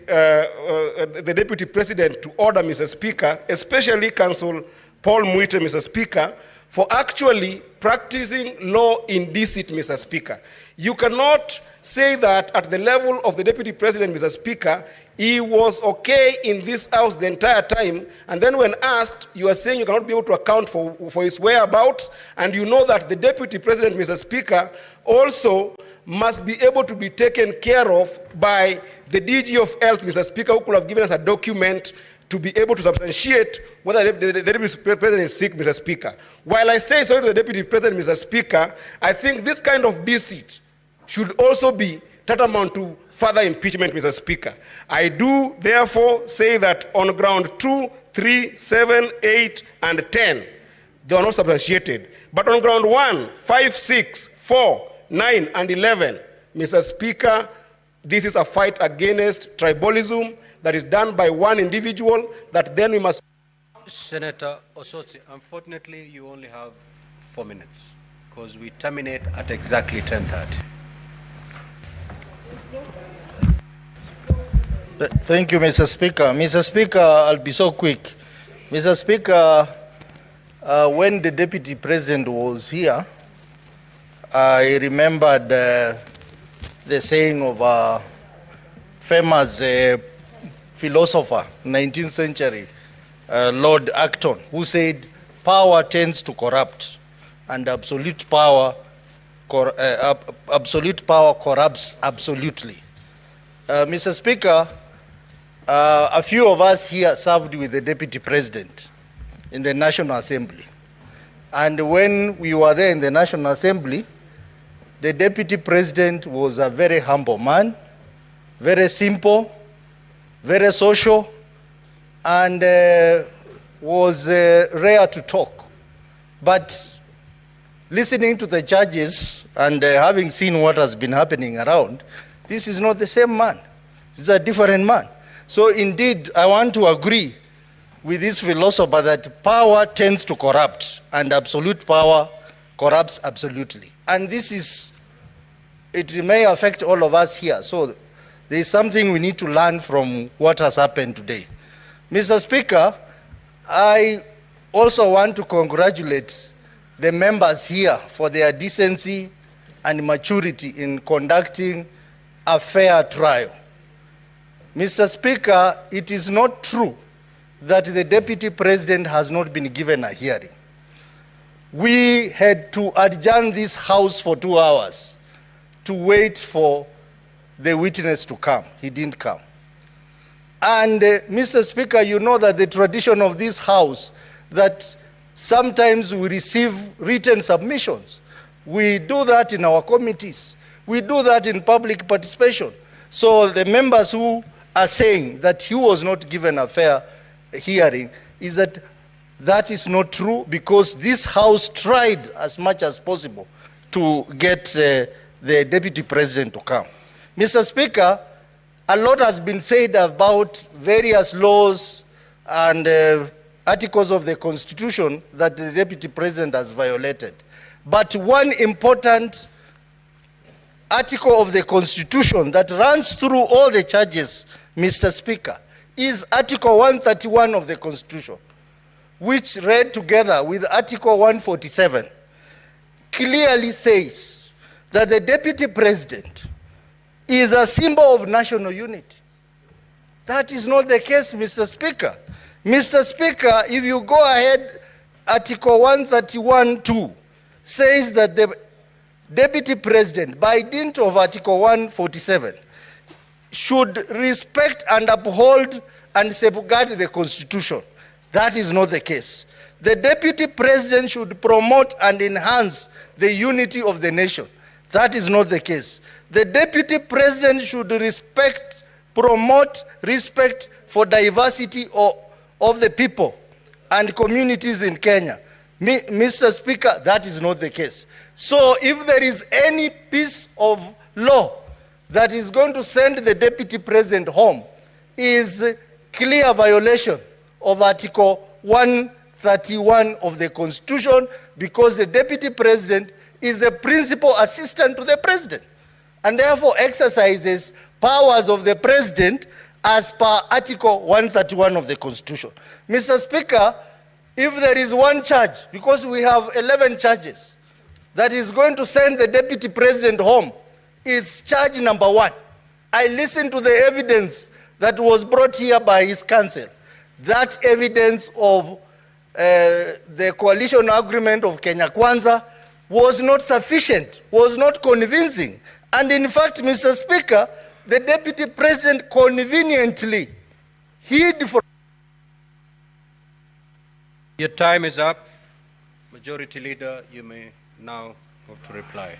President to order, Mr. Speaker, especially Council Paul Mwite, Mr. Speaker, for actually practicing law in deceit, Mr. Speaker. You cannot say that at the level of the Deputy President, Mr. Speaker, he was okay in this house the entire time, and then when asked, you are saying you cannot be able to account for his whereabouts, and you know that the Deputy President, Mr. Speaker, also must be able to be taken care of by the DG of Health, Mr. Speaker, who could have given us a document to be able to substantiate whether the Deputy President is sick, Mr. Speaker. While I say sorry to the Deputy President, Mr. Speaker, I think this kind of deceit should also be tantamount to further impeachment, Mr. Speaker. I do therefore say that on ground 2, 3, 7, 8, and 10, they are not substantiated. But on ground 1, 5, 6, 4, 9, and 11, Mr. Speaker, this is a fight against tribalism that is done by one individual that then we must... Senator Osotsi, unfortunately, you only have 4 minutes because we terminate at exactly 10:30. Thank you, Mr. Speaker. Mr. Speaker, I'll be so quick. Mr. Speaker, when the Deputy President was here, I remembered the saying of a famous philosopher, 19th century, Lord Acton, who said, power tends to corrupt, and absolute power corrupts absolutely. Mr. Speaker, a few of us here served with the Deputy President in the National Assembly. And when we were there in the National Assembly, the Deputy President was a very humble man, very simple, very social, and was rare to talk. But listening to the judges and having seen what has been happening around, this is not the same man. This is a different man. So indeed, I want to agree with this philosopher that power tends to corrupt, and absolute power corrupts absolutely. And this is, it may affect all of us here. So there is something we need to learn from what has happened today. Mr. Speaker, I also want to congratulate the members here for their decency and maturity in conducting a fair trial. Mr. Speaker, it is not true that the Deputy President has not been given a hearing. We had to adjourn this House for 2 hours to wait for the witness to come. He didn't come. And Mr. Speaker, you know that the tradition of this House, that sometimes we receive written submissions. We do that in our committees. We do that in public participation. So the members who are saying that he was not given a fair hearing is that that is not true, because this House tried as much as possible to get the Deputy President to come. Mr. Speaker, a lot has been said about various laws and articles of the Constitution that the Deputy President has violated. But one important article of the Constitution that runs through all the charges, Mr. Speaker, is Article 131 of the Constitution, which read together with Article 147, clearly says that the Deputy President is a symbol of national unity. That is not the case, Mr. Speaker. Mr. Speaker, if you go ahead, Article 131(2) says that the Deputy President, by dint of Article 147, should respect and uphold and safeguard the Constitution. That is not the case. The Deputy President should promote and enhance the unity of the nation. That is not the case. The Deputy President should promote respect for diversity of the people and communities in Kenya. Mr. Speaker, that is not the case. So if there is any piece of law that is going to send the Deputy President home, is clear violation of Article 131 of the Constitution, because the Deputy President is the principal assistant to the President and therefore exercises powers of the President as per Article 131 of the Constitution. Mr. Speaker, if there is one charge, because we have 11 charges, that is going to send the Deputy President home, it's charge number 1. I listened to the evidence that was brought here by his counsel. That evidence of the coalition agreement of Kenya Kwanza was not sufficient, was not convincing. And in fact, Mr. Speaker, the Deputy President conveniently hid for... Your time is up. Majority Leader, you may now move to reply.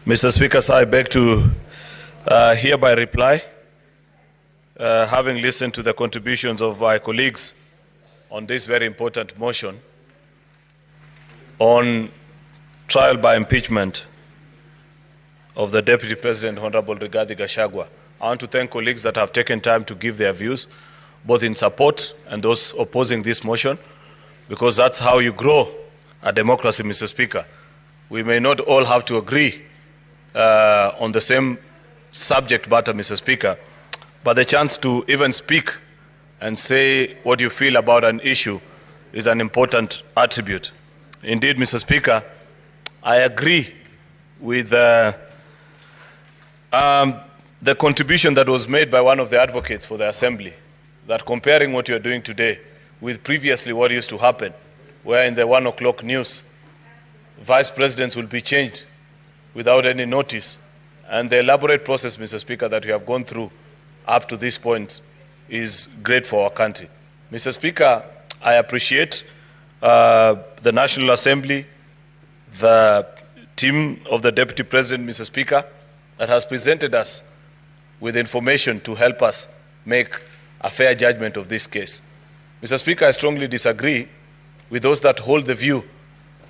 Mr. Speaker, sir, I beg to hereby reply, having listened to the contributions of my colleagues on this very important motion on trial by impeachment of the Deputy President, Honorable Rigathi Gachagua. I want to thank colleagues that have taken time to give their views, both in support and those opposing this motion, because that's how you grow a democracy, Mr. Speaker. We may not all have to agree on the same subject matter, Mr. Speaker, but the chance to even speak and say what you feel about an issue is an important attribute. Indeed, Mr. Speaker, I agree with the contribution that was made by one of the advocates for the Assembly, that comparing what you're doing today with previously what used to happen, where in the 1 o'clock news, vice presidents will be changed without any notice. And the elaborate process, Mr. Speaker, that we have gone through up to this point is great for our country. Mr. Speaker, I appreciate the National Assembly, the team of the Deputy President, Mr. Speaker, that has presented us with information to help us make a fair judgment of this case. Mr. Speaker, I strongly disagree with those that hold the view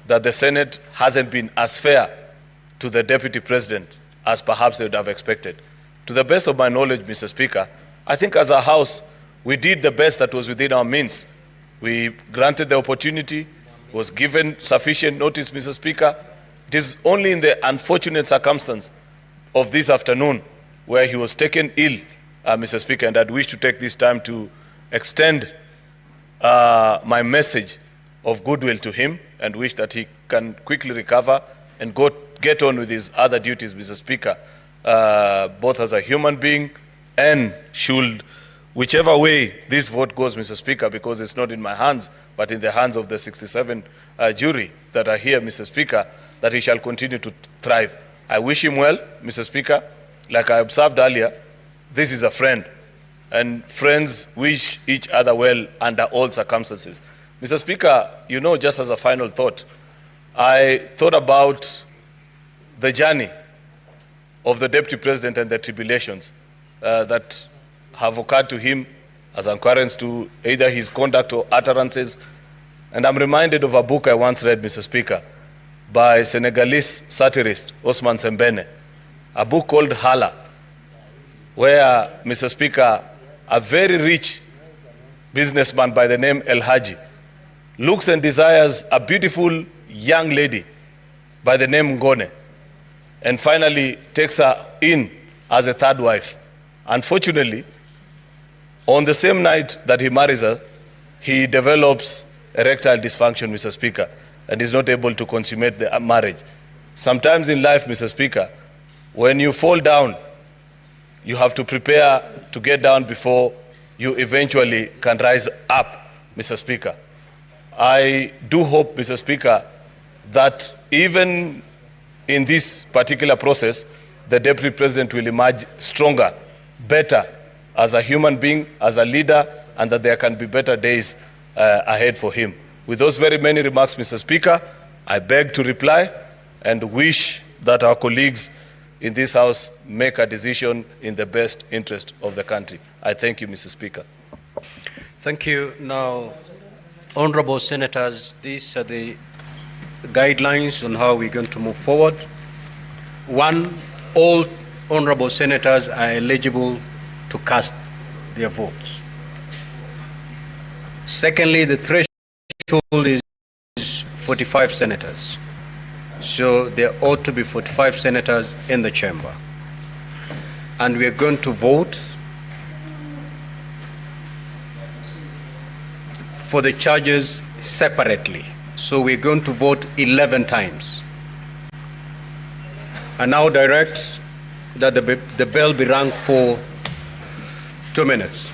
that the Senate hasn't been as fair to the Deputy President as perhaps they would have expected. To the best of my knowledge, Mr. Speaker, I think as a House, we did the best that was within our means. We granted the opportunity, was given sufficient notice, Mr. Speaker. It is only in the unfortunate circumstance of this afternoon where he was taken ill, Mr. Speaker, and I'd wish to take this time to extend my message of goodwill to him and wish that he can quickly recover and get on with his other duties, Mr. Speaker, both as a human being and should, whichever way this vote goes, Mr. Speaker, because it's not in my hands, but in the hands of the 67 jury that are here, Mr. Speaker, that he shall continue to thrive. I wish him well, Mr. Speaker. Like I observed earlier, this is a friend, and friends wish each other well under all circumstances. Mr. Speaker, you know, just as a final thought, I thought about the journey of the Deputy President and the tribulations that have occurred to him as inquiries to either his conduct or utterances. And I'm reminded of a book I once read, Mr. Speaker, by Senegalese satirist Osman Sembene, a book called Hala, where, Mr. Speaker, a very rich businessman by the name El Haji looks and desires a beautiful young lady by the name Ngone, and finally takes her in as a third wife. Unfortunately, on the same night that he marries her, he develops erectile dysfunction, Mr. Speaker, and is not able to consummate the marriage. Sometimes in life, Mr. Speaker, when you fall down, you have to prepare to get down before you eventually can rise up, Mr. Speaker. I do hope, Mr. Speaker, that even in this particular process, the Deputy President will emerge stronger, better, as a human being, as a leader, and that there can be better days ahead for him. With those very many remarks, Mr. Speaker, I beg to reply and wish that our colleagues in this House make a decision in the best interest of the country. I thank you, Mr. Speaker. Thank you. Now, honorable senators, these are the guidelines on how we're going to move forward. One, all honorable senators are eligible to cast their votes. Secondly, the threshold is 45 senators. So there ought to be 45 senators in the chamber. And we are going to vote for the charges separately. So we're going to vote 11 times. I now direct that the bell be rung for 2 minutes.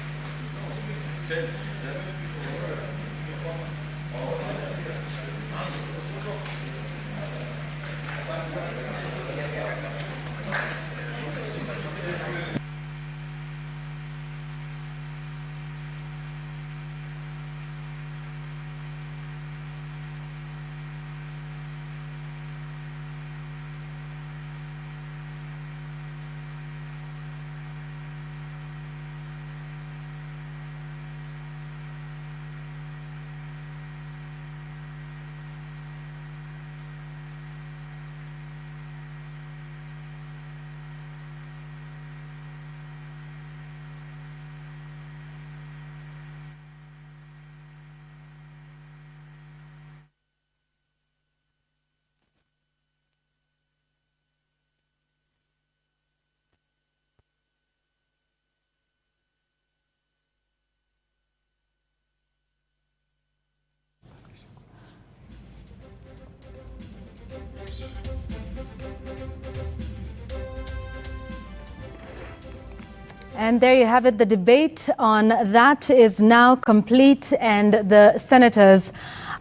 And there you have it. The debate on that is now complete, and the senators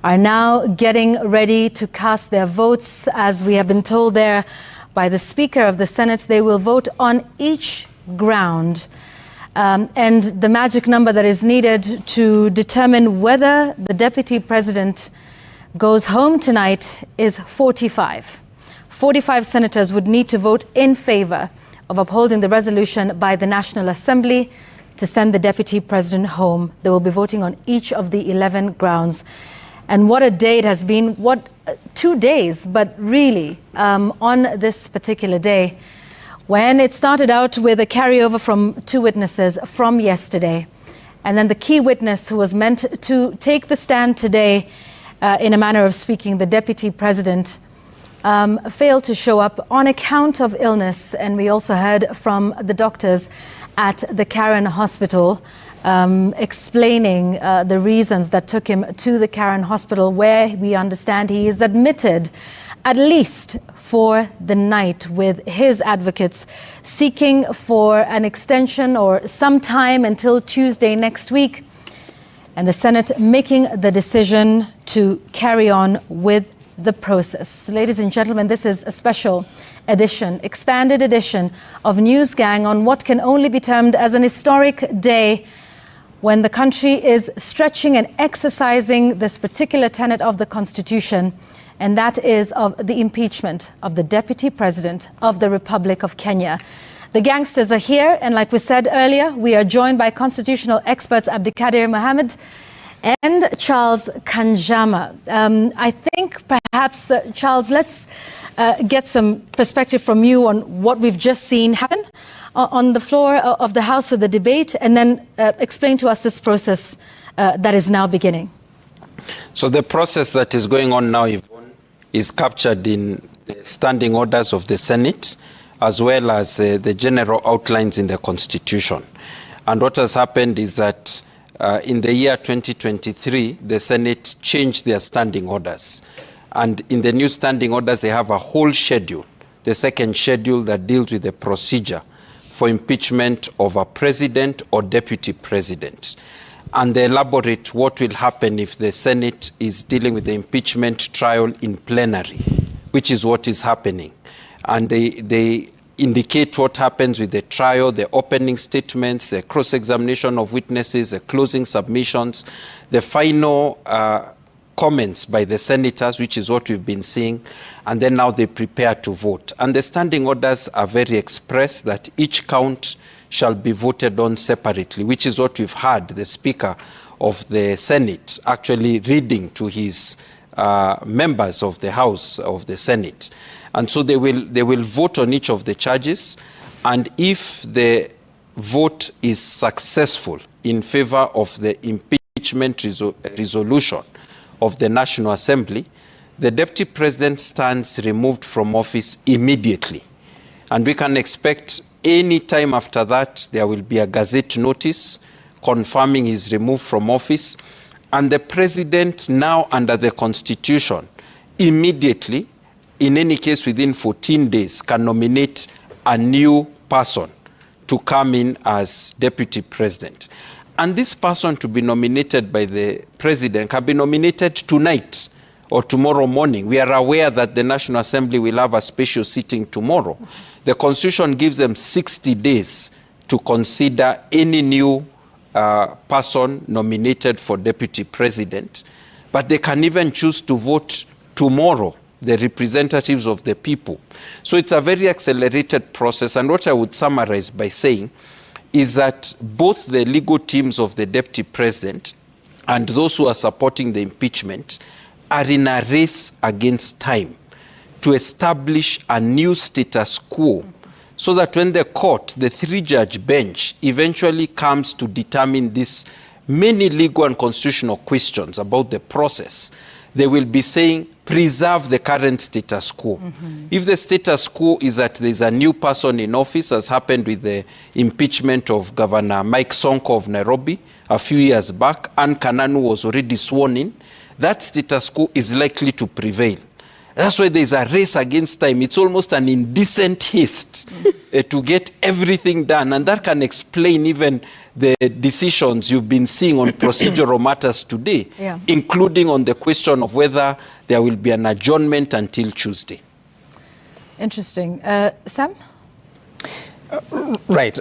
are now getting ready to cast their votes. As we have been told there by the Speaker of the Senate, they will vote on each ground. And the magic number that is needed to determine whether the Deputy President goes home tonight is 45. 45 senators would need to vote in favor of upholding the resolution by the National Assembly to send the Deputy President home. They will be voting on each of the 11 grounds. And what a day it has been, 2 days, but really on this particular day, when it started out with a carryover from 2 witnesses from yesterday. And then the key witness who was meant to take the stand today, in a manner of speaking, the Deputy President, failed to show up on account of illness. And we also heard from the doctors at the Karen Hospital explaining the reasons that took him to the Karen Hospital, where we understand he is admitted at least for the night, with his advocates seeking for an extension or some time until Tuesday next week, and the Senate making the decision to carry on with the process. Ladies and gentlemen, this is a special edition, expanded edition of News Gang on what can only be termed as an historic day when the country is stretching and exercising this particular tenet of the Constitution, and that is of the impeachment of the Deputy President of the Republic of Kenya. The gangsters are here, and like we said earlier, we are joined by constitutional experts Abdikadir Mohammed and Charles Kanjama. I think perhaps, Charles, let's get some perspective from you on what we've just seen happen on the floor of the House with the debate, and then explain to us this process that is now beginning. So the process that is going on now is captured in the standing orders of the Senate, as well as the general outlines in the Constitution. And what has happened is that in the year 2023, the Senate changed their standing orders. And in the new standing orders, they have a whole schedule, the second schedule that deals with the procedure for impeachment of a president or deputy president. And they elaborate what will happen if the Senate is dealing with the impeachment trial in plenary, which is what is happening. And they indicate what happens with the trial, the opening statements, the cross-examination of witnesses, the closing submissions, the final comments by the senators, which is what we've been seeing, and then now they prepare to vote. And the standing orders are very express that each count shall be voted on separately, which is what we've heard the Speaker of the Senate actually reading to his members of the House of the Senate. And so they will vote on each of the charges, and if the vote is successful in favor of the impeachment resolution of the National Assembly, the Deputy President stands removed from office immediately. And we can expect any time after that there will be a Gazette notice confirming his removal from office, and the President now under the Constitution immediately, in any case within 14 days, can nominate a new person to come in as Deputy President. And this person to be nominated by the President can be nominated tonight or tomorrow morning. We are aware that the National Assembly will have a special sitting tomorrow. The Constitution gives them 60 days to consider any new person nominated for Deputy President, but they can even choose to vote tomorrow, the representatives of the people. So it's a very accelerated process, and what I would summarize by saying is that both the legal teams of the Deputy President and those who are supporting the impeachment are in a race against time to establish a new status quo, so that when the court, the three-judge bench, eventually comes to determine these many legal and constitutional questions about the process, they will be saying, preserve the current status quo. If the status quo is that there's a new person in office, as happened with the impeachment of Governor Mike Sonko of Nairobi a few years back, and Kananu was already sworn in, that status quo is likely to prevail. That's why there's a race against time. It's almost an indecent haste to get everything done. And that can explain even the decisions you've been seeing on procedural matters today, including on the question of whether there will be an adjournment until Tuesday. Interesting. Sam? Right.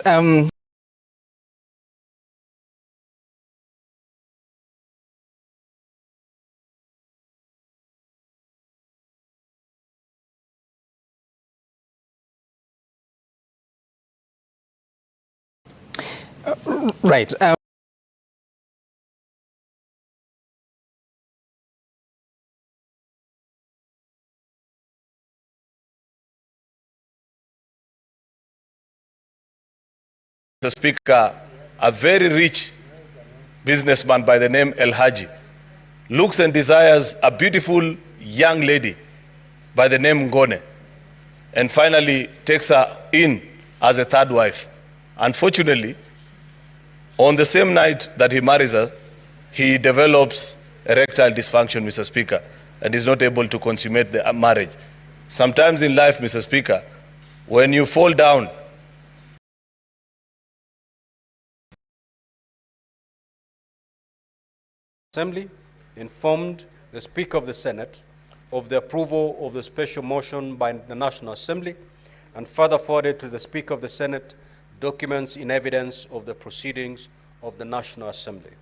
Right. Mr. Speaker, a very rich businessman by the name El Haji looks and desires a beautiful young lady by the name Ngone, and finally takes her in as a third wife. Unfortunately, on the same night that he marries her, he develops erectile dysfunction, Mr. Speaker, and is not able to consummate the marriage. Sometimes in life, Mr. Speaker, when you fall down, Assembly informed the Speaker of the Senate of the approval of the special motion by the National Assembly, and further forwarded to the Speaker of the Senate documents in evidence of the proceedings of the National Assembly.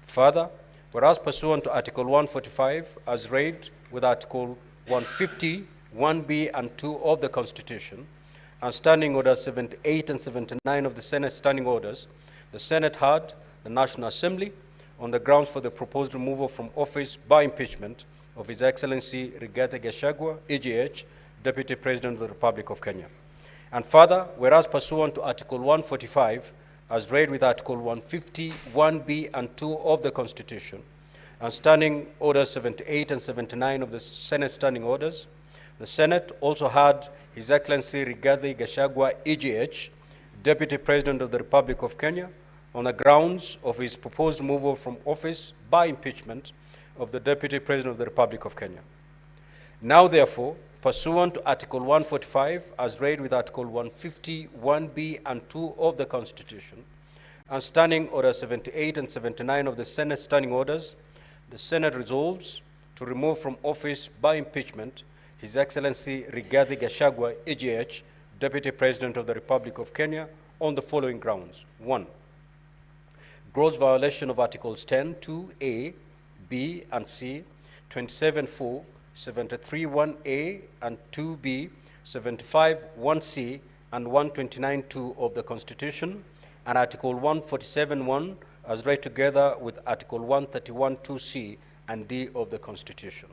Further, whereas pursuant to Article 145, as read with Article 150, 1B and 2 of the Constitution, and Standing Orders 78 and 79 of the Senate Standing Orders, the Senate had the National Assembly on the grounds for the proposed removal from office by impeachment of His Excellency Rigathi Gachagua, EGH, Deputy President of the Republic of Kenya. And further, whereas pursuant to Article 145, as read with Article 150, 1B and 2 of the Constitution, and Standing Orders 78 and 79 of the Senate Standing Orders, the Senate also had His Excellency Rigathi Gachagua, EGH, Deputy President of the Republic of Kenya, on the grounds of his proposed removal from office by impeachment of the Deputy President of the Republic of Kenya. Now, therefore, pursuant to Article 145, as read with Article 150, 1B and 2 of the Constitution, and Standing Order 78 and 79 of the Senate Standing Orders, the Senate resolves to remove from office by impeachment His Excellency Rigathi Gachagua, EGH, Deputy President of the Republic of Kenya, on the following grounds. 1. Gross violation of Articles 10, 2A, B, and C, 27.4, 73.1A and 2B, 75.1C, and 129.2 of the Constitution, and Article 147.1 as read together with Article 131.2C and D of the Constitution.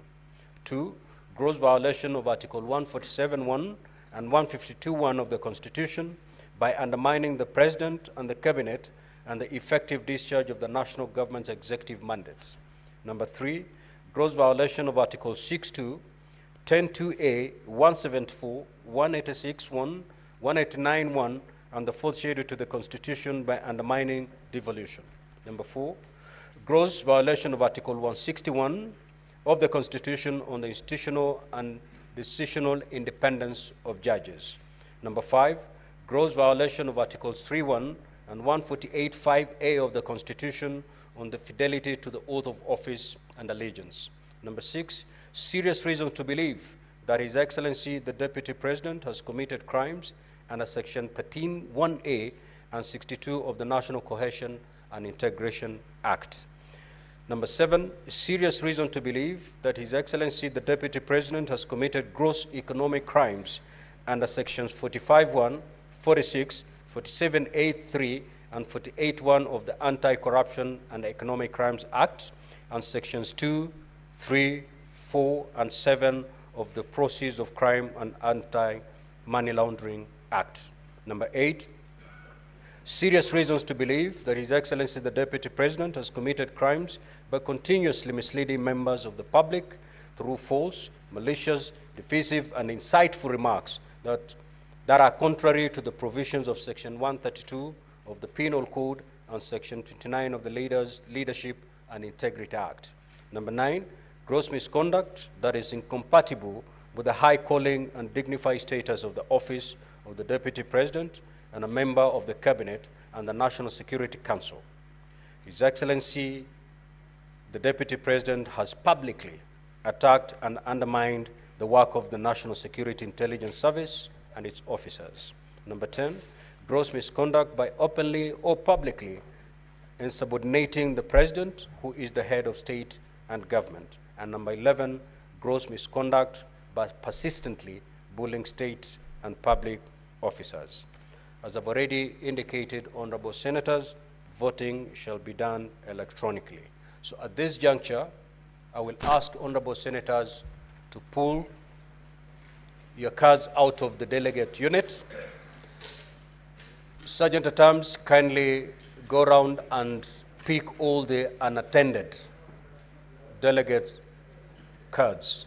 2. Gross violation of Article 147.1 and 152.1 of the Constitution by undermining the President and the Cabinet and the effective discharge of the national government's executive mandates. Number 3, gross violation of Article 6.2, 10.2A, 174, 186.1, 189.1, and the fourth schedule to the Constitution by undermining devolution. Number 4, gross violation of Article 161 of the Constitution on the institutional and decisional independence of judges. Number 5, gross violation of Articles 3.1 and 148.5A of the Constitution on the fidelity to the oath of office and allegiance. Number 6, serious reason to believe that His Excellency the Deputy President has committed crimes under Section 13.1A and 62 of the National Cohesion and Integration Act. Number 7, serious reason to believe that His Excellency the Deputy President has committed gross economic crimes under Sections 45.1, 46, 47A3 and 48.1 of the Anti-Corruption and Economic Crimes Act, and Sections 2, 3, 4, and 7 of the Proceeds of Crime and Anti-Money Laundering Act. Number 8, serious reasons to believe that His Excellency the Deputy President has committed crimes by continuously misleading members of the public through false, malicious, defensive, and insightful remarks that are contrary to the provisions of Section 132 of the Penal Code and Section 29 of the Leadership and Integrity Act. Number 9, gross misconduct that is incompatible with the high calling and dignified status of the office of the Deputy President and a member of the Cabinet and the National Security Council. His Excellency, the Deputy President has publicly attacked and undermined the work of the National Security Intelligence Service and its officers. Number 10, gross misconduct by openly or publicly insubordinating the President, who is the head of state and government. And number 11, gross misconduct by persistently bullying state and public officers. As I've already indicated, honorable senators, voting shall be done electronically. So at this juncture, I will ask honorable senators to pull your cards out of the delegate unit. Sergeant at Arms, kindly go around and pick all the unattended delegate cards.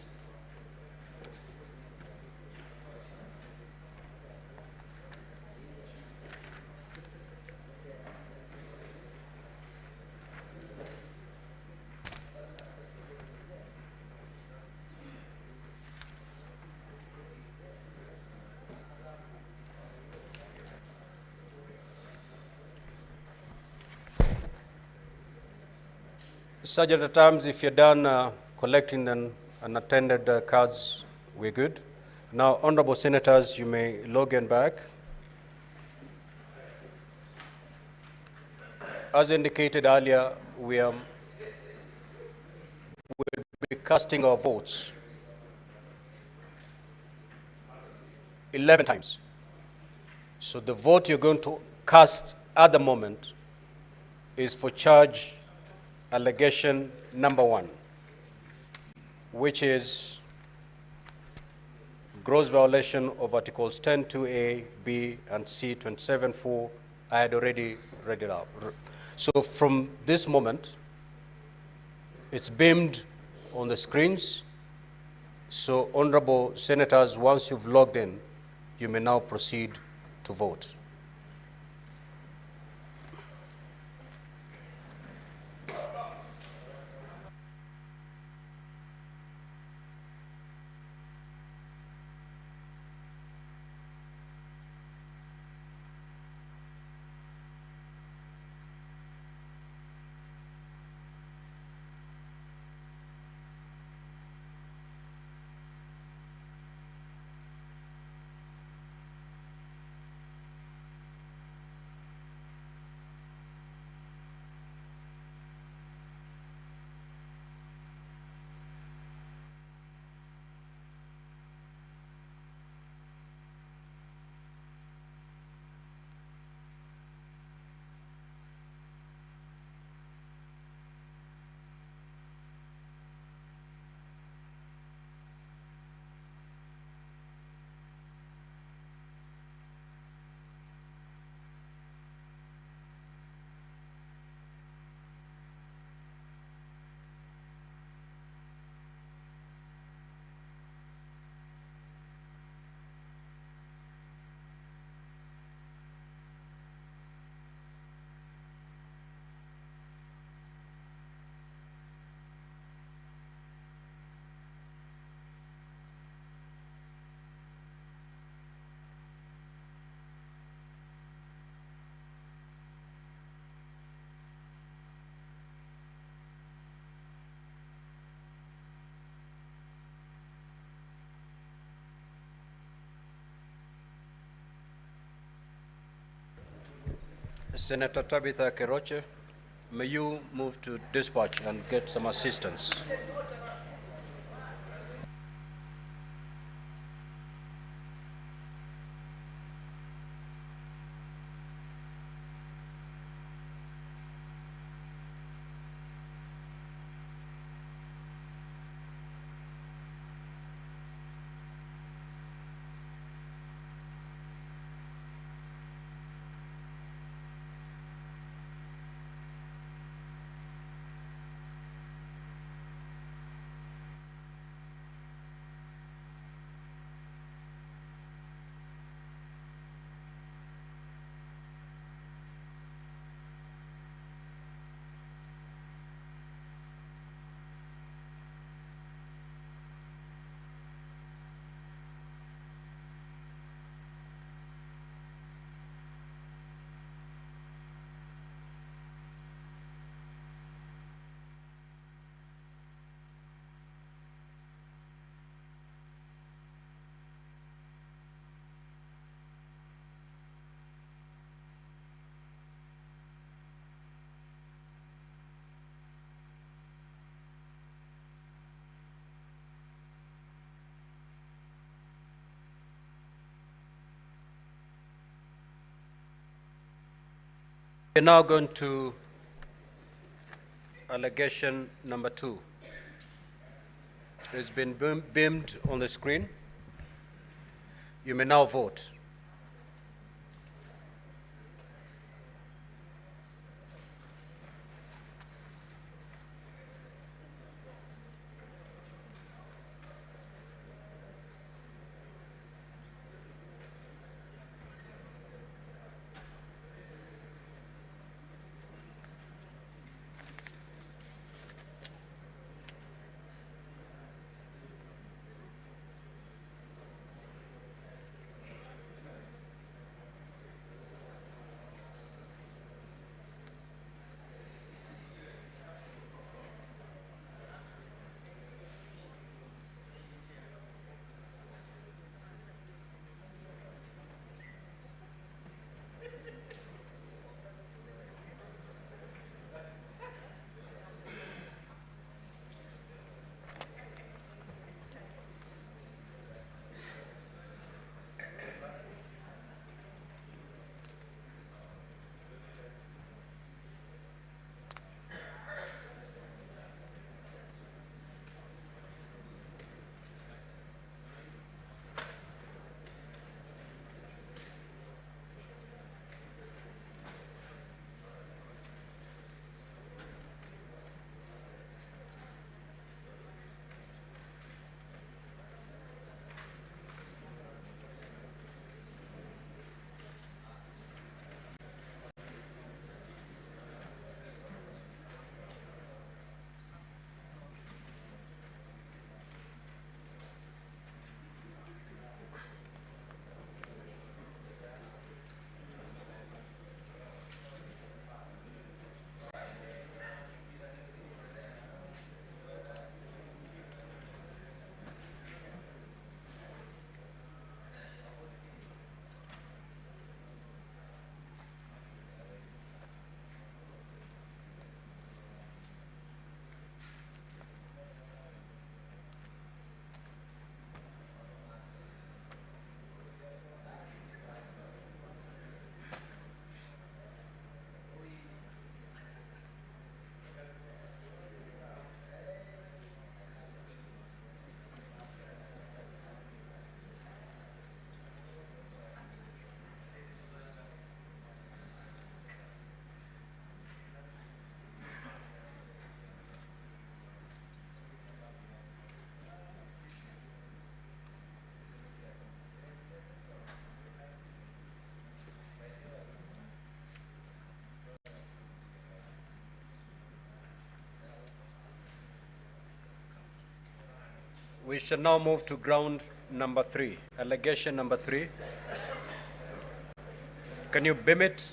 Sergeant at Arms, if you're done collecting the unattended cards, we're good. Now, honorable senators, you may log in back. As indicated earlier, we will be casting our votes 11 times. So the vote you're going to cast at the moment is for charge allegation number 1, which is gross violation of Articles 10(2)(a), (b), and C 27(4). I had already read it out. So from this moment, it's beamed on the screens. So honorable senators, once you've logged in, you may now proceed to vote. Senator Tabitha Keroche, may you move to dispatch and get some assistance. We're now going to allegation number 2. It's been beamed on the screen. You may now vote. We shall now move to ground number 3, allegation number 3. Can you beam it?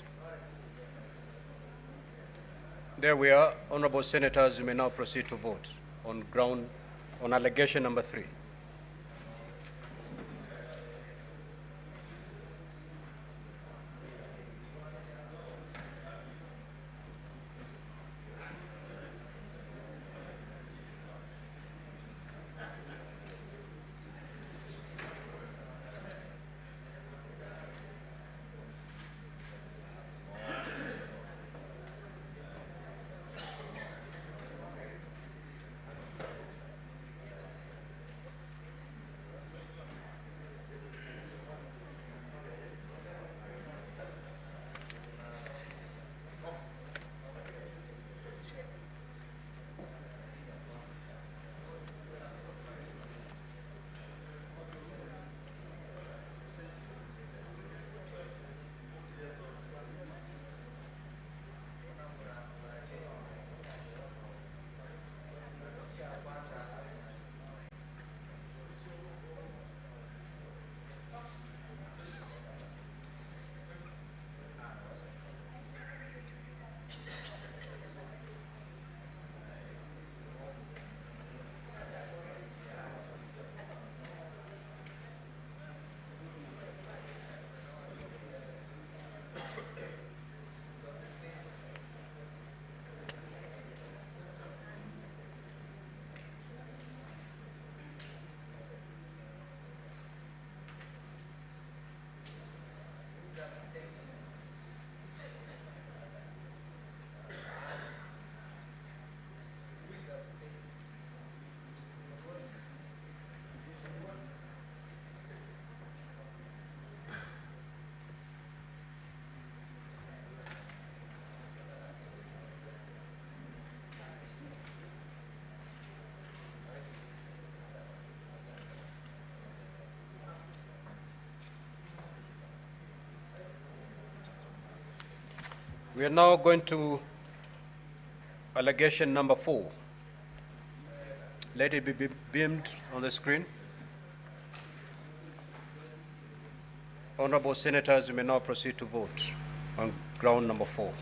There we are. Honorable Senators, you may now proceed to vote on allegation number 3. We are now going to allegation number 4. Let it be beamed on the screen. Honorable Senators, you may now proceed to vote on ground number 4.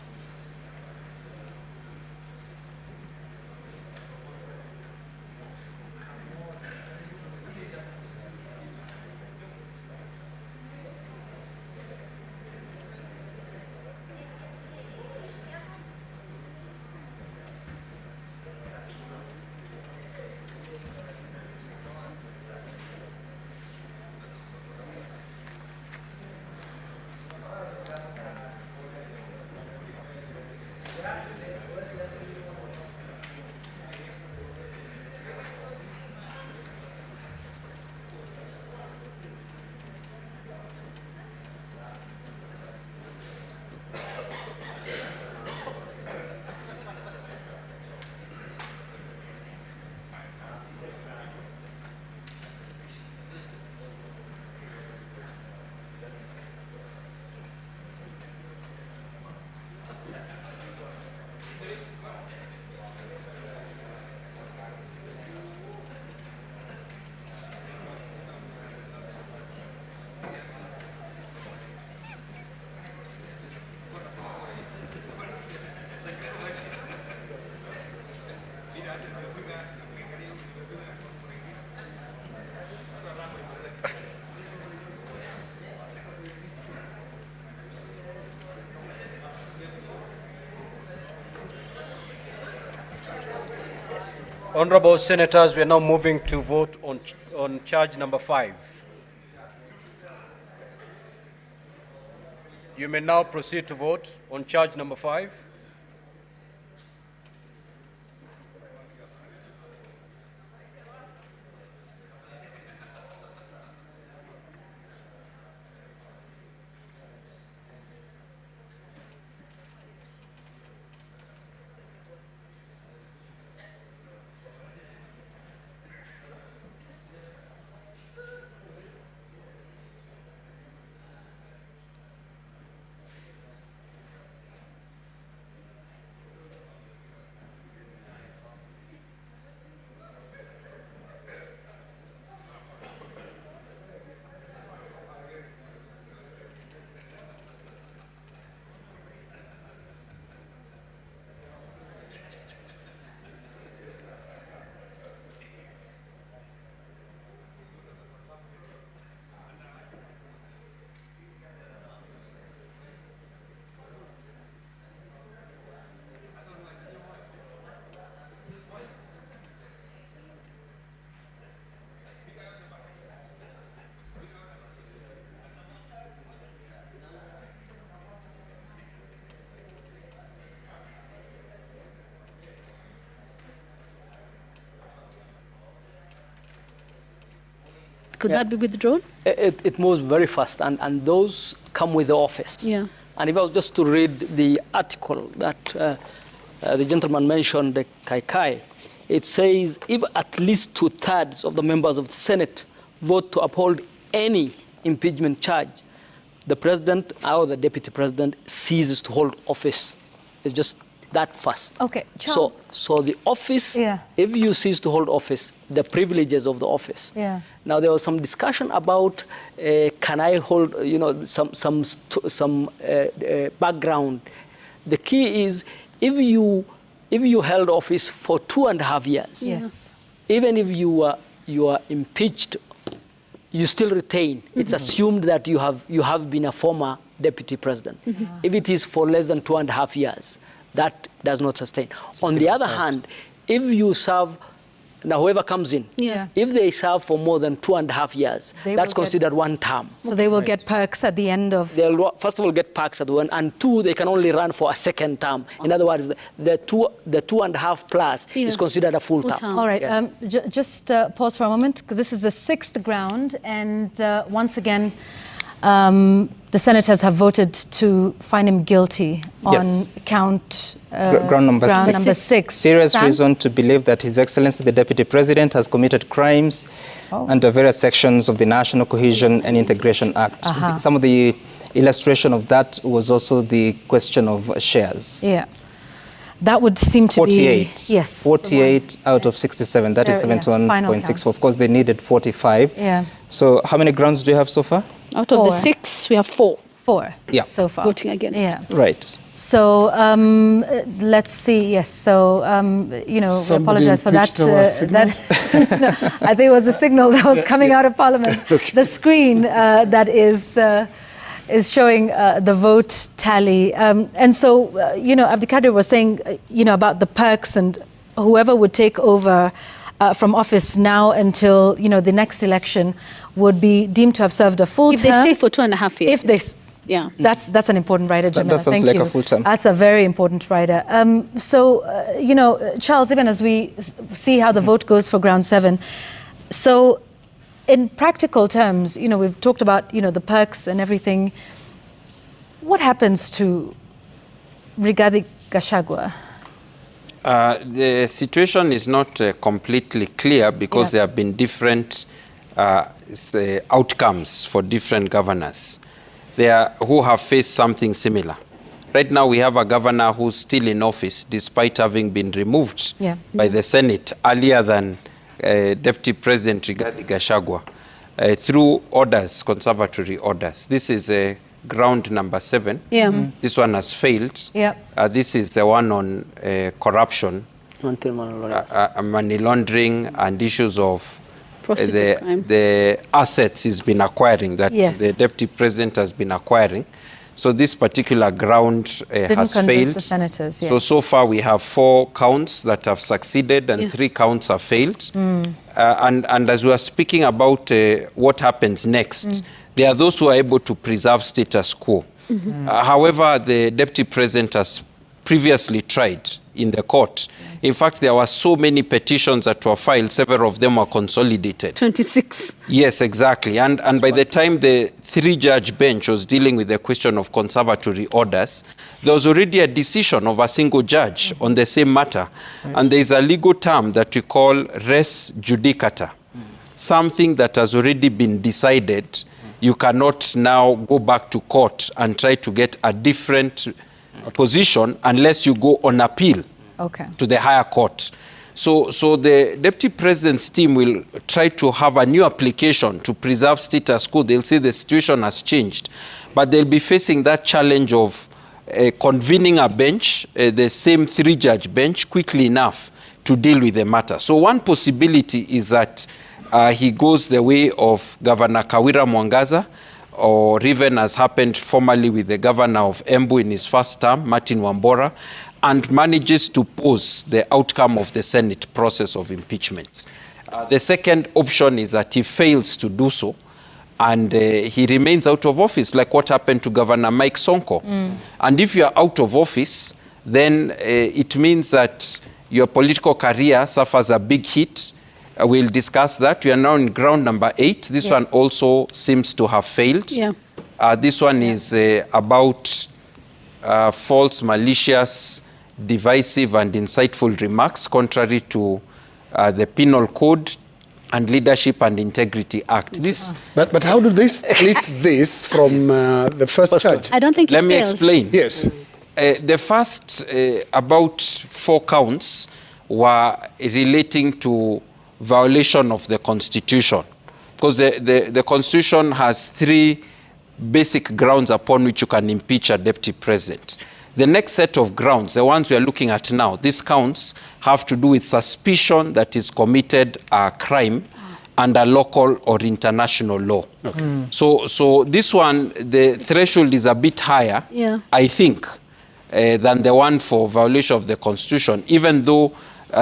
Honorable Senators, we are now moving to vote on charge number 5. You may now proceed to vote on charge number 5. Could that be withdrawn? It moves very fast, and those come with the office. Yeah. And if I was just to read the article that the gentleman mentioned, the Kai, it says if at least 2/3 of the members of the Senate vote to uphold any impeachment charge, the president or the deputy president ceases to hold office. It's just that fast. Okay, Charles. So the office, if you cease to hold office, the privileges of the office. Yeah. Now there was some discussion about can I hold, some background. The key is if you held office for 2.5 years, yes, even if you are impeached, you still retain. It's assumed that you have been a former deputy president. If it is for less than 2.5 years, that does not sustain. On the other hand, if you serve, now whoever comes in, if they serve for more than 2.5 years, that's considered one term. So they will get perks at the end of... They'll first of all get perks at one, and two, they can only run for a second term. In other words, the 2.5 plus is considered a full term. All right, just pause for a moment, because this is the 6th ground, and once again, the senators have voted to find him guilty on count ground number six. Serious reason to believe that His Excellency the Deputy President has committed crimes under various sections of the National Cohesion and Integration Act. Some of the illustration of that was also the question of shares. Yeah. That would seem to 48. be... Yes. 48 out of 67. That is 71.6. Of course, they needed 45. Yeah. So how many grounds do you have so far? Out of the 6, we have 4. 4 so far. Voting against. Yeah. Right. So let's see. Yes. So we apologize for that. I think it was a signal that was coming out of Parliament. The screen that is showing the vote tally. And so Abdikadir was saying about the perks and whoever would take over from office now until the next election would be deemed to have served a full term. If they stay for 2.5 years. If they, that's an important rider, Jamila. That sounds Thank like you. a full term. That's a very important rider. Charles, even as we see how the vote goes for ground 7, so in practical terms, we've talked about the perks and everything. What happens to Rigathi Gachagua? The situation is not completely clear because there have been different outcomes for different governors who have faced something similar. Right now we have a governor who's still in office despite having been removed by the Senate earlier than Deputy President Rigathi Gachagua through orders, conservatory orders. This is ground number 7. This one has failed. This is the one on corruption, money laundering, and issues of the assets he's been acquiring, that the Deputy President has been acquiring. So this particular ground has failed. The senators, So far we have 4 counts that have succeeded and 3 counts have failed. And as we are speaking about what happens next, there are those who are able to preserve status quo. However, the Deputy President has previously tried in the court. In fact, there were so many petitions that were filed, several of them were consolidated. 26. Yes, exactly. And by the time the 3-judge bench was dealing with the question of conservatory orders, there was already a decision of a single judge on the same matter. And there is a legal term that we call res judicata, something that has already been decided. You cannot now go back to court and try to get a different position unless you go on appeal to the higher court. So the Deputy President's team will try to have a new application to preserve status quo. They'll say the situation has changed, but they'll be facing that challenge of convening a bench, the same 3-judge bench, quickly enough to deal with the matter. So one possibility is that he goes the way of Governor Kawira Mwangaza, or even as happened formerly with the governor of Embu in his first term, Martin Wambora, and manages to pose the outcome of the Senate process of impeachment. The second option is that he fails to do so, and he remains out of office, like what happened to Governor Mike Sonko. And if you're out of office, then it means that your political career suffers a big hit. We'll discuss that. We are now in ground number 8. This one also seems to have failed. Yeah. This one is about false, malicious, divisive and insightful remarks contrary to the Penal Code and Leadership and Integrity Act. This, but how do they split this from the first charge? I don't think Let me explain. Yes. The first about 4 counts were relating to violation of the Constitution, because the Constitution has 3 basic grounds upon which you can impeach a deputy president. The next set of grounds, the ones we are looking at now, these counts have to do with suspicion that is committed a crime under local or international law. Okay. So this one, the threshold is a bit higher, I think, than the one for violation of the Constitution, even though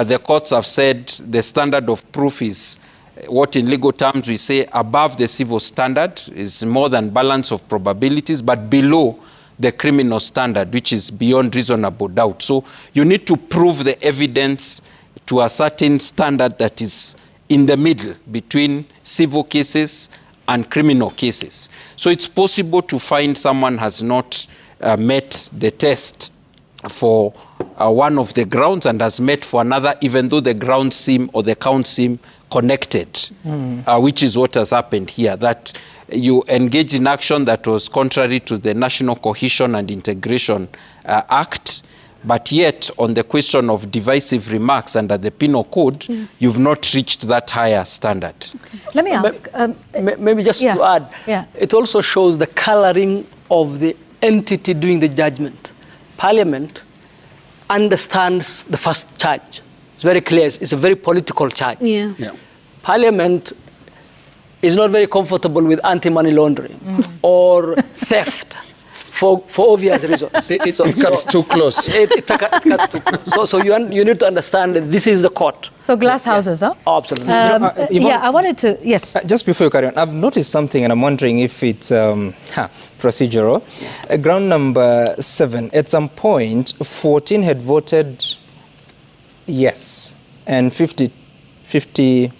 the courts have said the standard of proof is what in legal terms we say above the civil standard, is more than balance of probabilities, but below the criminal standard, which is beyond reasonable doubt. So you need to prove the evidence to a certain standard that is in the middle between civil cases and criminal cases. So it's possible to find someone has not met the test for one of the grounds and has met for another, even though the grounds seem or the counts seem connected, which is what has happened here, that you engage in action that was contrary to the National Cohesion and Integration Act, but yet on the question of divisive remarks under the Penal Code, you've not reached that higher standard. Okay. Let me ask. Maybe just to add, it also shows the coloring of the entity doing the judgment. Parliament understands the first charge. It's very clear. It's a very political charge. Parliament is not very comfortable with anti-money laundering or theft for obvious reasons. It cuts too close. It cuts too close. So you need to understand that this is the court. So glass houses, huh? Oh, absolutely. I wanted to, yes. Just before you carry on, I've noticed something and I'm wondering if it's procedural. Ground number 7, at some point, 14 had voted yes and 52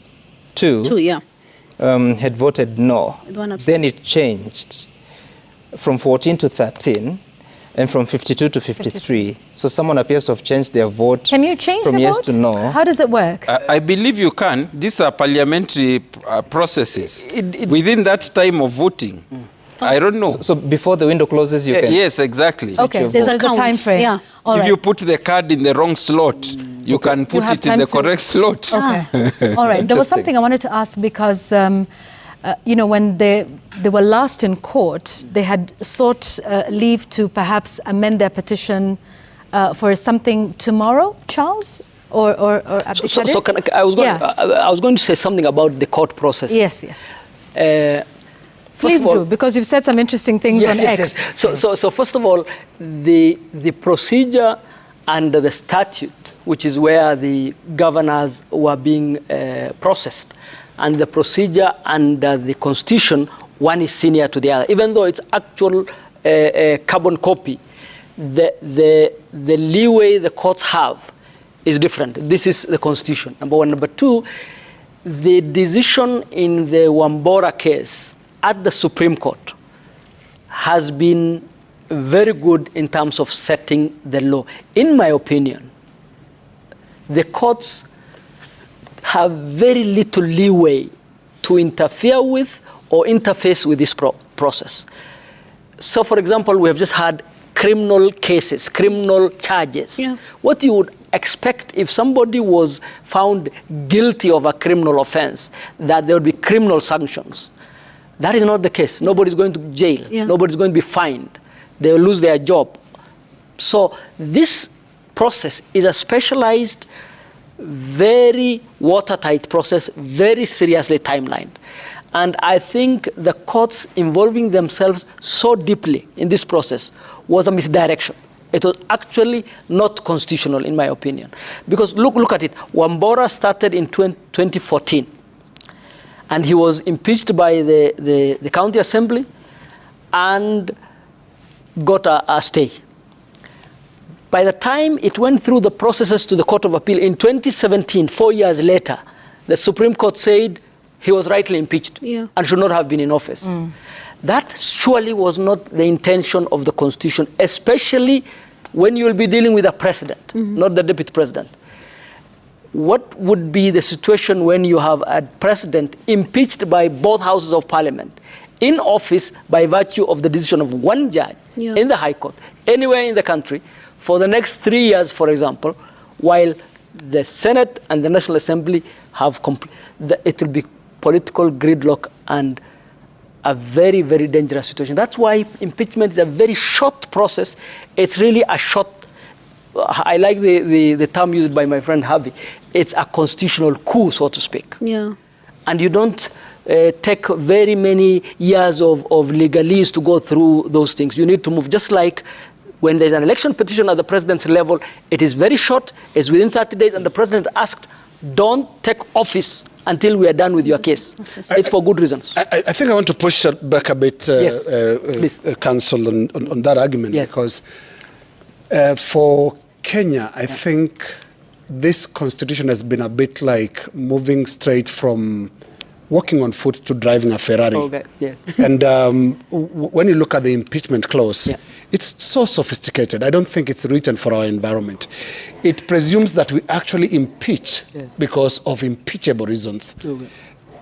had voted no. Then it changed from 14 to 13 and from 52 to 53. So someone appears to have changed their vote. Can you change from the yes vote? to no? How does it work? I believe you can. These are parliamentary processes. Within that time of voting, I don't know. So before the window closes, you can? Yes, exactly. Okay, there's a time frame. Yeah. If you put the card in the wrong slot, you can put it in the correct slot. Okay. All right. There was something I wanted to ask because, you know, when they were last in court, they had sought leave to perhaps amend their petition for something tomorrow, Charles? Or I was going to say something about the court process. Yes, yes. Please do, because you've said some interesting things on X. Yes. So first of all, the procedure under the statute, which is where the governors were being processed, and the procedure under the Constitution, one is senior to the other. Even though it's actual carbon copy, the leeway the courts have is different. This is the Constitution, number one. Number two, the decision in the Wambora case at the Supreme Court has been very good in terms of setting the law. In my opinion, the courts have very little leeway to interfere with or interface with this process. So, for example, we have just had criminal cases, criminal charges. Yeah. What you would expect if somebody was found guilty of a criminal offense, that there would be criminal sanctions. That is not the case. Nobody's going to jail. Yeah. Nobody's going to be fined. They will lose their job. So this process is a specialized, very watertight process, very seriously timelined. And I think the courts involving themselves so deeply in this process was a misdirection. It was actually not constitutional, in my opinion. Because look at it. Wambora started in 2014. And he was impeached by the county assembly and got a stay. By the time it went through the processes to the Court of Appeal in 2017, 4 years later, The Supreme Court said he was rightly impeached and should not have been in office. That surely was not the intention of the Constitution, especially when you will be dealing with a president, not the deputy president. What would be the situation when you have a president impeached by both houses of parliament in office by virtue of the decision of one judge in the High Court, anywhere in the country, for the next 3 years, for example, while the Senate and the National Assembly have it will be political gridlock and a very, very dangerous situation. That's why impeachment is a very short process. It's really a short, I like the term used by my friend Harvey. It's a constitutional coup, so to speak. And you don't take very many years of legalese to go through those things. You need to move, just like when there's an election petition at the president's level, it is very short, it's within 30 days, and the president asked, don't take office until we are done with your case. It's for good reasons. I think I want to push back a bit, Council, on that argument, because for Kenya, I think this constitution has been a bit like moving straight from walking on foot to driving a Ferrari. And when you look at the impeachment clause, it's so sophisticated. I don't think it's written for our environment. It presumes that we actually impeach because of impeachable reasons.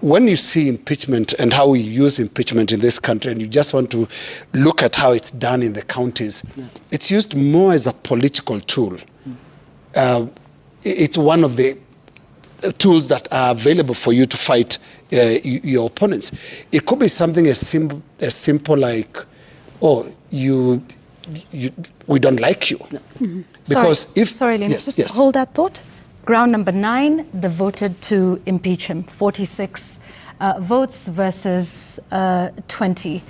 When you see impeachment and how we use impeachment in this country, and you just want to look at how it's done in the counties, it's used more as a political tool. It's one of the tools that are available for you to fight your opponents. It could be something as simple like, oh, we don't like you. Because Sorry, Linus, just hold that thought. Ground number 9, they voted to impeach him. 46 votes versus 20.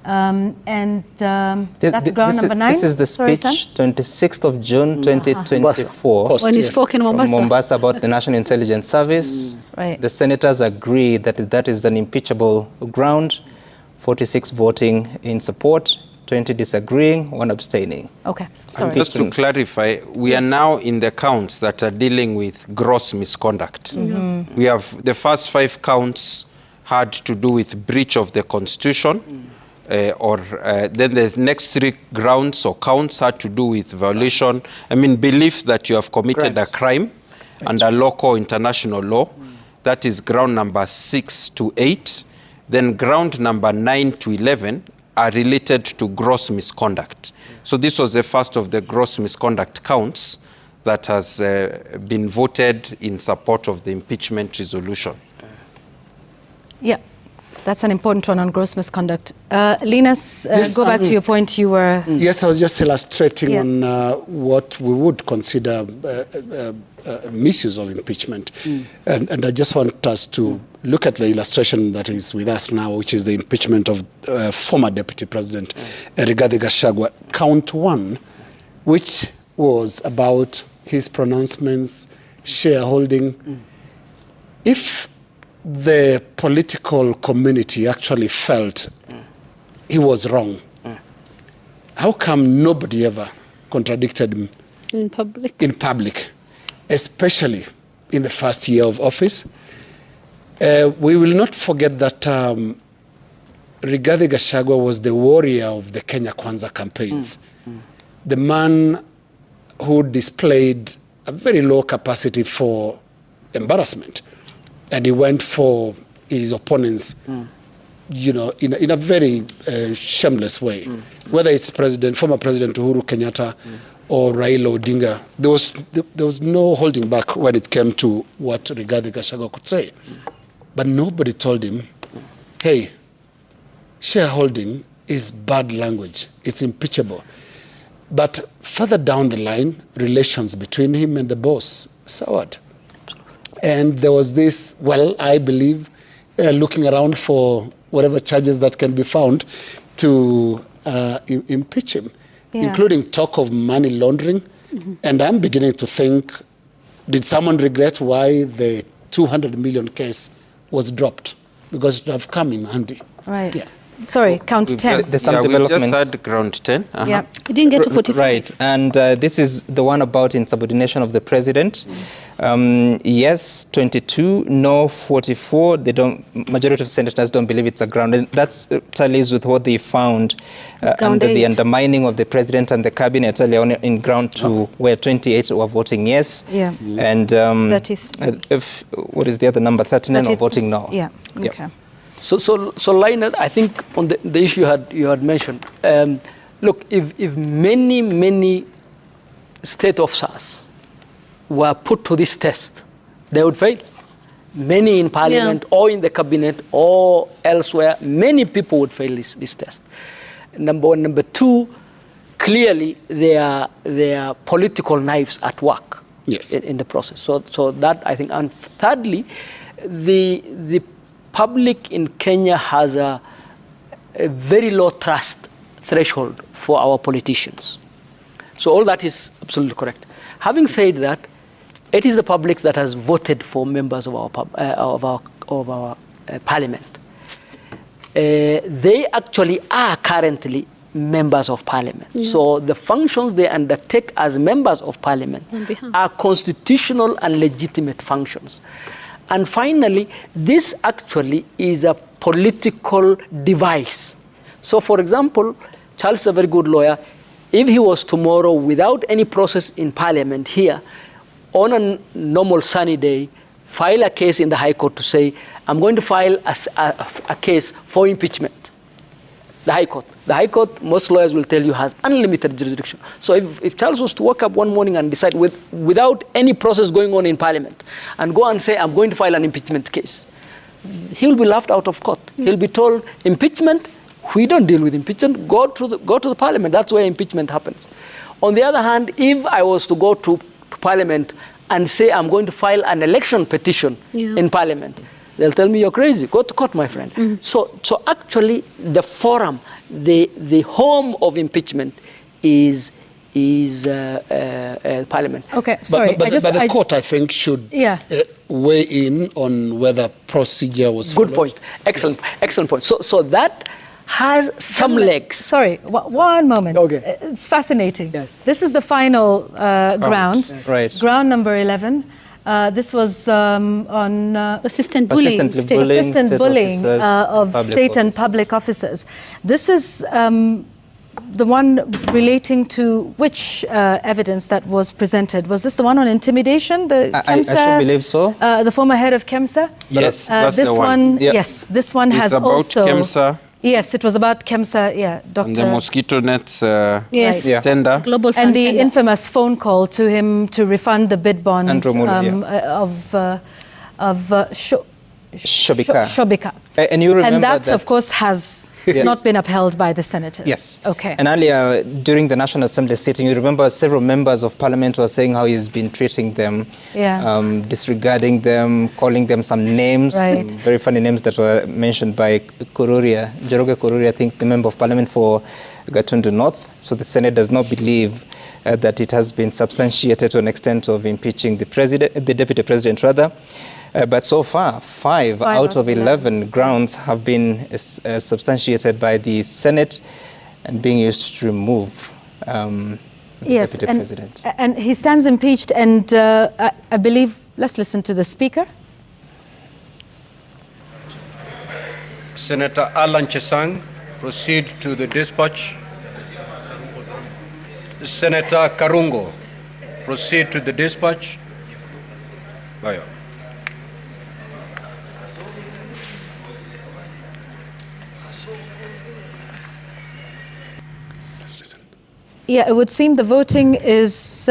That's ground number 9. This is the speech, 26th of June, 2024. When he spoke in Mombasa. Mombasa about the National Intelligence Service. Right. The senators agree that that is an impeachable ground. 46 voting in support, 20 disagreeing, 1 abstaining. Okay, sorry. Just to clarify, we are now in the counts that are dealing with gross misconduct. We have the first 5 counts had to do with breach of the Constitution. Then the next 3 grounds or counts had to do with violation, belief that you have committed a crime under local international law. That is ground number 6 to 8. Then ground number 9 to 11 are related to gross misconduct. So this was the first of the gross misconduct counts that has been voted in support of the impeachment resolution. Yeah. That's an important one on gross misconduct. Linus, go back to your point. You were... Yes, I was just illustrating on what we would consider misuse of impeachment. And I just want us to look at the illustration that is with us now, which is the impeachment of former Deputy President Rigathi Gachagua. Count 1, which was about his pronouncements, shareholding. If the political community actually felt he was wrong, how come nobody ever contradicted him in public? In public, especially in the first year of office. We will not forget that Rigathi Gachagua was the warrior of the Kenya Kwanza campaigns. The man who displayed a very low capacity for embarrassment. And he went for his opponents, in a very shameless way. Whether it's former President Uhuru Kenyatta or Raila Odinga, there was no holding back when it came to what Rigathi Gachagua could say. But nobody told him, hey, shareholding is bad language. It's impeachable. But further down the line, relations between him and the boss soured. And there was this, I believe, looking around for whatever charges that can be found to impeach him, including talk of money laundering. And I'm beginning to think, did someone regret why the 200 million case was dropped? Because it would have come in handy. Right. sorry, count 10. There's some we development. just had ground 10. Yeah. You didn't get to 45. Right, and this is the one about insubordination of the president. Yes, 22, no, 44. They don't. Majority of senators don't believe it's a ground. And that tallies with what they found under the undermining of the president and the cabinet earlier on in ground 2, where 28 were voting yes. Yeah. And what is the other number? 39 were voting no. Yeah. Okay. So Linus, I think on the issue you had mentioned, look, if many state officers were put to this test, they would fail. Many in parliament or in the cabinet or elsewhere, many people would fail this test. Number one. Number two, clearly there are political knives at work in the process. So that, I think, and thirdly, the public in Kenya has a very low trust threshold for our politicians. So all that is absolutely correct. Having said that, it is the public that has voted for members of our parliament. They actually are currently members of parliament. Yeah. So the functions they undertake as members of parliament are constitutional and legitimate functions. And finally, this actually is a political device. So for example, Charles is a very good lawyer. If he was tomorrow, without any process in parliament here, on a normal sunny day, file a case in the High Court to say, I'm going to file a case for impeachment. The High Court, most lawyers will tell you, has unlimited jurisdiction. So if Charles was to wake up one morning and decide without any process going on in parliament and go and say, I'm going to file an impeachment case, he'll be laughed out of court. He'll be told, impeachment, we don't deal with impeachment, go to the parliament. That's where impeachment happens. On the other hand, if I was to go to parliament and say I'm going to file an election petition in parliament, they'll tell me you're crazy. Go to court, my friend. So actually, the forum, the home of impeachment is parliament. Okay, sorry. But the court, I think, should weigh in on whether procedure was followed. Good point. Excellent point. So that has some legs. Sorry, one moment. Okay. It's fascinating. Yes. This is the final ground. Right. Ground number 11. This was on persistent bullying of state and public officers. This is the one relating to which evidence that was presented. Was this the one on intimidation? I should believe so. The former head of KEMSA? Yes, that's the one. Yes, this one has also... KEMSA. Yes, it was about KEMSA, Dr. And the mosquito nets yes. tender. Global and the infamous phone call to him to refund the bid bond Shobika. And you remember that, of course, has not been upheld by the senators. Yes. Okay. And earlier, during the National Assembly sitting, you remember several members of parliament were saying how he's been treating them, disregarding them, calling them some names, some very funny names that were mentioned by Kururia, Njoroge Kururia, I think the member of parliament for Gatundu North. So the Senate does not believe that it has been substantiated to an extent of impeaching the deputy president rather. But so far, 5 out of 11 grounds have been substantiated by the Senate and being used to remove the deputy president. And he stands impeached, and I believe, let's listen to the Speaker. Senator Alan Chesang, proceed to the dispatch. Senator Karungo, proceed to the dispatch. Bayo. Yeah, it would seem the voting is,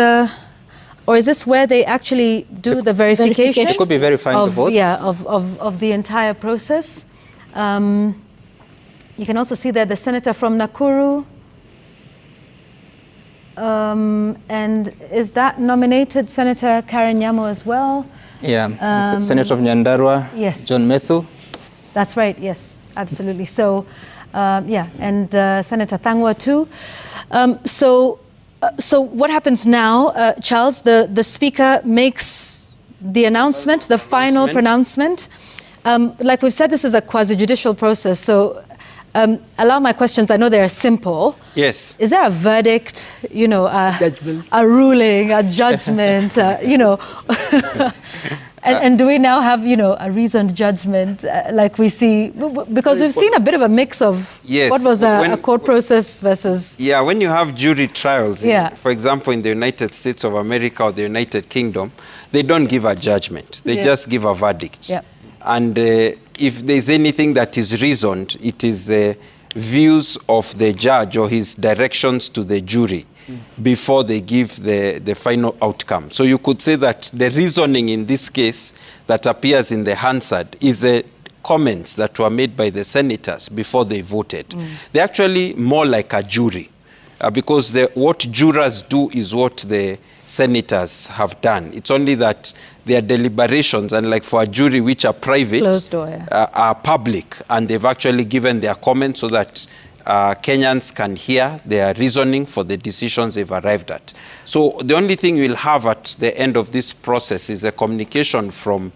or is this where they actually do the verification? It could be verifying the votes. Yeah, of the entire process. You can also see there the senator from Nakuru. And is that nominated Senator Karen Nyamo as well? Yeah, Senator of Nyandarua, yes. John Methu. That's right, yes, absolutely. So, and Senator Thangwa too. So what happens now, Charles? The Speaker makes the announcement, the final pronouncement. Like we've said, this is a quasi-judicial process. So Allow my questions. I know they are simple. Yes. Is there a verdict, you know, a ruling, a judgment, you know? And do we now have, you know, a reasoned judgment like we see? Because we've seen a bit of a mix of what was a court process versus... Yeah, when you have jury trials, Yeah. for example, in the United States of America or the United Kingdom, they don't give a judgment. They Yeah. just give a verdict. Yeah. And if there's anything that is reasoned, it is the views of the judge or his directions to the jury before they give the final outcome. So you could say that the reasoning in this case that appears in the Hansard is the comments that were made by the senators before they voted. They're actually more like a jury because what jurors do is what the senators have done. It's only that their deliberations, and like for a jury which are private, Closed door, yeah. are public, and they've actually given their comments so that Kenyans can hear their reasoning for the decisions they've arrived at. So the only thing we'll have at the end of this process is a communication from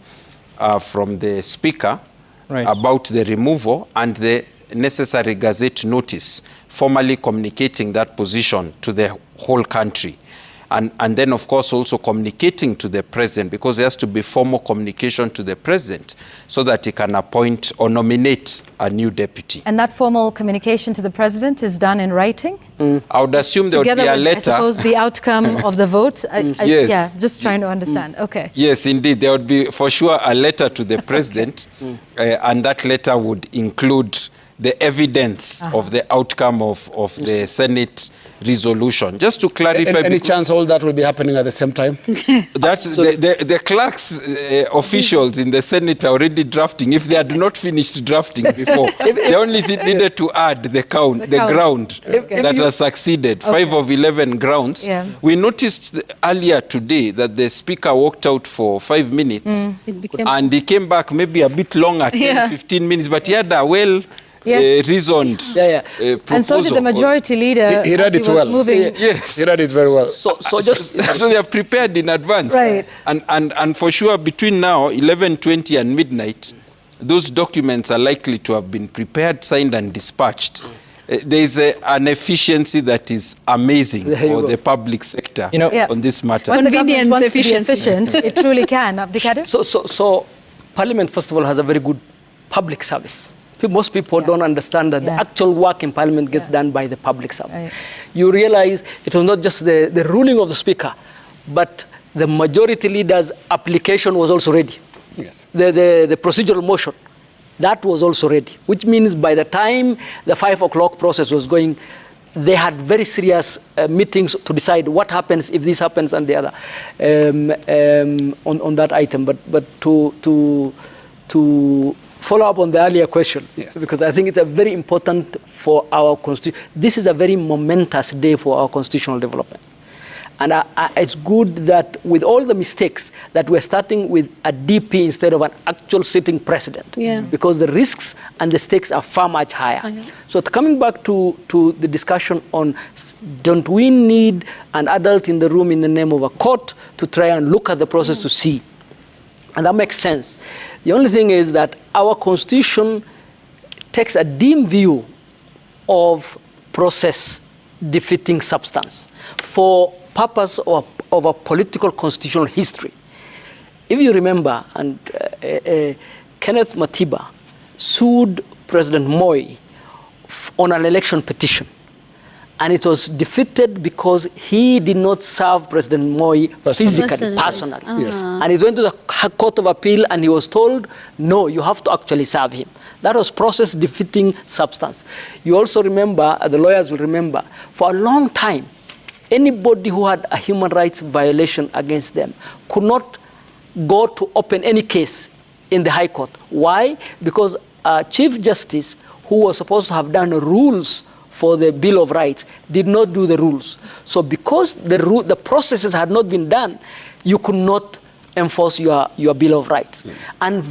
the Speaker about the removal and the necessary Gazette notice formally communicating that position to the whole country. And then, of course, also communicating to the president, because there has to be formal communication to the president so that he can appoint or nominate a new deputy. And that formal communication to the president is done in writing? I would assume there would be a letter. I suppose the outcome of the vote? Yes. Yeah, just trying to understand. Okay. Yes, indeed. There would be, for sure, a letter to the president, and that letter would include the evidence of the outcome of the Senate resolution. Just to clarify... Any chance all that will be happening at the same time? The clerks, officials in the Senate are already drafting. If they had not finished drafting before, they only needed to add the ground that has succeeded. 5 of 11 grounds. Yeah. We noticed earlier today that the Speaker walked out for 5 minutes and he came back maybe a bit longer, 10, 15 minutes, but he had a reasoned proposal. And so did the majority leader. He read it well. Yes. He read it very well. So they are prepared in advance. Right. And for sure, between now, 11:20 and midnight, those documents are likely to have been prepared, signed, and dispatched. There is an efficiency that is amazing for the public sector on this matter. When the government wants to be efficient, it truly can. Abdikader? So Parliament, first of all, has a very good public service. Most people don't understand that the actual work in Parliament gets done by the public service. You realize it was not just the ruling of the Speaker, but the majority leader's application was also ready. Yes. The procedural motion, that was also ready, which means by the time the 5 o'clock process was going, they had very serious meetings to decide what happens if this happens and the other on that item. But to follow up on the earlier question, because I think it's a very important for our constitution. This is a very momentous day for our constitutional development. And it's good that with all the mistakes that we're starting with a DP instead of an actual sitting president, because the risks and the stakes are far much higher. So coming back to the discussion on, don't we need an adult in the room in the name of a court to try and look at the process to see? And that makes sense. The only thing is that our constitution takes a dim view of process defeating substance for purpose of a political constitutional history. If you remember, and Kenneth Matiba sued President Moi on an election petition. And it was defeated because he did not serve President Moi physically, personally. And he went to the Court of Appeal and he was told, no, you have to actually serve him. That was process defeating substance. You also remember, the lawyers will remember, for a long time, anybody who had a human rights violation against them could not go to open any case in the High Court. Why? Because Chief Justice, who was supposed to have done rules for the Bill of Rights, did not do the rules. So because the processes had not been done, you could not enforce your Bill of Rights. And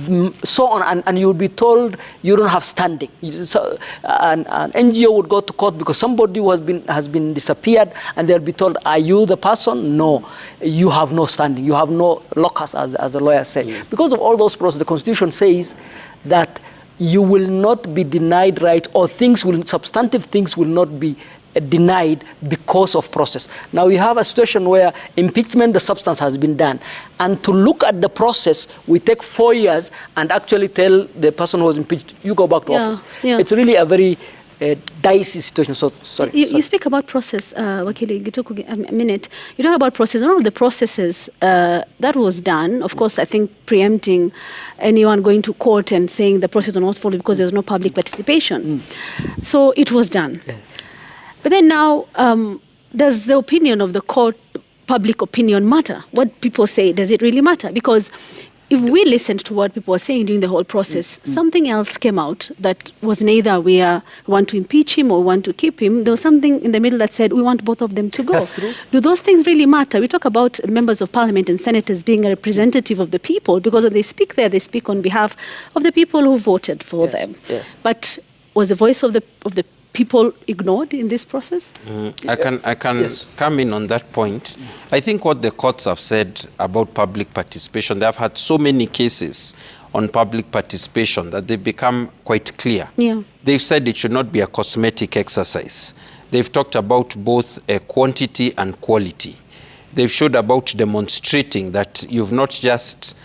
so on, and you would be told you don't have standing. So, an NGO would go to court because somebody who has been disappeared, and they'll be told, are you the person? No, you have no standing. You have no locus, as the lawyers say. Because of all those processes, the Constitution says that you will not be denied right, or substantive things will not be denied because of process. Now we have a situation where impeachment, the substance has been done. And to look at the process, we take 4 years and actually tell the person who was impeached, you go back to office. Yeah. It's really a very dicey situation. So, sorry. You speak about process, Wakili Gituku, a minute. You talk about process. One of the processes that was done, of course, I think preempting anyone going to court and saying the process was not followed because there was no public participation. So it was done. Yes. But then now, does the opinion of the court, public opinion, matter? What people say, does it really matter? Because if we listened to what people were saying during the whole process, something else came out that was neither we want to impeach him or want to keep him. There was something in the middle that said we want both of them to go. That's true. Do those things really matter? We talk about members of parliament and senators being a representative of the people, because when they speak there, they speak on behalf of the people who voted for them. Yes. But was the voice of the people ignored in this process? I can come in on that point. I think what the courts have said about public participation, they have had so many cases on public participation that they've become quite clear. Yeah. They've said it should not be a cosmetic exercise. They've talked about both quantity and quality. They've showed about demonstrating that you've not just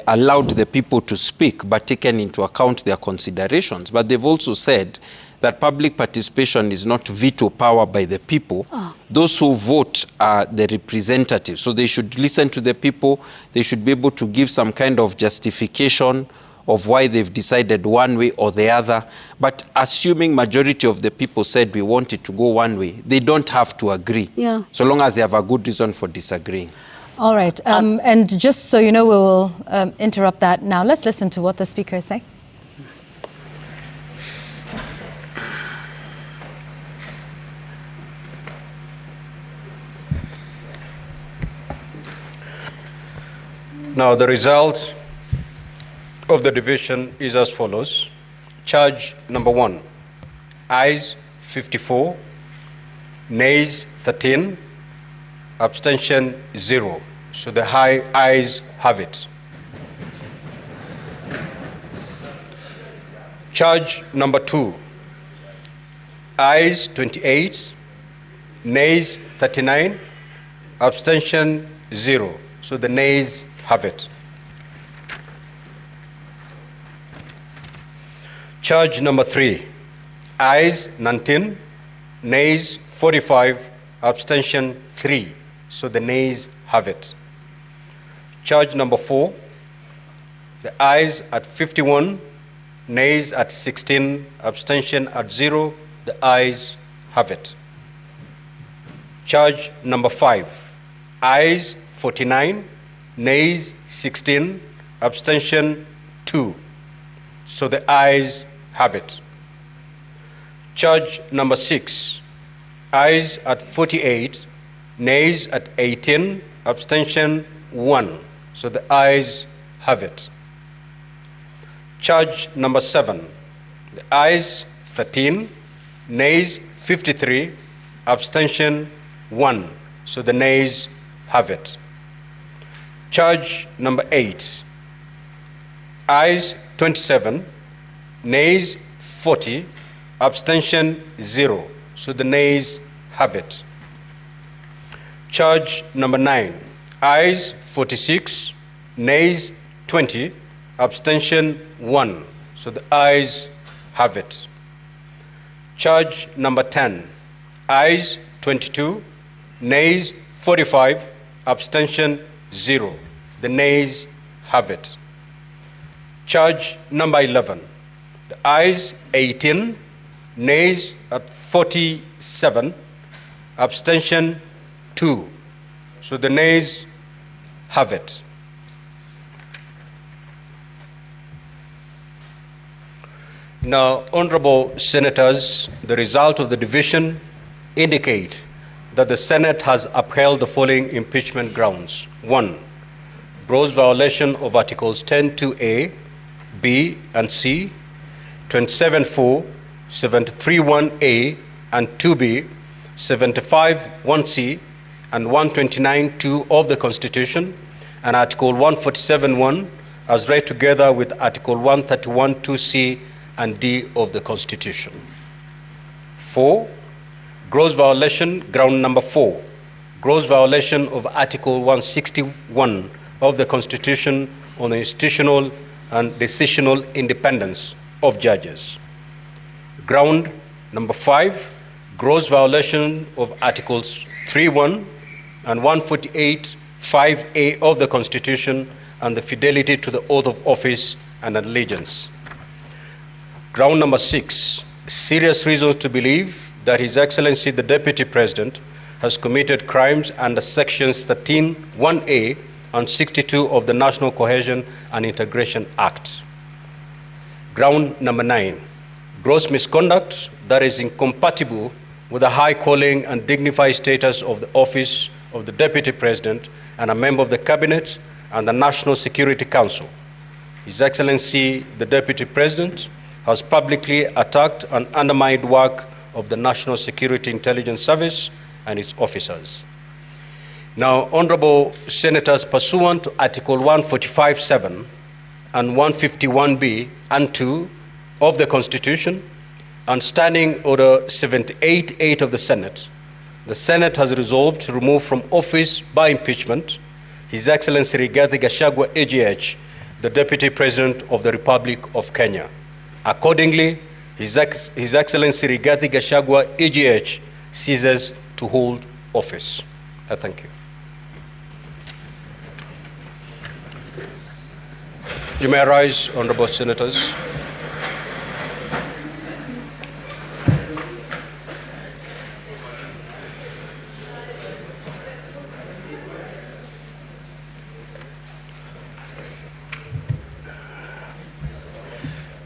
allowed the people to speak, but taken into account their considerations. But they've also said that public participation is not veto power by the people. Those who vote are the representatives. So they should listen to the people. They should be able to give some kind of justification of why they've decided one way or the other. But assuming majority of the people said we want it to go one way, they don't have to agree. Yeah. So long as they have a good reason for disagreeing. All right. And just so you know, we will interrupt that now. Let's listen to what the speaker is saying. Now, the result of the division is as follows. Charge number 1, ayes 54, nays 13, abstention 0. So the ayes have it. Charge number 2, ayes 28, nays 39, abstention 0. So the nays have it. Charge number 3, ayes 19, nays 45, abstention 3. So the nays have it. Charge number 4, the ayes at 51, nays at 16, abstention at 0. The ayes have it. Charge number 5, ayes 49, nays 16, abstention 2. So the ayes have it. Charge number 6, ayes at 48, nays at 18, abstention 1. So the ayes have it. Charge number 7, the ayes 13, nays 53, abstention 1. So the nays have it. Charge number 8, ayes 27, nays 40, abstention 0. So the nays have it. Charge number 9, ayes 46, nays 20, abstention 1. So the ayes have it. Charge number 10, ayes 22, nays 45, abstention 0. The nays have it. Charge number 11, the ayes 18, nays at 47, abstention 2. So the nays have it. Now, honorable senators, the result of the division indicate that the Senate has upheld the following impeachment grounds. 1, gross violation of Articles 10(2)(a), B, and C, 27(4), 73(1)(a), and 2B, 75(1)(c), and 129(2) of the Constitution, and Article 147(1), as read together with Article 131(2)(c) and D of the Constitution. 4. Gross violation, ground number 4. Gross violation of Article 161 of the Constitution on the institutional and decisional independence of judges. Ground number 5. Gross violation of Articles 3.1 and 148(5)(a) of the Constitution and the fidelity to the oath of office and allegiance. Ground number 6, serious reasons to believe that His Excellency the Deputy President has committed crimes under sections 13(1)(a) and 62 of the National Cohesion and Integration Act. Ground number 9, gross misconduct that is incompatible with the high calling and dignified status of the office of the Deputy President and a member of the Cabinet and the National Security Council. His Excellency the Deputy President has publicly attacked and undermined work of the National Security Intelligence Service and its officers. Now, Honorable Senators, pursuant to Article 145(7) and 151(b) and 2 of the Constitution and Standing Order 78(8) of the Senate has resolved to remove from office by impeachment His Excellency Rigathi Gachagua, AGH, the Deputy President of the Republic of Kenya. Accordingly, His Excellency Rigathi Gachagua, AGH, ceases to hold office. I thank you. You may rise, Honorable Senators.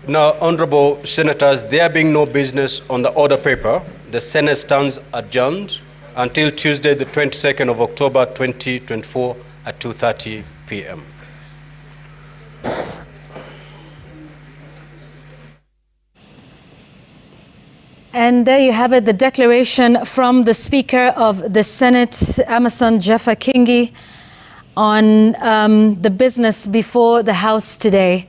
Now, Honorable Senators, there being no business on the order paper, the Senate stands adjourned until Tuesday, the 22nd of October, 2024 at 2:30 p.m. And there you have it, the declaration from the Speaker of the Senate, Amason Jeffer Kingi, on the business before the House today.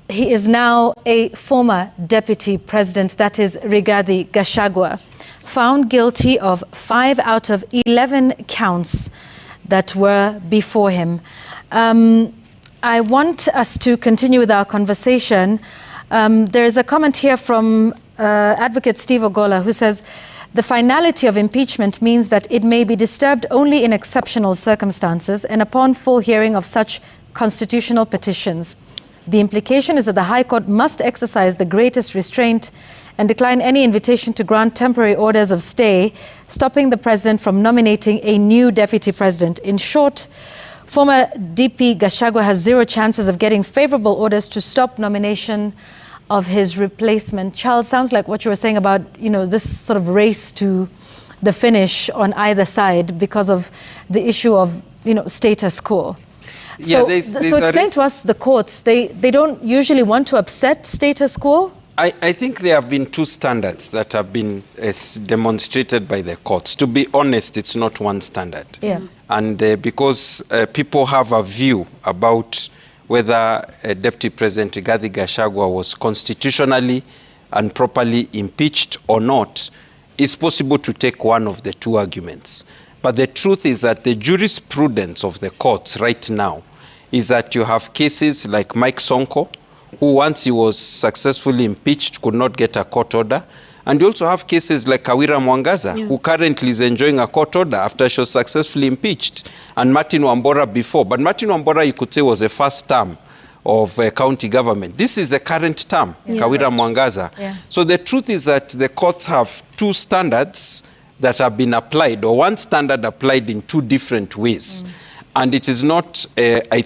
He is now a former deputy president, that is Rigathi Gachagua, found guilty of 5 out of 11 counts that were before him. I want us to continue with our conversation. There is a comment here from Advocate Steve Ogola, who says, the finality of impeachment means that it may be disturbed only in exceptional circumstances and upon full hearing of such constitutional petitions. The implication is that the High Court must exercise the greatest restraint and decline any invitation to grant temporary orders of stay, stopping the President from nominating a new Deputy President. In short, former DP Gachagua has 0 chances of getting favorable orders to stop nomination of his replacement. Charles, sounds like what you were saying about, this sort of race to the finish on either side because of the issue of, status quo. So, Yeah, so explain to us the courts. They don't usually want to upset status quo? I think there have been 2 standards that have been demonstrated by the courts. To be honest, it's not one standard. Yeah. And because people have a view about whether Deputy President Rigathi Gachagua was constitutionally and properly impeached or not, it's possible to take one of the 2 arguments. But the truth is that the jurisprudence of the courts right now is that you have cases like Mike Sonko, who once he was successfully impeached could not get a court order. And you also have cases like Kawira Mwangaza, who currently is enjoying a court order after she was successfully impeached, and Martin Wambora before. But Martin Wambora, you could say, was the first term of county government. This is the current term, Kawira Mwangaza. So the truth is that the courts have 2 standards that have been applied, or one standard applied in 2 different ways. And it is not, I